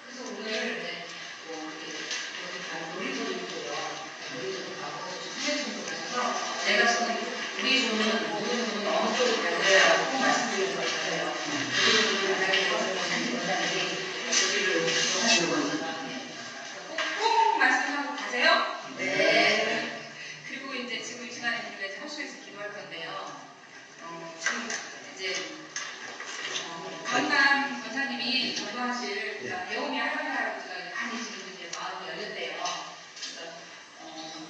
그래서 오늘 네, 뭐 이렇게 놀이터도 있고요. 놀이터도 가고 휴대폰도 가셔서 제가 지금 우리 조는 어느 쪽으로 가야 꼭 말씀드리는 것 같아요. 우리 조는 만약에 원장님이 여기를 꼭 말씀하고 가세요. 네. 그리고 이제 지금 이 시간에 우리가 합수해서 기도할 건데요. 지금 이제 강남 권사님이 전도하실 배우미 할머니 할아버지가 많이 지금 이제 마음이 열렸대요. 그래서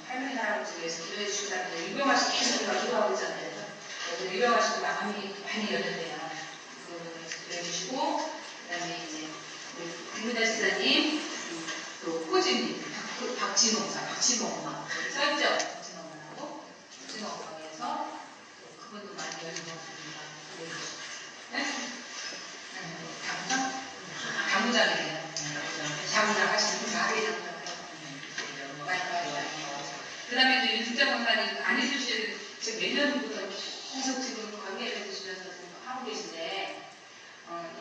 할머니 할아버지에서 기도해 주시다는데 유병하시고 계속 우리가 기도하고 있잖아요. 그래서 유병하시고 마음이 많이 열렸대요. 그거를 기도해 주시고 그다음에 이제 우리 김문자 지사님 또 호진님 박진호 엄마 여기 써있죠? 박진호 엄마라고 박진호 엄마에서 그분도 많이 열린 것 같습니다. 네? 당구장이에요. 자구장 하시는 분 가게 당구장. 그 다음에 이제 윤승자 권사님 안희수실 지금 내년부터 계속 지금 관계를 해주시면서 지금 하고 계신데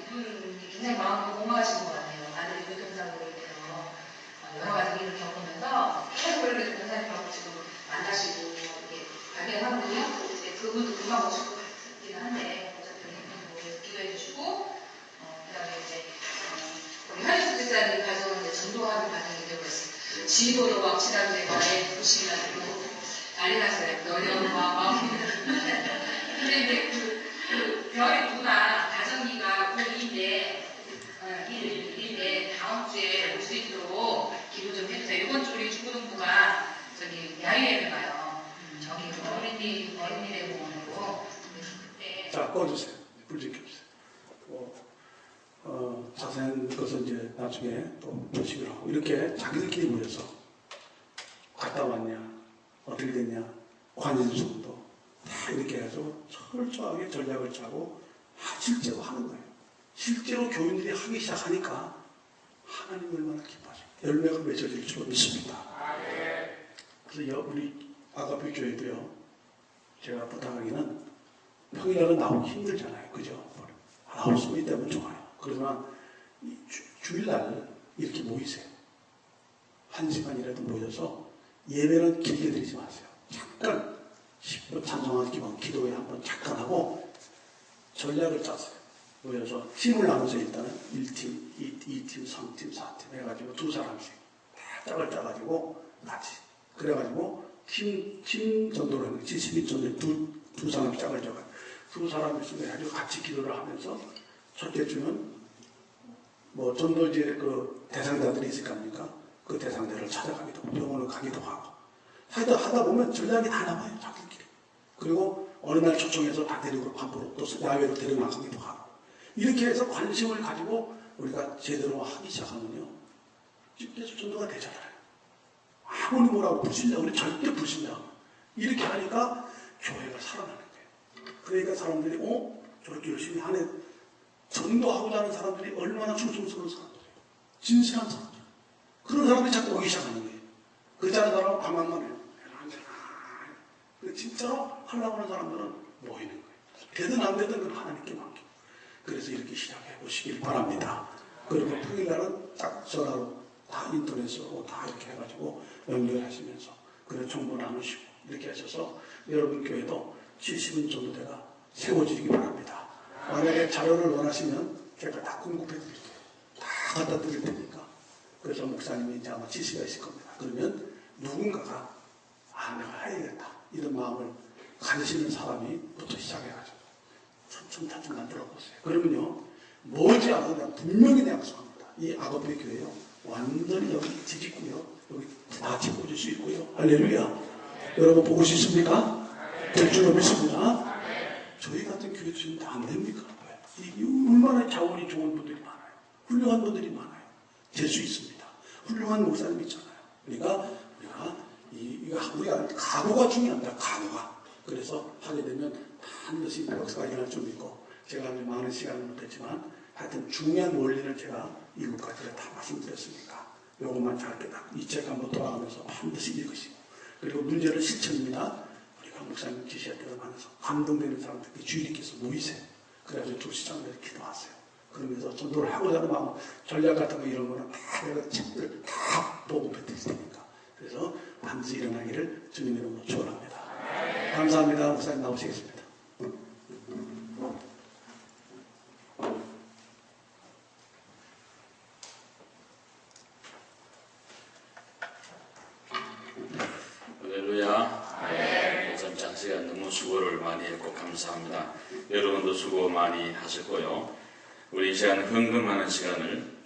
이분이 굉장히 마음이 공허하신 것 같아요. 아들이 교통사고로 인해서 여러 가지 일을 겪으면서 계속 그렇게 권사님하고 지금 만나시고 이렇게 관계를 하거든요. 그분도 금방 오실 것 같긴 한데 어차피 이분도 기도해 주시고 그 다음에 이제 우리 한희숙 집사님 가정은 이제 전도하는 과정이 되고 있어요. 지도도 막 지난주에 말에 부시면 난리 났어요. 어려움과 마음이 근데 이제 그 별의 누나 가정기가 고2인데 일인데 다음 주에 올 수 있도록 기도 좀 해주세요. 이번 주 우리 중고등부가 저기 야유회를 가요. 저기 어린이대 공원으로 그때 자, 꺼주세요. 불좀 켜주세요. 자세한 것은 이제 나중에 또 조식을 하고 이렇게 자기들끼리 모여서 갔다 왔냐 어떻게 됐냐 관인수도 다 이렇게 해서 철저하게 전략을 짜고 실제로 하는 거예요. 실제로 교인들이 하기 시작하니까 하나님 얼마나 기뻐하죠. 열매가 맺어질 줄 믿습니다. 그래서 우리 아가페 교회도요. 제가 부탁하기는 평일날은 나오기 힘들잖아요. 그죠? 나올 수 있다면 좋아요. 그러나 주일날 이렇게 모이세요. 1시간이라도 모여서 예배는 길게 드리지 마세요. 잠깐 10분 찬송하기만 기도회 한번 잠깐 하고 전략을 짜세요. 모여서 팀을 나눠서 일단은 1팀, 2팀, 3팀, 4팀 해가지고 두 사람씩 다 짝을 짜가지고 같이 그래가지고 팀 전도를 하는 거지. 12 전도에 두 사람 짝을 져가지고 두 사람이 있으면 같이 기도를 하면서 첫째 주는 뭐 전도지에 그 대상자들이 있을 거 아닙니까? 그 대상자를 찾아가기도 하고 병원을 가기도 하고 하다 보면 전략이 다 나와요. 자기들끼리. 그리고 어느 날 초청해서 다 데리고 밖으로 또 야외로 데리고 나가기도 하고 이렇게 해서 관심을 가지고 우리가 제대로 하기 시작하면요. 계속 전도가 되잖아요. 아무리 뭐라고 불신자 우리 절대 불신자 이렇게 하니까 교회가 살아나는 거예요. 그러니까 사람들이 저렇게 열심히 하네. 전도하고자 하는 사람들이 얼마나 충성스러운 사람들이에요. 진실한 사람들. 그런 사람들이 자꾸 오기 시작하는 거예요. 그렇지 않은 사람은 가만만 해요. 진짜로 하려고 하는 사람들은 모이는 거예요. 되든 안 되든 그건 하나님께 맡기고. 그래서 이렇게 시작해 보시길 바랍니다. 그리고 평일날은 딱 전화로 다 인터넷으로 다 이렇게 해가지고 연결하시면서 그래 정보 나누시고 이렇게 하셔서 여러분 교회도 70인 정도대가 세워지기 바랍니다. 만약에 자료를 원하시면 제가 다 공급해 드릴게요. 다 갖다 드릴 테니까. 그래서 목사님이 이제 아마 지시가 있을 겁니다. 그러면 누군가가 내가 해야겠다 이런 마음을 가지시는 사람이부터 시작해가지고 천천히 만들어 보세요. 그러면요 머지않아 내가 분명히 약속합니다. 이 아가페 교회요 완전히 여기 뒤집고요 여기 다 짚어줄 수 있고요. 할렐루야. 여러분 보고 싶습니까? 될 줄로 믿습니다. 저희 같은 교회 지금 다 안 됩니까? 이 얼마나 자원이 좋은 분들이 많아요. 훌륭한 분들이 많아요. 될 수 있습니다. 훌륭한 목사님 있잖아요. 그러니까 우리가 각오가 중요합니다. 각오가. 그래서 하게 되면 반드시 역사가 일어날 줄 믿고 제가 많은 시간을 못했지만 하여튼 중요한 원리를 제가 이것까지 다 말씀드렸으니까 요것만 잘 깨닫고 이 책 한번 돌아가면서 반드시 읽으시고, 그리고 문제는 실천입니다. 우리가 목사님 지시할 대로 하면서 감동되는 사람들께 주일님께서 모이세요. 그래가지고 조시장들 기도하세요. 그러면서 전도를 하고자 하는 마음, 전략 같은 거 이런 거는 다 내가 책들 다 보고 뱉을 테니까. 그래서 반드시 일어나기를 주님 이름으로 축원합니다. 감사합니다. 목사님 나오시겠습니다. 할렐루야. 우선 장시간 너무 수고를 많이 했고 감사합니다. 여러분도 수고 많이 하셨고요. 우리 이 시간 헌금하는 시간을